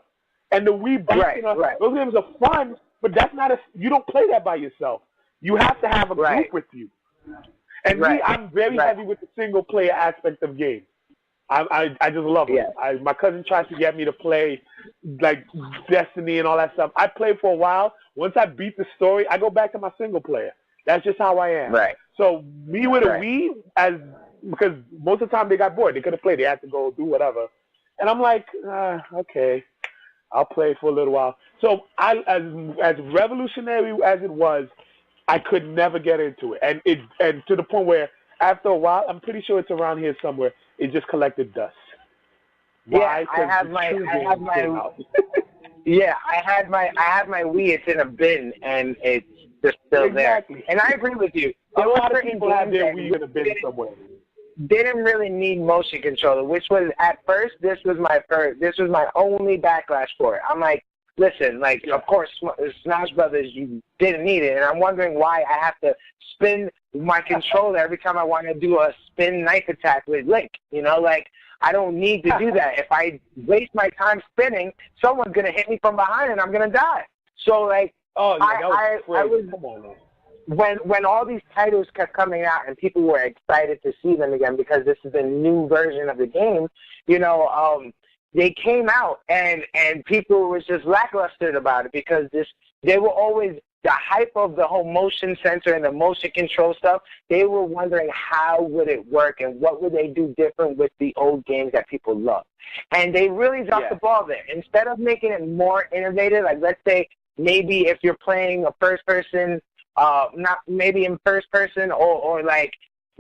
B: And the Wii bouncing those games are fun, but that's not you don't play that by yourself. You have to have a group with you. And me, I'm very heavy with the single player aspect of games. I just love it. My cousin tries to get me to play like Destiny and all that stuff. I played for a while. Once I beat the story, I go back to my single player. That's just how I am.
A: Right.
B: So me with a Wii, because most of the time they got bored. They couldn't play. They had to go do whatever. And I'm like, okay. I'll play for a little while. So as revolutionary as it was, I could never get into it. And to the point where after a while, I'm pretty sure it's around here somewhere, it just collected dust. Why?
A: I had my Wii. It's in a bin and it's just still there. And I agree with you.
B: A lot of people have their Wii in a bin somewhere.
A: Didn't really need motion controller, which was at first this was my only backlash for it. I'm like, listen, like of course Smash Brothers, you didn't need it, and I'm wondering why I have to spin my controller every time I want to do a spin knife attack with Link. You know, like I don't need to do that. If I waste my time spinning, someone's gonna hit me from behind and I'm gonna die. So like, I was. Come on, man. When all these titles kept coming out and people were excited to see them again because this is a new version of the game, you know, they came out and people was just lackluster about it because they were always the hype of the whole motion sensor and the motion control stuff, they were wondering how would it work and what would they do different with the old games that people love. And they really dropped the ball there. Instead of making it more innovative, like let's say maybe if you're playing a first person, not maybe in first person or like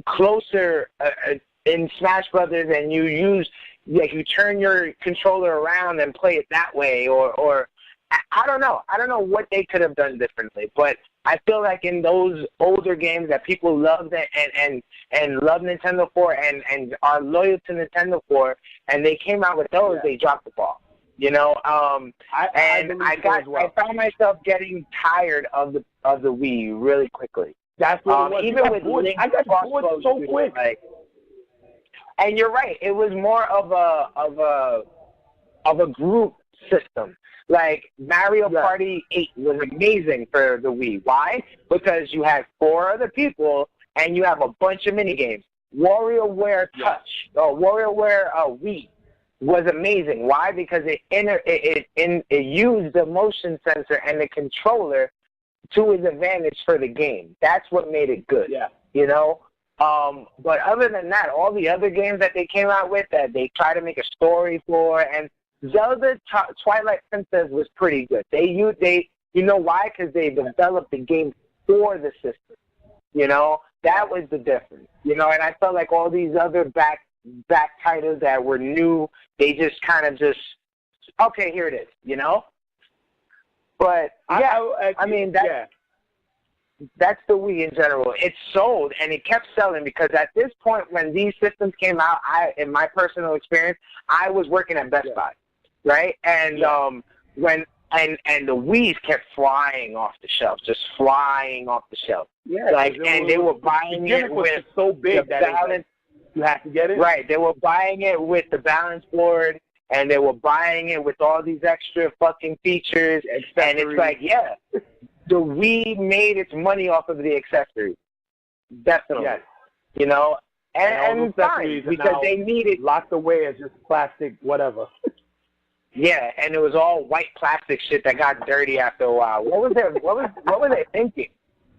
A: closer in Smash Brothers, and you use like you turn your controller around and play it that way, or I don't know. I don't know what they could have done differently, but I feel like in those older games that people loved and love Nintendo for and are loyal to Nintendo for, and they came out with those, they dropped the ball. You know, I found myself getting tired of the Wii really quickly.
B: That's what it was.
A: Even with Link,
B: I got bored so quick.
A: Like, and you're right. It was more of a group system. Like Mario Party 8 was amazing for the Wii. Why? Because you had 4 other people and you have a bunch of mini games. WarioWare Touch, WarioWare Wii was amazing. Why? Because it used the motion sensor and the controller to its advantage for the game. That's what made it good. Yeah. You know? But other than that, all the other games that they came out with that they try to make a story for, and Zelda Twilight Princess was pretty good. You know why? Because they developed the game for the system. You know, that was the difference. You know, and I felt like all these other back titles that were new, they just kind of okay, here it is. You know. But I mean that's the Wii in general. It sold and it kept selling because at this point when these systems came out, in my personal experience, I was working at Best Buy. Right? And when the Wii's kept flying off the shelf, just flying off the shelf. Yeah. Like they were buying it with
B: so big that balance. You had to get it.
A: Right. They were buying it with the balance board, and they were buying it with all these extra fucking features. And it's like, the Wii made its money off of the accessories. Definitely. Yes. You know, and fine because they needed
B: locked away as just plastic, whatever.
A: Yeah, and it was all white plastic shit that got dirty after a while. What were they thinking?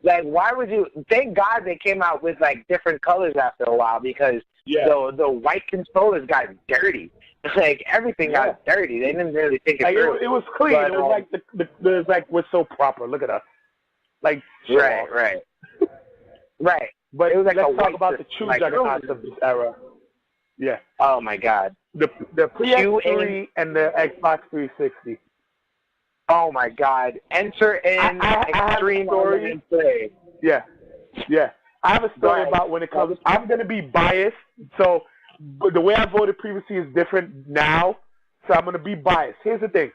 A: Like, why would you? Thank God they came out with like different colors after a while because the white controllers got dirty. Like everything got dirty. They didn't really think it through.
B: It was clean. But, it was like we're so proper. Look at us. Like
A: right.
B: But
A: it was like
B: let's talk about the true juggernauts of this era. Yeah.
A: Oh my God.
B: The PS3 and the Xbox 360.
A: Oh my God! Enter in Extreme Origin Play.
B: Yeah. I have a story about when it comes. I'm gonna be biased, so the way I voted previously is different now. So I'm gonna be biased. Here's the thing: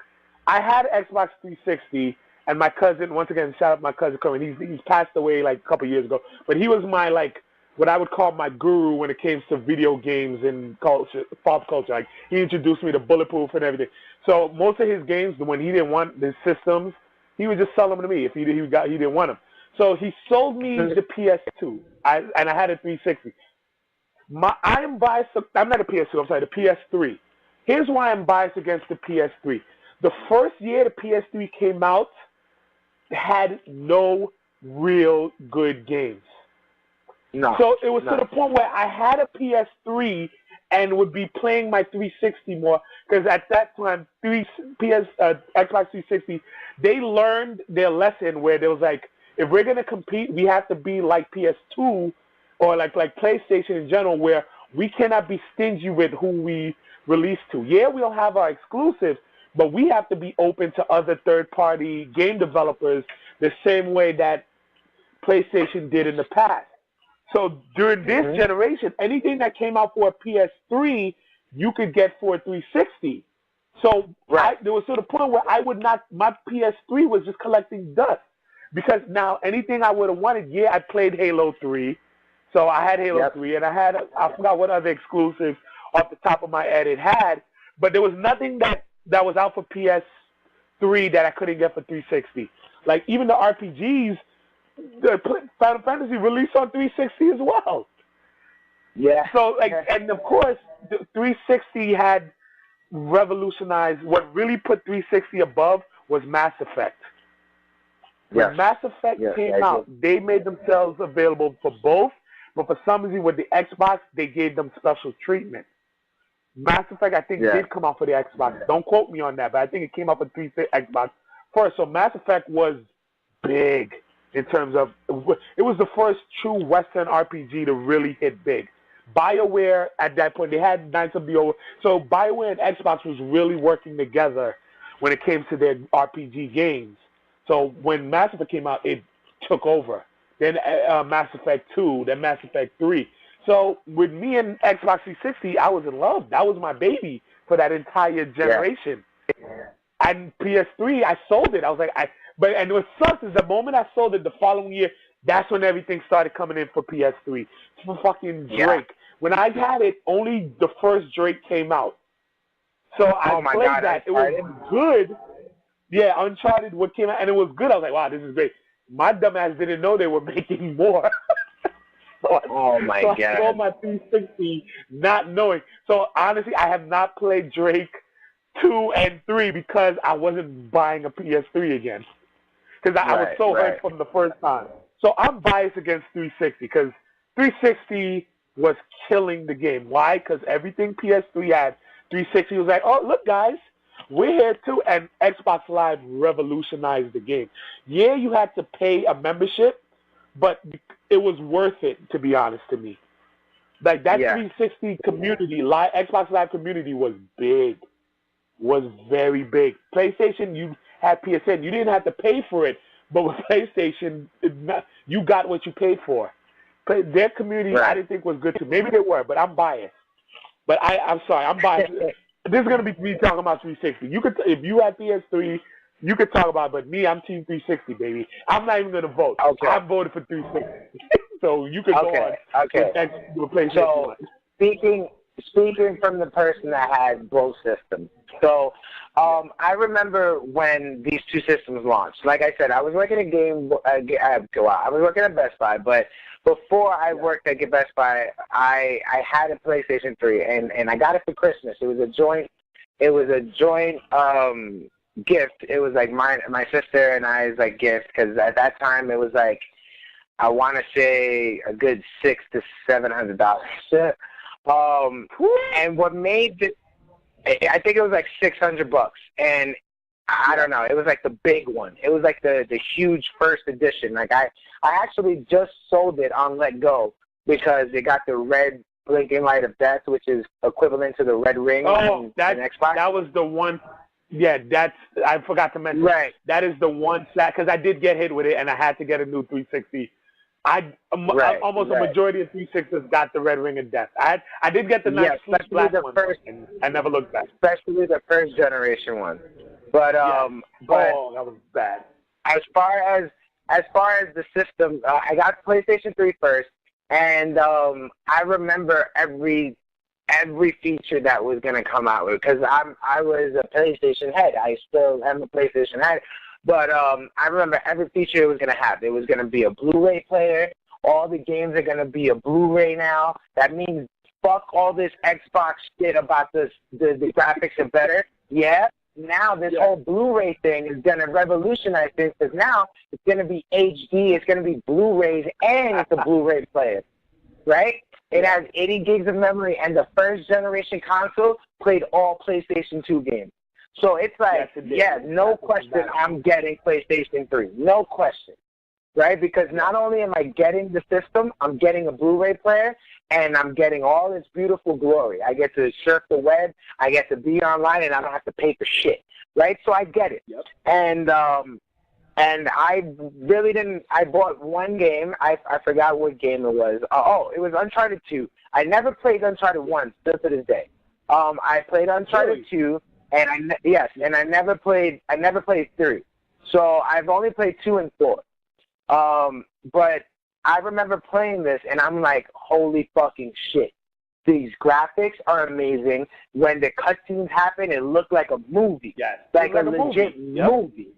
B: I had an Xbox 360, and my cousin. Once again, shout out my cousin Cohen. He's passed away like a couple years ago, but he was my what I would call my guru when it came to video games and culture, pop culture. Like he introduced me to Bulletproof and everything. So most of his games, when he didn't want the systems, he would just sell them to me if he didn't want them. So he sold me the PS2, and I had a 360. I am biased. I'm not a PS2. I'm sorry, the PS3. Here's why I'm biased against the PS3. The first year the PS3 came out, had no real good games.
A: No.
B: So it was to the point where I had a PS3 and would be playing my 360 more because at that time, Xbox 360, they learned their lesson where there was like, if we're gonna compete, we have to be like PS2 or like PlayStation in general, where we cannot be stingy with who we release to. Yeah, we'll have our exclusives, but we have to be open to other third-party game developers the same way that PlayStation did in the past. So during this generation, anything that came out for a PS3, you could get for a 360. So there was to the point where my PS3 was just collecting dust. Because now anything I would have wanted, I played Halo 3. So I had Halo 3, and I forgot what other exclusives off the top of my head it had. But there was nothing that was out for PS3 that I couldn't get for 360. Like even the RPGs, the Final Fantasy released on 360 as well.
A: Yeah.
B: So and of course, the 360 had revolutionized. What really put 360 above was Mass Effect. When Mass Effect came out, they made themselves available for both, but for some reason with the Xbox, they gave them special treatment. Mass Effect, I think, did come out for the Xbox. Don't quote me on that, but I think it came out for Xbox first. So Mass Effect was big in terms of, it was the first true Western RPG to really hit big. BioWare, at that point, they had Knights of the Old. So BioWare and Xbox was really working together when it came to their RPG games. So when Mass Effect came out, it took over. Then Mass Effect 2, then Mass Effect 3. So with me and Xbox 360, I was in love. That was my baby for that entire generation. And PS3, I sold it. I was like, and what sucks is the moment I sold it the following year, that's when everything started coming in for PS3. For fucking Drake. When I had it, only the first Drake came out. So I played that. It was good. Yeah, Uncharted, what came out, and it was good. I was like, wow, this is great. My dumbass didn't know they were making more. I sold my 360 not knowing. So honestly, I have not played Drake 2 and 3 because I wasn't buying a PS3 again. Because I was so hurt from the first time. So I'm biased against 360 because 360 was killing the game. Why? Because everything PS3 had, 360 was like, oh, look, guys, we're here too. And Xbox Live revolutionized the game. Yeah, you had to pay a membership, but it was worth it, to be honest to me. Like that 360 community, Xbox Live community was big, was very big. PlayStation, you had PSN. You didn't have to pay for it, but with PlayStation, you got what you paid for. Their community, I didn't think was good too. Maybe they were, but I'm biased. But I'm sorry, I'm biased. This is going to be me talking about 360. You could, if you had PS3, you could talk about it, but me, I'm Team 360, baby. I'm not even going to vote. I'm voting for 360. So you can go on.
A: So speaking from the person that had both systems. So I remember when these two systems launched. Like I said, I was working I was working at Best Buy, but before I worked at Best Buy, I had a PlayStation 3, and I got it for Christmas. It was a joint gift. It was like my sister and I's like gift, because at that time it was like, I want to say a good $600 to $700. And what made it, I think it was like $600, and I don't know, it was like the big one. It was like the huge first edition. Like I actually just sold it on Let Go because it got the red blinking light of death, which is equivalent to the red ring in Xbox.
B: That was the one. Yeah, I forgot to mention. Right. That is the one because I did get hit with it, and I had to get a new 360. Almost a majority of 360s got the red ring of death. I did get the nice black one, and I never looked back.
A: Especially the first generation one. But
B: that was bad.
A: As far as the system, I got PlayStation 3 first, and I remember every feature that was going to come out with, because I was a PlayStation head. I still am a PlayStation head. But I remember every feature it was going to have. It was going to be a Blu-ray player. All the games are going to be a Blu-ray now. That means fuck all this Xbox shit about the graphics are better. Yeah. Now this whole Blu-ray thing is going to revolutionize things, because now it's going to be HD, it's going to be Blu-rays, and it's a Blu-ray player, right? It has 80 gigs of memory, and the first generation console played all PlayStation 2 games. So it's like, no question, I'm getting PlayStation 3. No question, right? Because not only am I getting the system, I'm getting a Blu-ray player, and I'm getting all this beautiful glory. I get to surf the web, I get to be online, and I don't have to pay for shit, right? So I get it. Yep. And I really didn't, I bought one game. I forgot what game it was. It was Uncharted 2. I never played Uncharted 1, still to this day. I played Uncharted 2. And I never played 3. So I've only played 2 and 4. But I remember playing this, and I'm like, holy fucking shit. These graphics are amazing. When the cutscenes happen, it looked like a movie. Yes. Like a legit movie.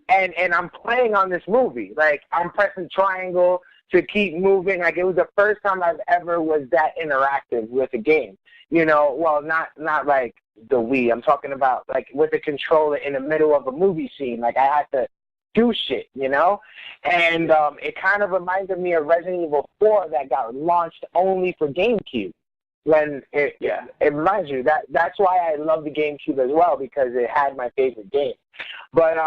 A: And I'm playing on this movie. Like, I'm pressing triangle to keep moving. Like, it was the first time I've ever was that interactive with a game. You know, well, not like the Wii. I'm talking about, like, with the controller in the middle of a movie scene. Like, I had to do shit, you know? And it kind of reminded me of Resident Evil 4 that got launched only for GameCube. When it reminds you that's why I love the GameCube as well, because it had my favorite game. But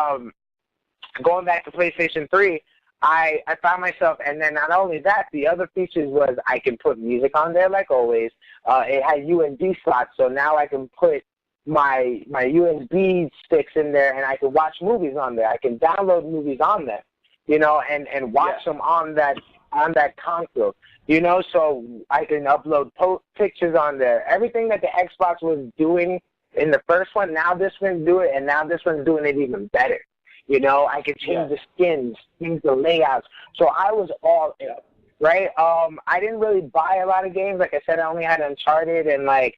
A: going back to PlayStation 3, I found myself, and then not only that, the other features was I can put music on there like always. It had USB slots, so now I can put my USB sticks in there, and I can watch movies on there. I can download movies on there, you know, and watch them on that console, you know. So I can upload pictures on there. Everything that the Xbox was doing in the first one, now this one's doing it, and now this one's doing it even better. You know, I could change the skins, change the layouts. So I was all in, right? I didn't really buy a lot of games. Like I said, I only had Uncharted, and like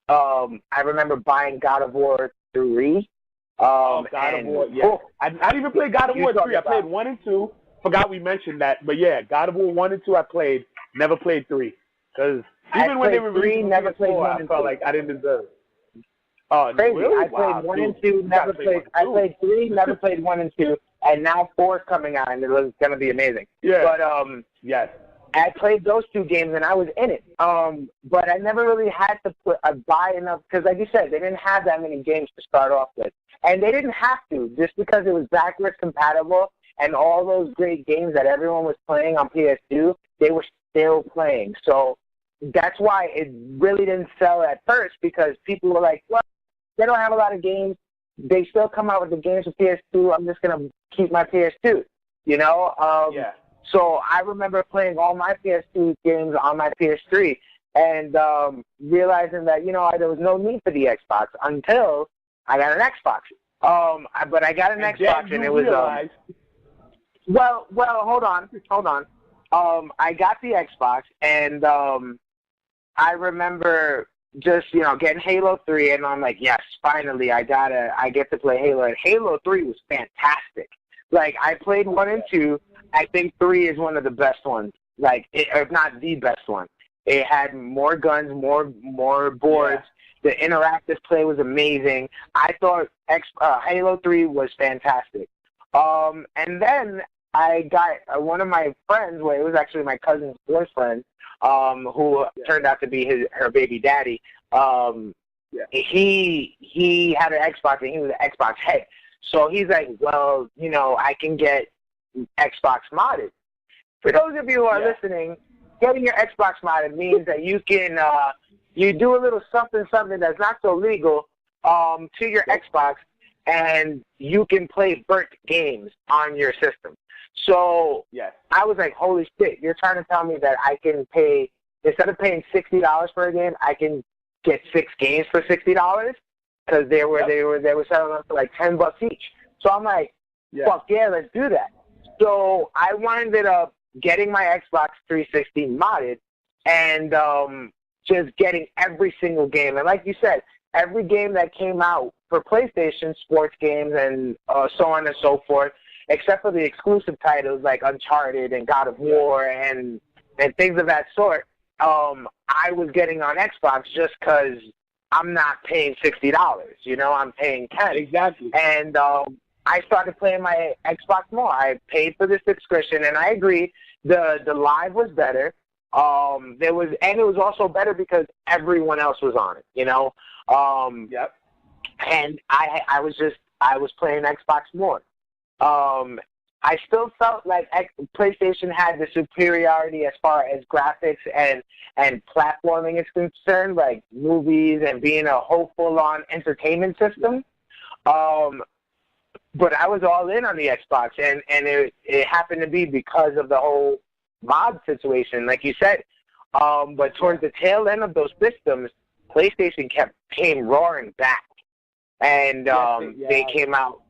A: I remember buying God of War 3.
B: God of War, yeah. I didn't even play God of War 3. I played 1 and 2. Forgot we mentioned that. But yeah, God of War 1 and 2 I played. Never played 3. Because even when they were released,
A: never played 1
B: I
A: and
B: felt
A: 2.
B: like I didn't deserve it. Oh,
A: crazy.
B: Really?
A: I played 1 and 2, never played. I played 3, never played 1 and 2, and now 4 is coming out, and it was going to be amazing.
B: Yeah.
A: But
B: yes,
A: I played those 2 games, and I was in it. But I never really had to buy enough, because like you said, they didn't have that many games to start off with, and they didn't have to, just because it was backwards compatible, and all those great games that everyone was playing on PS2, they were still playing. So that's why it really didn't sell at first, because people were like, well, they don't have a lot of games. They still come out with the games for PS2. I'm just going to keep my PS2, you know? So I remember playing all my PS2 games on my PS3 and realizing that, you know, there was no need for the Xbox until I got an Xbox. But I got an Xbox, and it was... Well, hold on. I got the Xbox, and I remember just, you know, getting Halo 3, and I'm like, yes, finally, I get to play Halo. And Halo 3 was fantastic. Like, I played 1 and 2. I think 3 is one of the best ones. Like, if not the best one. It had more guns, more boards. Yeah. The interactive play was amazing. I thought Halo 3 was fantastic. And then I got one of my friends, well, it was actually my cousin's boyfriend, who turned out to be her baby daddy. He had an Xbox, and he was an Xbox head. So he's like, well, you know, I can get Xbox modded. For those of you who are listening, getting your Xbox modded means that you can you do a little something that's not so legal to your Xbox, and you can play burnt games on your system. So I was like, holy shit, you're trying to tell me that I can pay, instead of paying $60 for a game, I can get 6 games for $60? Because they were selling them for like $10 each. So I'm like, fuck yeah, let's do that. So I ended up getting my Xbox 360 modded, and just getting every single game. And like you said, every game that came out for PlayStation, sports games, and so on and so forth, except for the exclusive titles like Uncharted and God of War and things of that sort, I was getting on Xbox just because I'm not paying $60. You know, I'm paying $10.
B: Exactly.
A: And I started playing my Xbox more. I paid for the subscription, and I agree, the live was better. And it was also better because everyone else was on it. You know. And I was playing Xbox more. I still felt like PlayStation had the superiority as far as graphics and platforming is concerned, like movies and being a whole full-on entertainment system. But I was all in on the Xbox, and it happened to be because of the whole mod situation, like you said. But towards the tail end of those systems, PlayStation came roaring back, and they came out.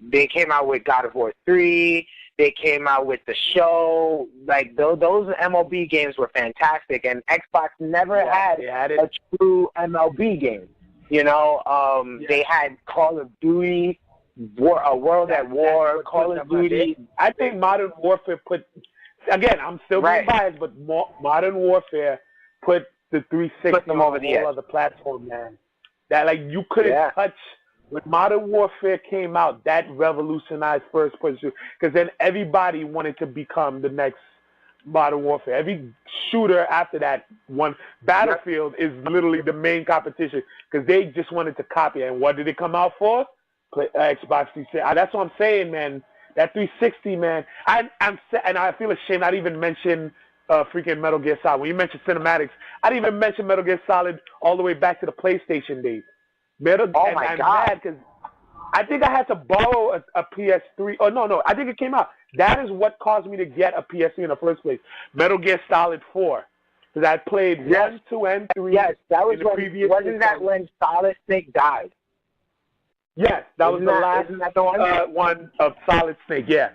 A: They came out with God of War 3. They came out with the show. Like those MLB games were fantastic, and Xbox never had a true MLB game. You know, they had Call of Duty, A World at War, Call of Duty.
B: I think Modern Warfare again, I'm still being biased, but Modern Warfare put the 360 on all other platforms, man. That like you couldn't touch when Modern Warfare came out, that revolutionized first-person because then everybody wanted to become the next Modern Warfare. Every shooter after that one, Battlefield is literally the main competition because they just wanted to copy it. And what did it come out for? Xbox 360. That's what I'm saying, man. That 360, man. And I feel ashamed not even mention freaking Metal Gear Solid. When you mentioned cinematics, I didn't even mention Metal Gear Solid all the way back to the PlayStation days.
A: My God.
B: I'm mad because I think I had to borrow a PS3. Oh, no. I think it came out. That is what caused me to get a PS3 in the first place. Metal Gear Solid 4. Because I played 1, 2, and 3.
A: Yes, that was
B: in the previous
A: wasn't that when Solid Snake died?
B: Yes, that was the last one of Solid Snake, yeah.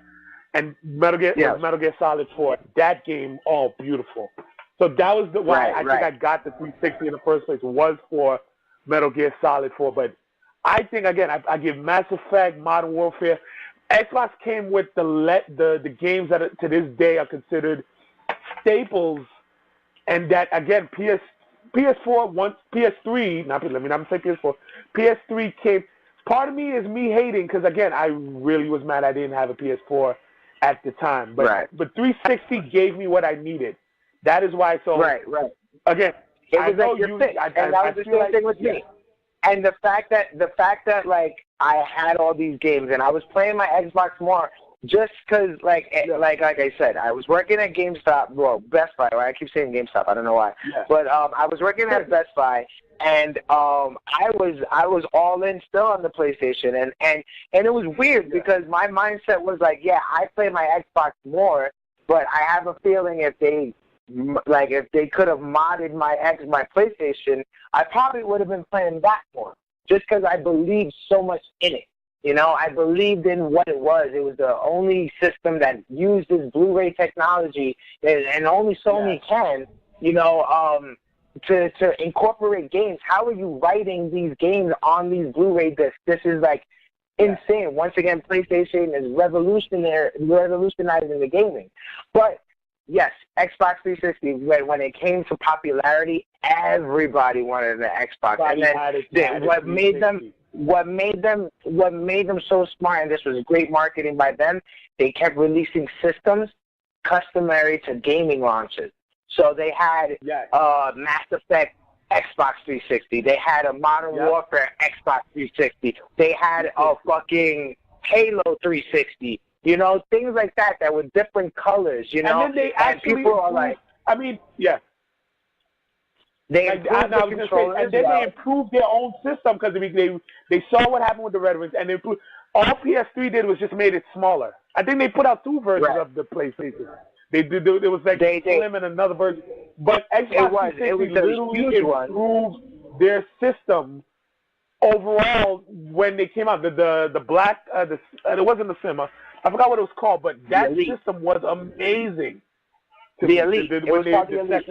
B: And Metal Gear Solid 4. That game, beautiful. So that was the why I think I got the 360 in the first place was for Metal Gear Solid 4. But I think, again, I give Mass Effect, Modern Warfare. Xbox came with the games that to this day are considered staples, and that, again, PS4, once PS3, let me not say PS4, PS3 came. Part of me is me hating because, again, I really was mad I didn't have a PS4 at the time. But 360 gave me what I needed. That is why. So again,
A: it was like your pick, and that was the same thing with me. And the fact that like I had all these games and I was playing my Xbox more just because like I said, I was working at GameStop, Best Buy. Right? I keep saying GameStop. I don't know why, but I was working at Best Buy. And I was all in still on the PlayStation, and it was weird because my mindset was like, I play my Xbox more, but I have a feeling if they could have modded my PlayStation, I probably would have been playing that more, just because I believed so much in it. You know, I believed in what it was. It was the only system that used this Blu-ray technology, and only Sony can. You know. To incorporate games. How are you writing these games on these Blu-ray discs? This is like insane. Once again, PlayStation is revolutionizing the gaming. But yes, Xbox 360. When it came to popularity, everybody wanted an Xbox. And then what made them so smart, and this was great marketing by them, they kept releasing systems customary to gaming launches. So they had Mass Effect Xbox 360. They had a Modern Warfare Xbox 360. They had a fucking Halo 360. You know, things like that were different colors, you know.
B: And then they actually
A: people are like, They improved the controllers,
B: and then they improved their own system because they saw what happened with the Red Wings, and they improved. All PS3 did was just made it smaller. I think they put out 2 versions of the PlayStation. They did. It was like slim and another version. But Xbox 360 literally improved their system overall when they came out. The black, it wasn't the Sima. I forgot what it was called, but that system was amazing.
A: The Elite. It was called the Elite.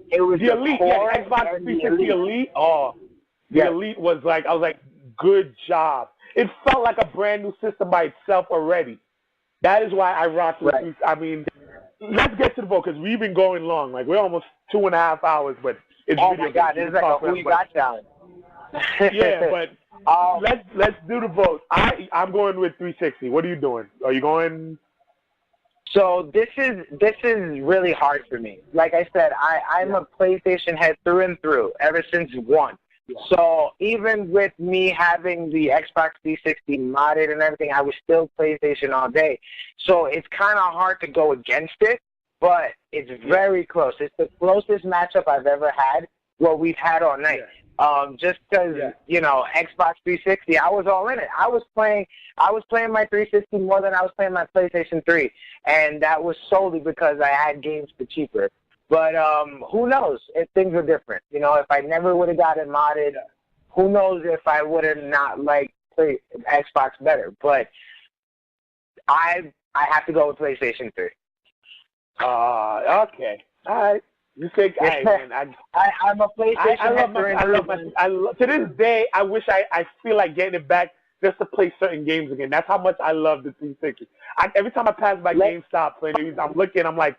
A: It was
B: the Elite. Yeah, Xbox 360 Elite. Oh, the Elite was like, I was like, good job. It felt like a brand new system by itself already. That is why I rocked with. I mean, let's get to the vote because we've been going long. Like we're almost 2.5 hours, but it's
A: oh my God, it's like a who you got down.
B: Yeah, but let's do the vote. I'm going with 360. What are you doing? Are you going?
A: So this is really hard for me. Like I said, I'm a PlayStation head through and through ever since 1. So even with me having the Xbox 360 modded and everything, I was still PlayStation all day. So it's kind of hard to go against it, but it's very close. It's the closest matchup I've ever had, we've had all night. Just because, you know, Xbox 360, I was all in it. I was playing my 360 more than I was playing my PlayStation 3, and that was solely because I had games for cheaper. But who knows if things were different? You know, if I never would have got it modded, who knows if I would have not liked Xbox better? But I have to go with PlayStation 3.
B: Okay, all right. You think
A: I'm a PlayStation.
B: I love to this day. I wish I feel like getting it back just to play certain games again. That's how much I love the 360. Every time I pass by GameStop, I'm looking. I'm like,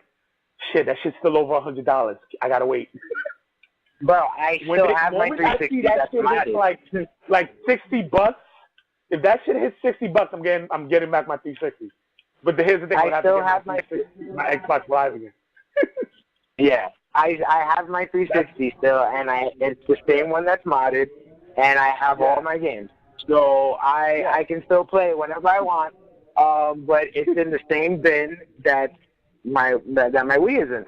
B: shit, that shit's still over $100. I gotta wait.
A: Bro, I still have my 360.
B: That shit hits like $60. If that shit hits $60, I'm getting back my 360. But here's the thing:
A: I still have my
B: Xbox Live again.
A: Yeah, I have my 360 still, and it's the same one that's modded, and I have all my games. So I can still play it whenever I want. But it's in the same bin that my Wii is in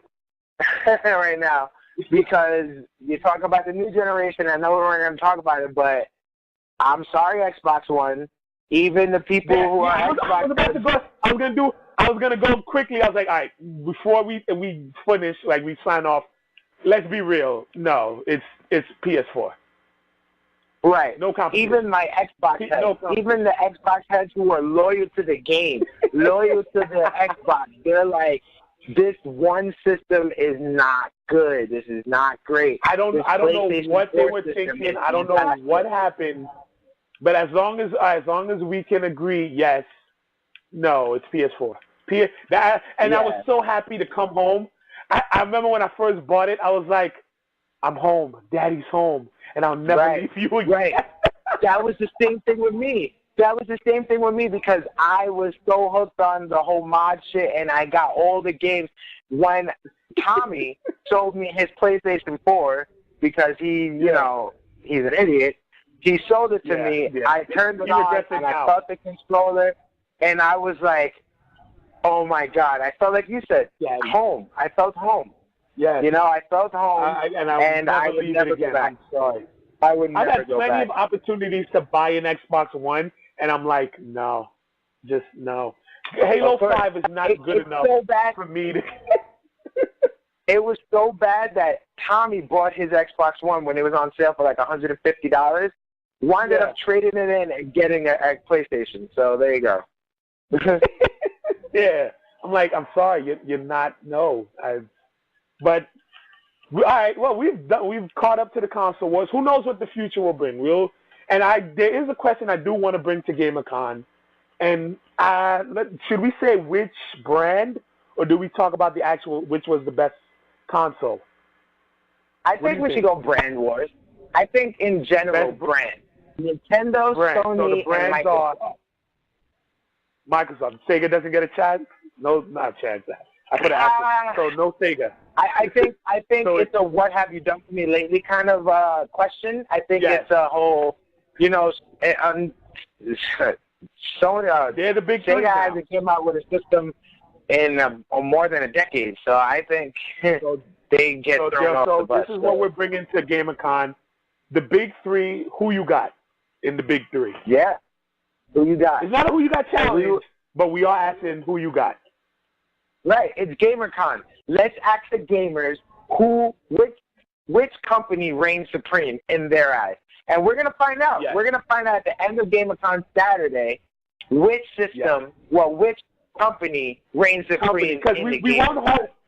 A: right now. Because you talk about the new generation, I know we're going to talk about it, but I'm sorry, Xbox One. Even the people who are Xbox.
B: I was gonna go quickly. I was like, all right, before we finish, like we sign off. Let's be real. No, it's PS4.
A: Right.
B: No competition.
A: Even my Xbox heads, even the Xbox heads who are loyal to the game, loyal to the Xbox, they're like, this one system is not good. This is not great.
B: I don't know what they were thinking. I don't know what happened. But as long as we can agree, yes, no, it's PS4. I was so happy to come home. I remember when I first bought it, I was like, I'm home. Daddy's home. And I'll never leave you again.
A: Right. That was the same thing with me. Because I was so hooked on the whole mod shit, and I got all the games. When Tommy sold me his PlayStation 4, because he's an idiot, he sold it to me.
B: Yeah.
A: I turned it on, and I felt the controller, and I was like, oh, my God. I felt like you said, home. I felt home.
B: Yeah.
A: I felt home, I would never go back.
B: I'm sorry.
A: I would never go back.
B: I've had plenty of opportunities to buy an Xbox One, and I'm like, no. Just no. Halo 5 is not good enough for me to...
A: It was so bad that Tommy bought his Xbox One when it was on sale for like $150. Wound up trading it in and getting a PlayStation. So there you go.
B: Yeah. I'm like, I'm sorry, you're not. No. But all right. Well, we've caught up to the console wars. Who knows what the future will bring? There is a question I do want to bring to GameACon, and should we say which brand, or do we talk about the actual which was the best console?
A: I think we should go brand wars. I think in general brand. Nintendo, Sony,
B: so the brands
A: and Microsoft.
B: Microsoft. Sega doesn't get a chance? No, not a chance. I put an asterisk. So no Sega.
A: I think so it's a what have you done for me lately kind of question. I think it's a whole, Sony.
B: They're the big
A: Sega hasn't came out with a system in more than a decade, so I think they get thrown off the bus.
B: This is what we're bringing to GameACon. The big three. Who you got in the big three?
A: Yeah. Who you got?
B: It's not a who you got challenge, but we are asking who you got.
A: Right, it's GamerCon. Let's ask the gamers which company reigns supreme in their eyes. And we're going to find out.
B: Yes.
A: We're going to find out at the end of GamerCon Saturday which system, which company reigns supreme in the game.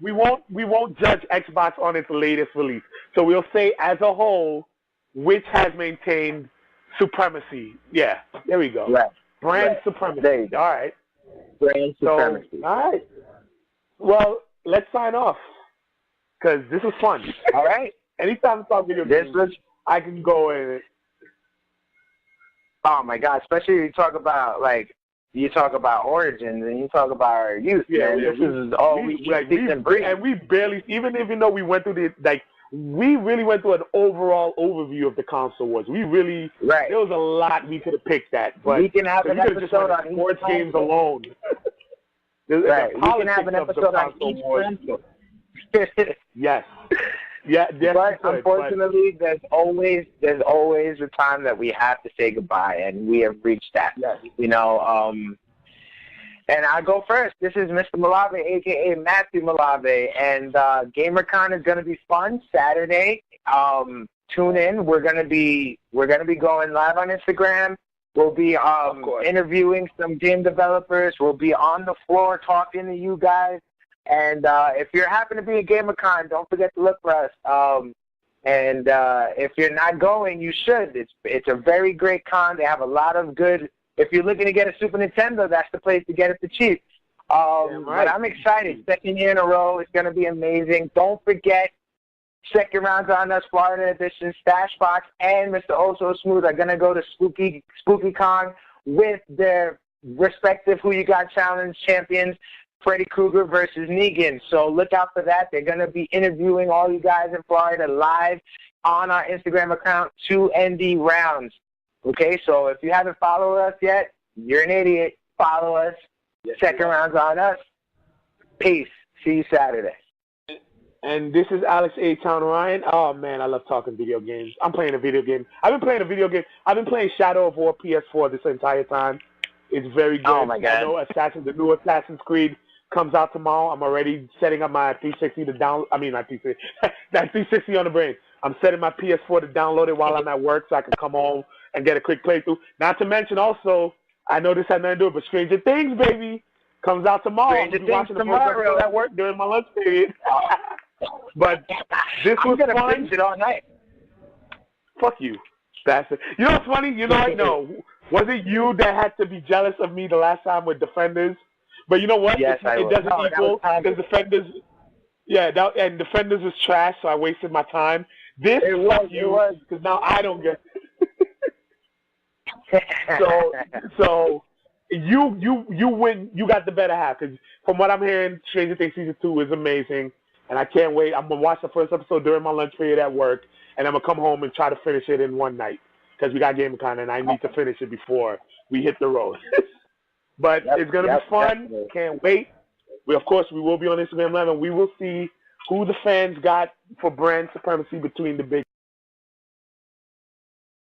B: We won't judge Xbox on its latest release. So we'll say as a whole, which has maintained supremacy. Yeah, there we go.
A: Right.
B: Brand supremacy.
A: There you go.
B: All right.
A: Brand supremacy.
B: All right. Well, let's sign off because this was fun.
A: All right.
B: Anytime I talk video games, I can go in it.
A: Oh my God! Especially you talk about Origins and you talk about our youth.
B: Yeah,
A: man. This is all we eat and breathe.
B: And we barely, even though we went through we really went through an overall overview of the console wars. We really, there was a lot we could have picked at. But
A: we can have an episode on
B: sports games alone.
A: We can have an episode on each console.
B: Yes. Yeah,
A: but unfortunately, there's always a time that we have to say goodbye, and we have reached that.
B: Yes.
A: And I go first. This is Mr. Malave, a.k.a. Matthew Malave, and GamerCon is going to be fun Saturday. Tune in. We're going to be going live on Instagram. We'll be interviewing some game developers. We'll be on the floor talking to you guys. And if you happen to be at GamerCon, don't forget to look for us. And if you're not going, you should. It's a very great con. They have a lot of good. If you're looking to get a Super Nintendo, that's the place to get it for cheap. But I'm excited. Second year in a row. It's going to be amazing. Don't forget Second Rounds on Us, Florida Edition, Stash Box, and Mr. Also Smooth are going to go to SpookyCon with their respective Who You Got Challenge champions, Freddy Krueger versus Negan. So look out for that. They're going to be interviewing all you guys in Florida live on our Instagram account, 2ND Rounds. Okay, so if you haven't followed us yet, you're an idiot. Follow us. Yes, Second Rounds on Us. Peace. See you Saturday.
B: And this is Alex Atown Ryan. Oh, man, I love talking video games. I'm playing a video game. I've been playing a video game. I've been playing Shadow of War PS4 this entire time. It's very good.
A: Oh, my God.
B: I know the new Assassin's Creed comes out tomorrow. I'm already setting up my 360 to download. I mean, not 360. That 360 on the brain. I'm setting my PS4 to download it while I'm at work so I can come home and get a quick playthrough. Not to mention also, I know this had nothing to do with it, but Stranger Things, baby, comes out tomorrow.
A: Stranger Things tomorrow.
B: At work during my lunch period. But this was
A: gonna
B: fun.
A: binge it all night.
B: Fuck you, bastard. You know what's funny? You know what? No. Was it you that had to be jealous of me the last time with Defenders? But you know what?
A: Yes,
B: it doesn't equal because Defenders. Yeah, and Defenders was trash, so I wasted my time. This was because now I don't get. So you win. You got the better half because from what I'm hearing, Stranger Things season 2 is amazing, and I can't wait. I'm gonna watch the first episode during my lunch period at work, and I'm gonna come home and try to finish it in one night because we got GameACon and I need to finish it before we hit the road. But it's gonna be fun. Definitely. Can't wait. We will be on Instagram Live, and we will see who the fans got for brand supremacy between the big.